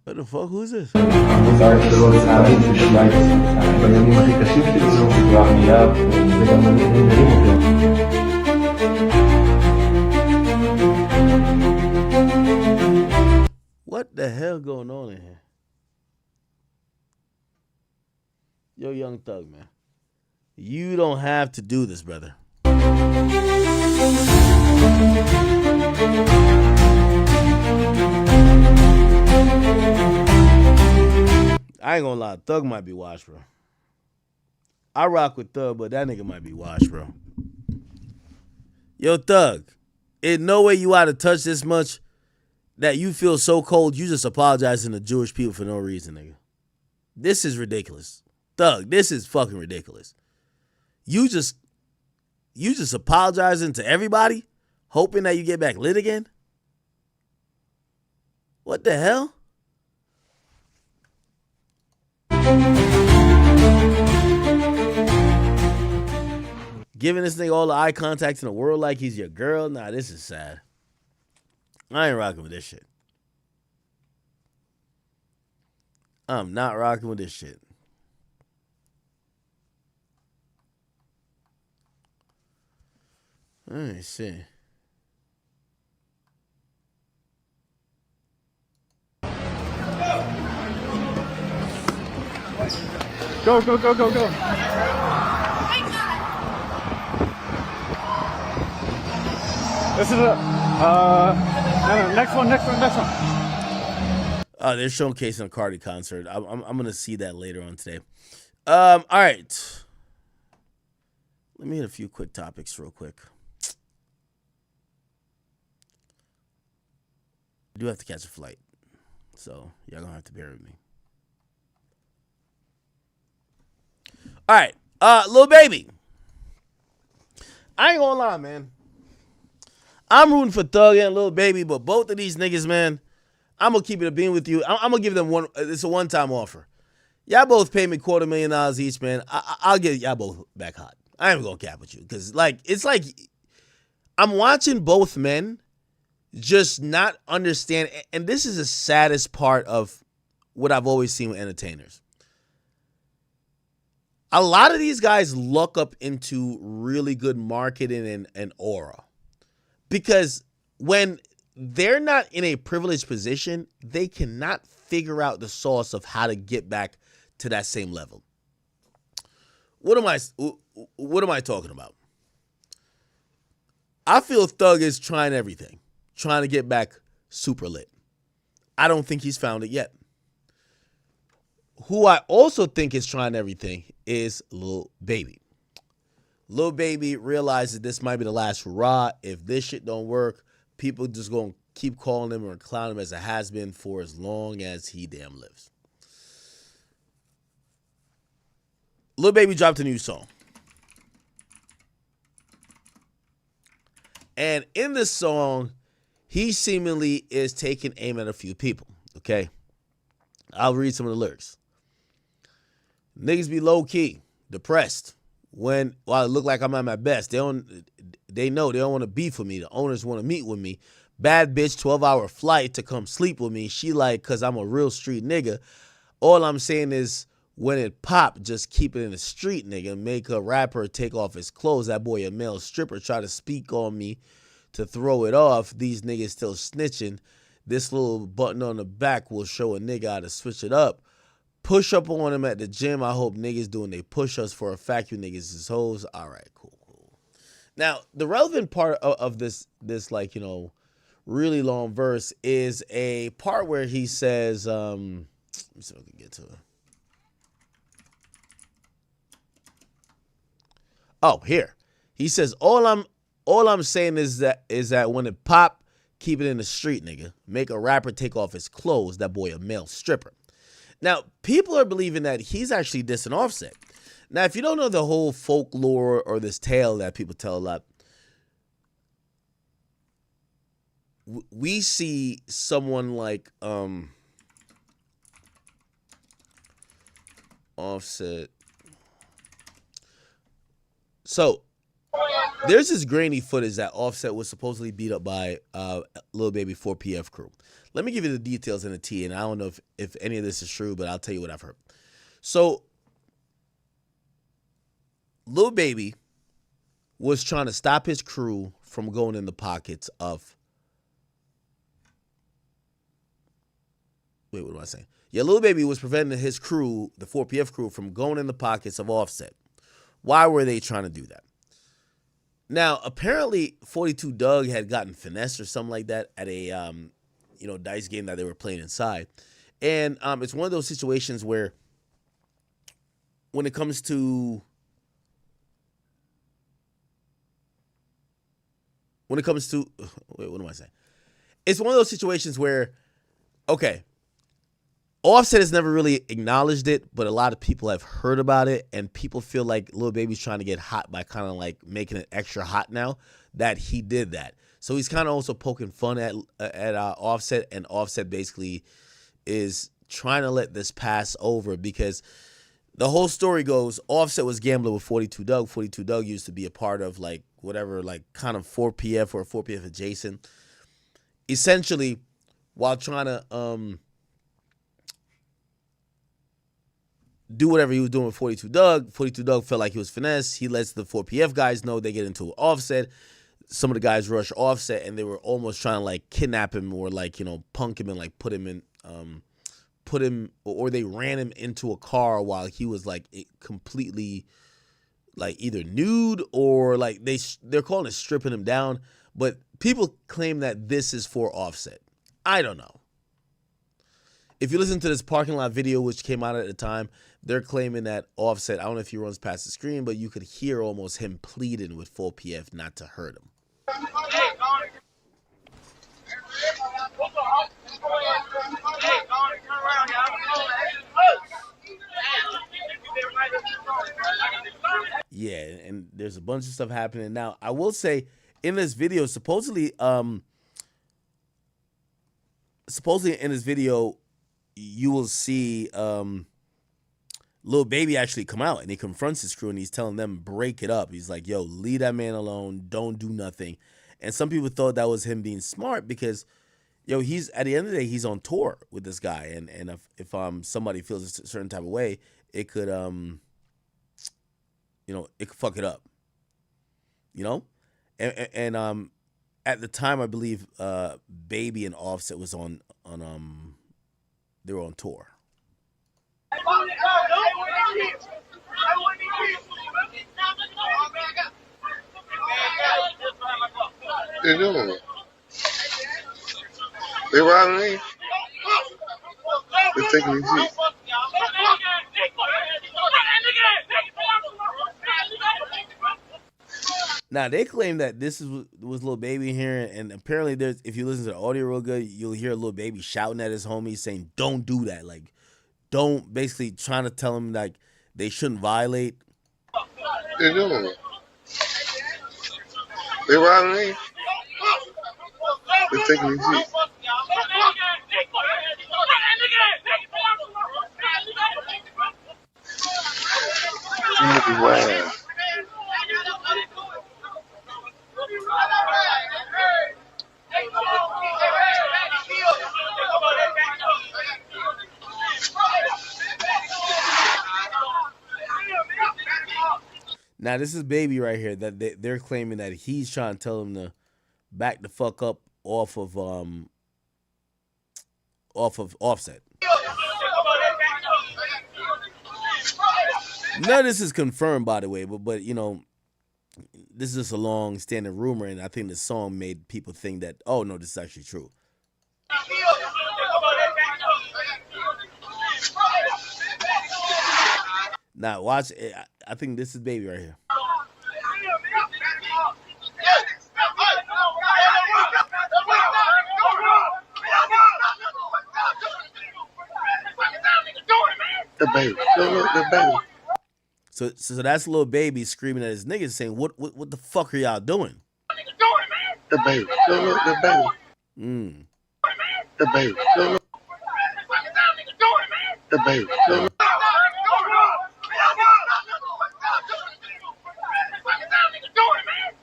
What the fuck? Who's this? What the hell going on in here? Yo, Young Thug, man. You don't have to do this, brother. I ain't gonna lie, Thug might be washed, bro. I rock with Thug, but that nigga might be washed, bro. Yo, Thug, in no way you out of touch this much that you feel so cold, you just apologizing to Jewish people for no reason, nigga. This is ridiculous. Thug, this is fucking ridiculous. You just apologizing to everybody, hoping that you get back lit again? What the hell? Giving this nigga all the eye contact in the world like he's your girl? Nah, this is sad. I ain't rocking with this shit. I'm not rocking with this shit. Let me see. Go, go, go, go, go. This is no, next one. They're showcasing a Cardi concert. I'm gonna see that later on today. All right. Let me hit a few quick topics real quick. do have to catch a flight, so y'all gonna have to bear with me. All right, Lil Baby. I ain't gonna lie, man. I'm rooting for Thug and Lil Baby, but both of these niggas, man, I'm gonna keep it a bean with you. I'm gonna give them one. It's a one-time offer. Y'all both pay me $250,000 each, man. I'll get y'all both back hot. I ain't gonna cap with you because, it's like I'm watching both men just not understand, and this is the saddest part of what I've always seen with entertainers. A lot of these guys luck up into really good marketing and aura because when they're not in a privileged position, they cannot figure out the source of how to get back to that same level. What am I talking about? I feel Thug is trying everything, trying to get back super lit. I don't think he's found it yet. Who I also think is trying everything is Lil Baby. Lil Baby realizes this might be the last hurrah. If this shit don't work, people just gonna keep calling him or clowning him as a has-been for as long as he damn lives. Lil Baby dropped a new song. And in this song, he seemingly is taking aim at a few people, okay? I'll read some of the lyrics. Niggas be low-key, depressed, while it look like I'm at my best. They know they don't want to beef with me. The owners want to meet with me. Bad bitch, 12-hour flight to come sleep with me. She like, cause I'm a real street nigga. All I'm saying is, when it pop, just keep it in the street, nigga. Make a rapper take off his clothes. That boy a male stripper try to speak on me to throw it off. These niggas still snitching. This little button on the back will show a nigga how to switch it up. Push up on him at the gym. I hope niggas doing they push-ups for a fact. You niggas is hoes. All right, cool. Now, the relevant part of this like, really long verse is a part where he says, let me see if I can get to it. Oh, here. He says, all I'm saying is that when it pop, keep it in the street, nigga. Make a rapper take off his clothes. That boy a male stripper. Now, people are believing that he's actually dissing Offset. Now, if you don't know the whole folklore or this tale that people tell a lot, we see someone like Offset. So there's this grainy footage that Offset was supposedly beat up by Lil Baby 4PF crew. Let me give you the details in the T, and I don't know if any of this is true, but I'll tell you what I've heard. So Lil Baby was trying to stop his crew from going in the pockets of... Wait, what am I saying? Yeah, Lil Baby was preventing his crew, the 4PF crew, from going in the pockets of Offset. Why were they trying to do that? Now, apparently, 42 Doug had gotten finessed or something like that at a dice game that they were playing inside. And it's one of those situations where when it comes to wait, what am I saying? It's one of those situations where, okay, Offset has never really acknowledged it, but a lot of people have heard about it, and people feel like Lil Baby's trying to get hot by kind of like making it extra hot now that he did that. So he's kind of also poking fun at Offset, and Offset basically is trying to let this pass over because the whole story goes, Offset was gambling with 42 Doug. 42 Doug used to be a part of like whatever, like kind of 4PF or 4PF adjacent. Essentially, while trying to do whatever he was doing with 42 Doug, 42 Doug felt like he was finessed. He lets the 4PF guys know. They get into Offset. Some of the guys rush Offset, and they were almost trying to like kidnap him or like, punk him and like put him, or they ran him into a car while he was like completely like either nude or like they're calling it stripping him down. But people claim that this is for Offset. I don't know. If you listen to this parking lot video, which came out at the time, they're claiming that Offset, I don't know if he runs past the screen, but you could hear almost him pleading with 4PF not to hurt him. Yeah, and there's a bunch of stuff happening now. I will say, in this video, supposedly in this video, you will see Lil Baby actually come out, and he confronts his crew, and he's telling them, break it up. He's like, yo, leave that man alone. Don't do nothing. And some people thought that was him being smart because, yo, he's at the end of the day, he's on tour with this guy. And if somebody feels a certain type of way, it could, it could fuck it up. And at the time, I believe Baby and Offset was they were on tour. They doing it. They riding in. They're taking these seats. Now they claim that this was Lil Baby here, and apparently there's, if you listen to the audio real good, you'll hear Lil Baby shouting at his homies saying, "Don't do that." Like, don't, basically trying to tell him like they shouldn't violate. They're doing it. They riding in. They're taking these seats. Wow. Now this is Baby right here that they're claiming that he's trying to tell him to back the fuck up off of Offset. None of this is confirmed, by the way, but this is just a long standing rumor, and I think the song made people think that, oh no, this is actually true. Now watch it. I think this is Baby right here. The Baby. The Baby. So that's Lil Baby screaming at his niggas saying, what the fuck are y'all doing? The Baby. The Baby. The Baby. The Baby.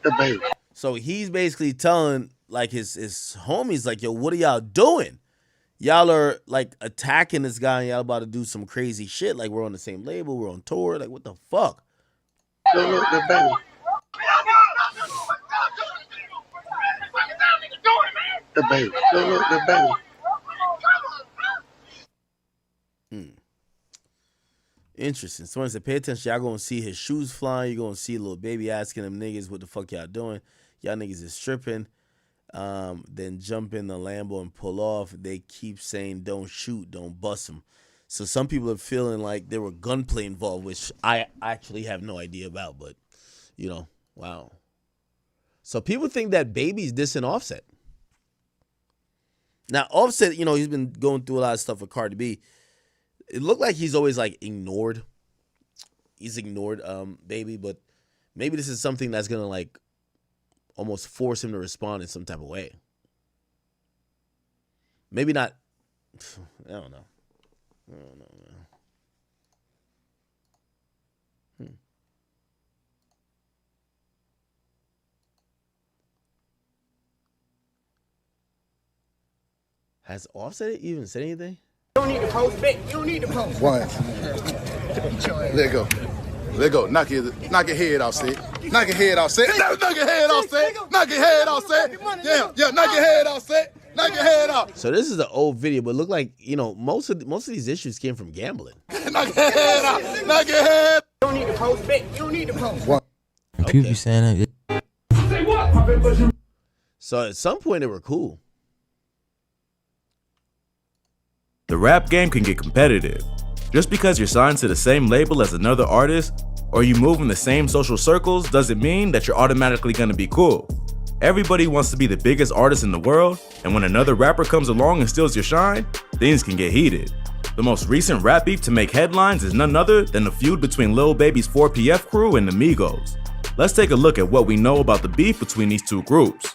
The Baby. So he's basically telling like his homies like, yo, what are y'all doing? Y'all are like attacking this guy and y'all about to do some crazy shit. Like, we're on the same label, we're on tour. Like, what the fuck? The Baby. The Baby. The Baby. Interesting. Someone said, pay attention. Y'all gonna see his shoes flying. You're gonna see Lil Baby asking them niggas, what the fuck y'all doing? Y'all niggas is stripping. Then jump in the Lambo and pull off. They keep saying, don't shoot, don't bust them. So some people are feeling like there were gunplay involved, which I actually have no idea about, but, wow. So people think that Baby's dissing Offset. Now, Offset, he's been going through a lot of stuff with Cardi B. It looked like he's always, like, ignored. He's ignored Baby, but maybe this is something that's going to, like, almost force him to respond in some type of way. Maybe not. I don't know, man. Has Offset even said anything? You don't need to post, Vic. You don't need to post. One. Let go. Let go. Knock your head off, Sid. Knock your head off, Sid. Knock your head off, Sid. Knock your head off, Sid. Yeah. Knock your head off, Sid. Knock your head off. So this is the old video, but it looked like, most of these issues came from gambling. Knock your head off. Knock your head. You don't need to post, Vic. You don't need to post. One. People saying that. So at some point they were cool. The rap game can get competitive. Just because you're signed to the same label as another artist, or you move in the same social circles, doesn't mean that you're automatically gonna be cool. Everybody wants to be the biggest artist in the world, and when another rapper comes along and steals your shine, things can get heated. The most recent rap beef to make headlines is none other than the feud between Lil Baby's 4PF crew and the Migos. Let's take a look at what we know about the beef between these two groups.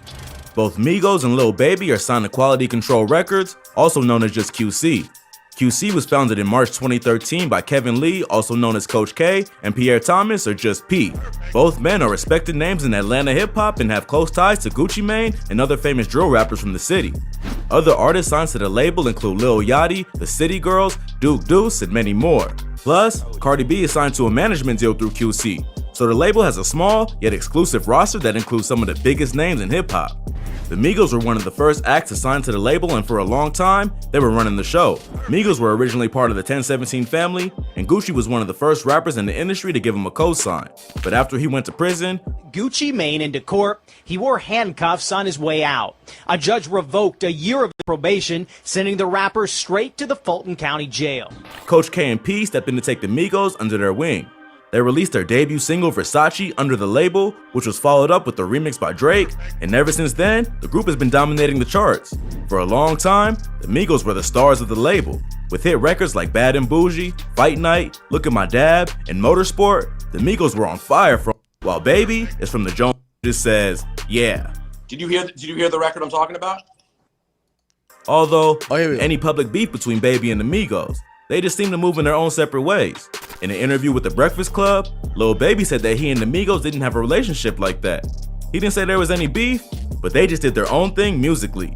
Both Migos and Lil Baby are signed to Quality Control Records, also known as just QC. QC was founded in March 2013 by Kevin Lee, also known as Coach K, and Pierre Thomas, or just P. Both men are respected names in Atlanta hip-hop and have close ties to Gucci Mane and other famous drill rappers from the city. Other artists signed to the label include Lil Yachty, The City Girls, Duke Deuce, and many more. Plus, Cardi B is signed to a management deal through QC, so the label has a small yet exclusive roster that includes some of the biggest names in hip-hop. The Migos were one of the first acts to sign to the label, and for a long time, they were running the show. Migos were originally part of the 1017 family, and Gucci was one of the first rappers in the industry to give him a cosign. But after he went to prison, Gucci Mane into court, he wore handcuffs on his way out. A judge revoked a year of probation, sending the rapper straight to the Fulton County Jail. Coach K and P stepped in to take the Migos under their wing. They released their debut single Versace under the label, which was followed up with the remix by Drake, and ever since then, the group has been dominating the charts. For a long time, the Migos were the stars of the label. With hit records like Bad and Bougie, Fight Night, Look at My Dab, and Motorsport, the Migos were on fire while Baby is from the Jones just says, yeah. Did you hear the record I'm talking about? Although, any public beef between Baby and the Migos, they just seem to move in their own separate ways. In an interview with The Breakfast Club, Lil Baby said that he and the Migos didn't have a relationship like that. He didn't say there was any beef, but they just did their own thing musically.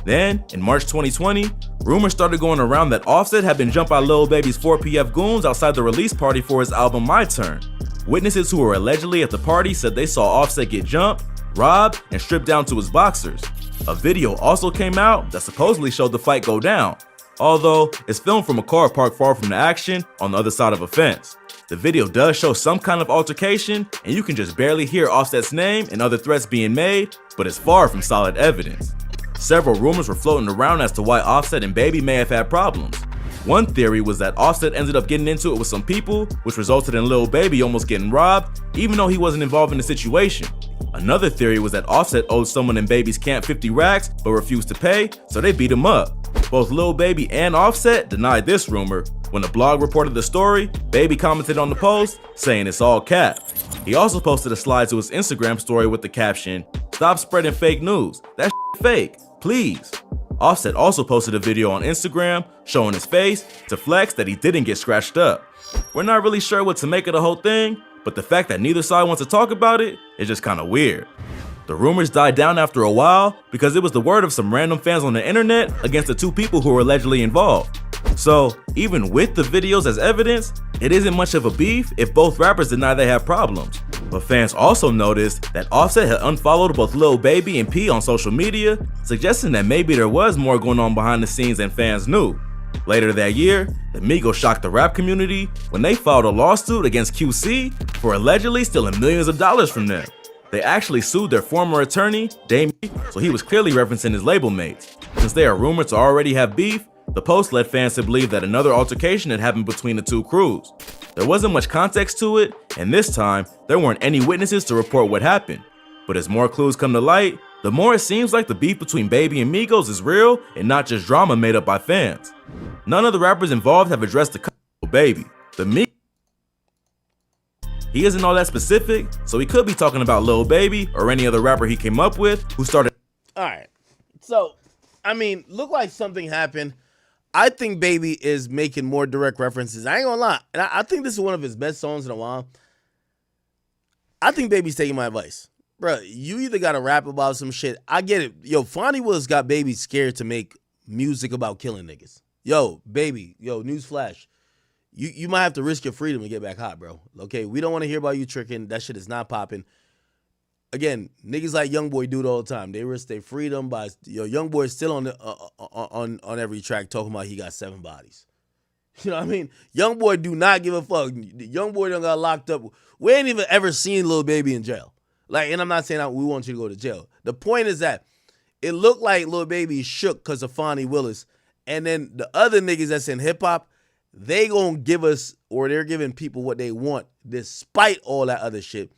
Then, in March 2020, rumors started going around that Offset had been jumped by Lil Baby's 4PF goons outside the release party for his album My Turn. Witnesses who were allegedly at the party said they saw Offset get jumped, robbed, and stripped down to his boxers. A video also came out that supposedly showed the fight go down, although it's filmed from a car parked far from the action on the other side of a fence. The video does show some kind of altercation, and you can just barely hear Offset's name and other threats being made, but it's far from solid evidence. Several rumors were floating around as to why Offset and Baby may have had problems. One theory was that Offset ended up getting into it with some people, which resulted in Lil Baby almost getting robbed, even though he wasn't involved in the situation. Another theory was that Offset owed someone in Baby's camp 50 racks, but refused to pay, so they beat him up. Both Lil Baby and Offset denied this rumor. When the blog reported the story, Baby commented on the post, saying it's all cap. He also posted a slide to his Instagram story with the caption, "Stop spreading fake news. That's fake, please." Offset also posted a video on Instagram showing his face to flex that he didn't get scratched up. We're not really sure what to make of the whole thing, but the fact that neither side wants to talk about it is just kinda weird. The rumors died down after a while because it was the word of some random fans on the internet against the two people who were allegedly involved. So, even with the videos as evidence, it isn't much of a beef if both rappers deny they have problems. But fans also noticed that Offset had unfollowed both Lil Baby and P on social media, suggesting that maybe there was more going on behind the scenes than fans knew. Later that year, the Migos shocked the rap community when they filed a lawsuit against QC for allegedly stealing millions of dollars from them. They actually sued their former attorney, Dame, so he was clearly referencing his label mates. Since they are rumored to already have beef, the post led fans to believe that another altercation had happened between the two crews. There wasn't much context to it, and this time, there weren't any witnesses to report what happened. But as more clues come to light, the more it seems like the beef between Baby and Migos is real and not just drama made up by fans. None of the rappers involved have addressed the Baby. The Migos, he isn't all that specific, so he could be talking about Lil Baby or any other rapper he came up with who started. All right. So, I mean, look like something happened. I think Baby is making more direct references. I ain't gonna lie. And I think this is one of his best songs in a while. I think Baby's taking my advice. Bro, you either gotta rap about some shit. I get it. Yo, Fonnie Willis got Baby scared to make music about killing niggas. Yo, Baby, newsflash. You might have to risk your freedom to get back hot, bro. Okay, we don't want to hear about you tricking. That shit is not popping. Again, niggas like Youngboy do it all the time. They risk their freedom by Youngboy still on every track talking about he got 7 bodies. You know what I mean? Youngboy do not give a fuck. Youngboy done got locked up. We ain't even ever seen Lil Baby in jail. Like, and I'm not saying we want you to go to jail. The point is that it looked like Lil Baby shook because of Fonnie Willis, and then the other niggas that's in hip hop, they gonna give us, or they're giving people what they want despite all that other shit.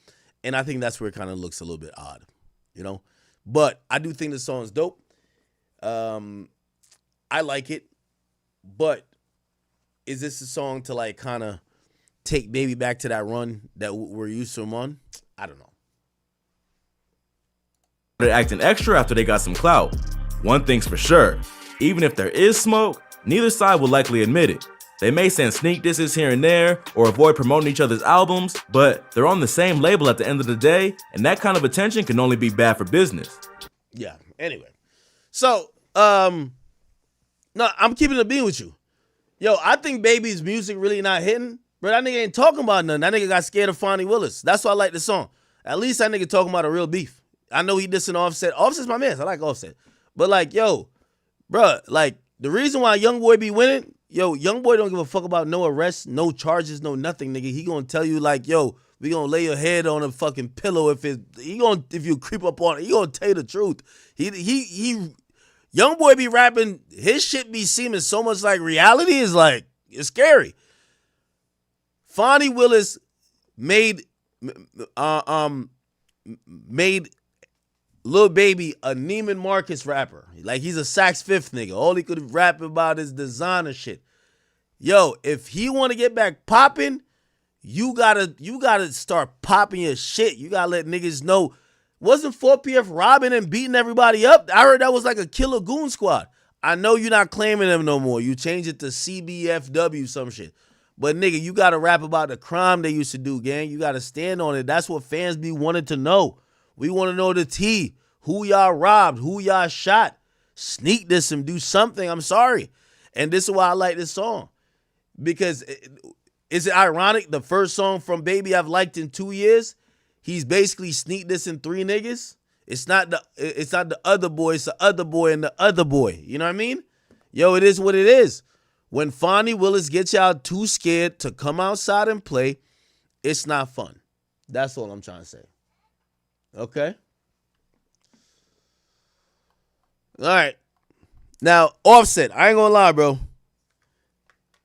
And I think that's where it kind of looks a little bit odd, But I do think the song's dope. I like it, but is this a song to like kind of take Baby back to that run that we're used to him on? I don't know. They're acting extra after they got some clout. One thing's for sure, even if there is smoke, neither side will likely admit it. They may send sneak disses here and there or avoid promoting each other's albums, but they're on the same label at the end of the day, and that kind of attention can only be bad for business. Yeah, anyway. So, no, I'm keeping it being with you. Yo, I think Baby's music really not hitting, but that nigga ain't talking about nothing. That nigga got scared of Fonnie Willis. That's why I like the song. At least that nigga talking about a real beef. I know he dissing Offset. Offset's my man. I like Offset. But like, yo, bruh, like, the reason why YoungBoy be winning, yo, YoungBoy don't give a fuck about no arrests, no charges, no nothing, nigga. He gonna tell you like, yo, we gonna lay your head on a fucking pillow if you creep up on it. He gonna tell you the truth. YoungBoy be rapping, his shit be seeming so much like reality is like, it's scary. Fonnie Willis made Lil Baby a Neiman Marcus rapper. Like, he's a Sax Fifth nigga. All he could rap about is designer shit. Yo, if he want to get back popping, you gotta start popping your shit. You gotta let niggas know. Wasn't 4PF robbing and beating everybody up? I heard that was like a killer goon squad. I know you're not claiming them no more. You changed it to CBFW some shit. But nigga, you gotta rap about the crime they used to do, gang. You gotta stand on it. That's what fans be wanting to know. We want to know the tea. Who y'all robbed? Who y'all shot? Sneak this and do something. I'm sorry. And this is why I like this song. Because is it ironic? The first song from Baby I've liked in 2 years, he's basically sneak dissing 3 niggas. It's not the other boy, it's the other boy and the other boy. You know what I mean? Yo, it is what it is. When Fonnie Willis gets y'all too scared to come outside and play, it's not fun. That's all I'm trying to say. Okay? All right. Now, Offset, I ain't gonna lie, bro.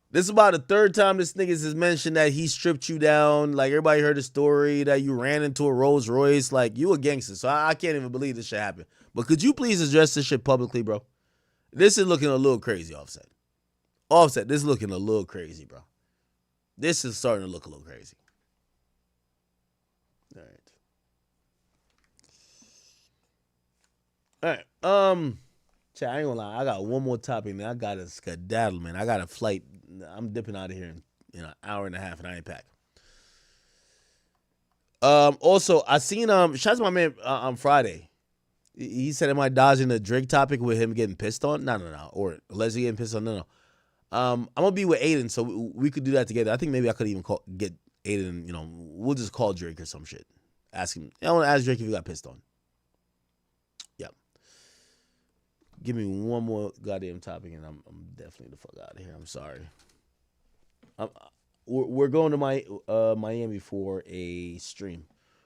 This is about the third time this nigga has mentioned that he stripped you down. Like, everybody heard the story that you ran into a Rolls Royce. Like, you a gangster, so I can't even believe this shit happened. But could you please address this shit publicly, bro? This is looking a little crazy, Offset. Offset, this is looking a little crazy, bro. This is starting to look a little crazy. All right. All right. Chat, I ain't gonna lie. I got one more topic, man. I got a skedaddle, man. I got a flight. I'm dipping out of here in an hour and a half, and I ain't packed. Also, I seen shout out to my man on Friday. He said, "Am I dodging the Drake topic with him getting pissed on?" No. Or Leslie getting pissed on? No. I'm gonna be with Aiden, so we could do that together. I think maybe I could even get Aiden. You know, we'll just call Drake or some shit. Ask him. I want to ask Drake if he got pissed on. Give me one more goddamn topic, and I'm definitely the fuck out of here. I'm sorry. We're going to Miami for a stream.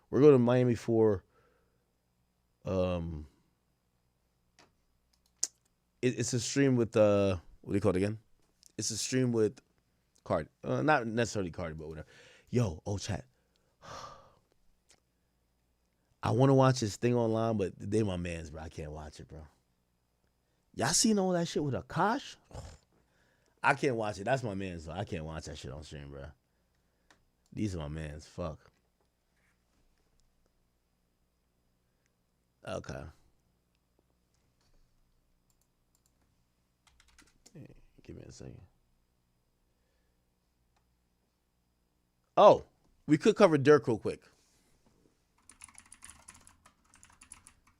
We're going to Miami for it's a stream with what do you call it again? It's a stream with Cardi. Not necessarily Cardi, but whatever. Yo, chat. I want to watch this thing online, but they my mans, bro. I can't watch it, bro. Y'all seen all that shit with Akash? I can't watch it. That's my man's, though. I can't watch that shit on stream, bro. These are my man's. Fuck. Okay. Give me a second. Oh, we could cover Dirk real quick.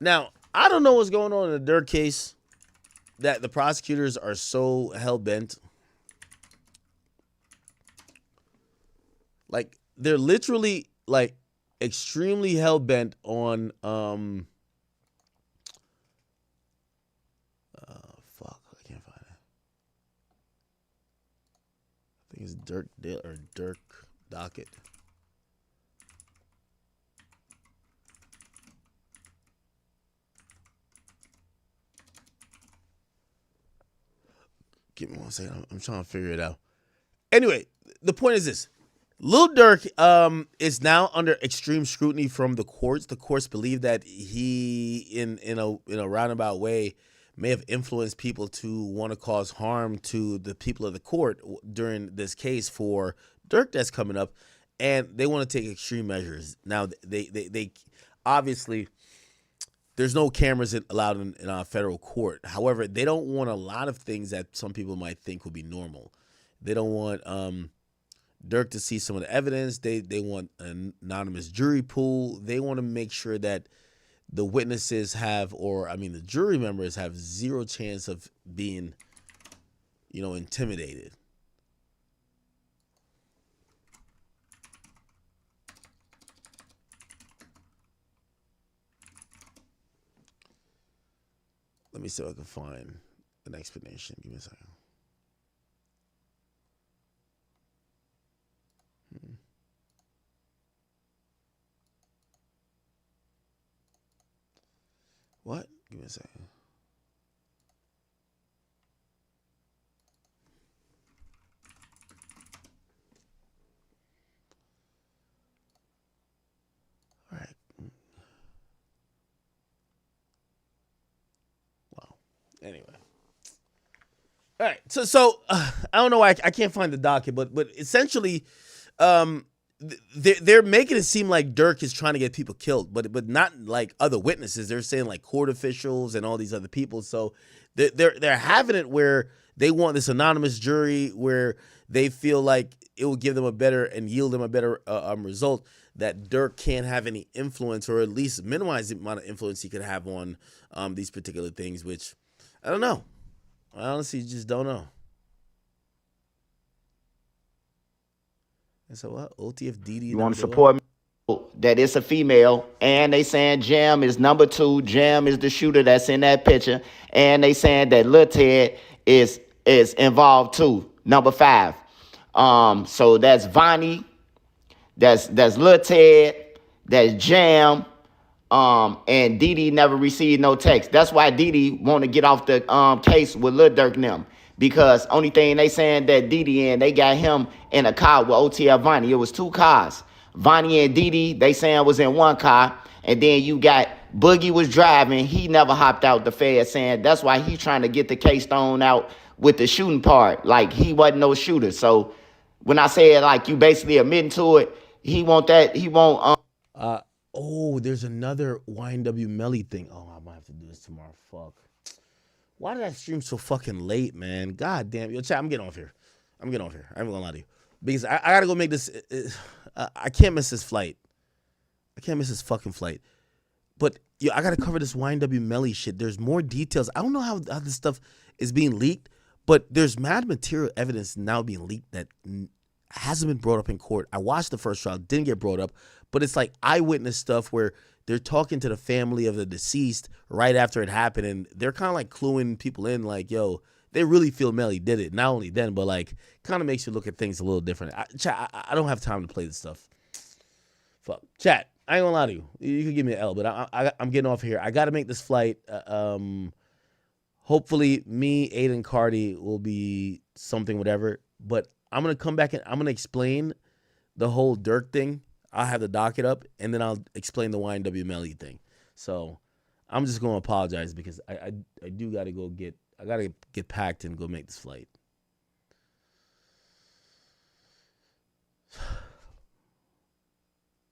Now, I don't know what's going on in the Dirk case that the prosecutors are so hell-bent. Like, they're literally, like, extremely hell-bent on, fuck, I can't find it. I think it's Dirk Docket. Give me one second. I'm trying to figure it out. Anyway, the point is this. Lil Durk is now under extreme scrutiny from the courts. The courts believe that he, in a roundabout way, may have influenced people to want to cause harm to the people of the court during this case for Durk that's coming up, and they want to take extreme measures. Now, they obviously, there's no cameras allowed in our federal court. However, they don't want a lot of things that some people might think would be normal. They don't want Durk to see some of the evidence. They want an anonymous jury pool. They want to make sure that the witnesses the jury members have zero chance of being, intimidated. Let me see if I can find an explanation. Give me a second. What? Give me a second. All right. Wow. Anyway. All right. So I don't know why I can't find the docket, but essentially, they're making it seem like Durk is trying to get people killed, but not like other witnesses. They're saying like court officials and all these other people. So they're having it where they want this anonymous jury where they feel like it will give them a better and yield them a better result, that Durk can't have any influence, or at least minimize the amount of influence he could have on these particular things, which I don't know. I honestly just don't know. And so what? OTF DD. You want to support me? That it's a female, and they saying Jam is number 2. Jam is the shooter that's in that picture, and they saying that Lil Ted is involved too, number 5. So that's Vonnie, that's Lil Ted, that's Jam, and Didi never received no text. That's why Didi want to get off the case with Lil Durk and them. Because only thing they saying that Didi and they got him in a car with OTF Vonnie. It was 2 cars. Vonnie and Didi, they saying was in 1 car. And then you got Boogie was driving. He never hopped out the Fed, saying that's why he trying to get the case thrown out with the shooting part. Like he wasn't no shooter. So when I said like you basically admitting to it, he want that. He want. There's another YNW Melly thing. Oh, I might have to do this tomorrow. Fuck. Why did I stream so fucking late, man? God damn. Yo, chat, I'm getting off here. I ain't gonna lie to you. Because I gotta go make this. I can't miss this flight. I can't miss this fucking flight. But I gotta cover this YNW Melly shit. There's more details. I don't know how this stuff is being leaked, but there's mad material evidence now being leaked that hasn't been brought up in court. I watched the first trial, didn't get brought up, but it's like eyewitness stuff where they're talking to the family of the deceased right after it happened, and they're kind of like cluing people in, like, yo, they really feel Melly did it. Not only then, but like, kind of makes you look at things a little different. Chat, I don't have time to play this stuff. Fuck. Chat, I ain't gonna lie to you. You can give me an L, but I'm getting off here. I got to make this flight. Hopefully, me, Aiden, Cardi will be something, whatever. But I'm gonna come back and I'm gonna explain the whole Durk thing. I'll have the docket up, and then I'll explain the YNW Melly thing. So I'm just gonna apologize because I do gotta go get packed and go make this flight.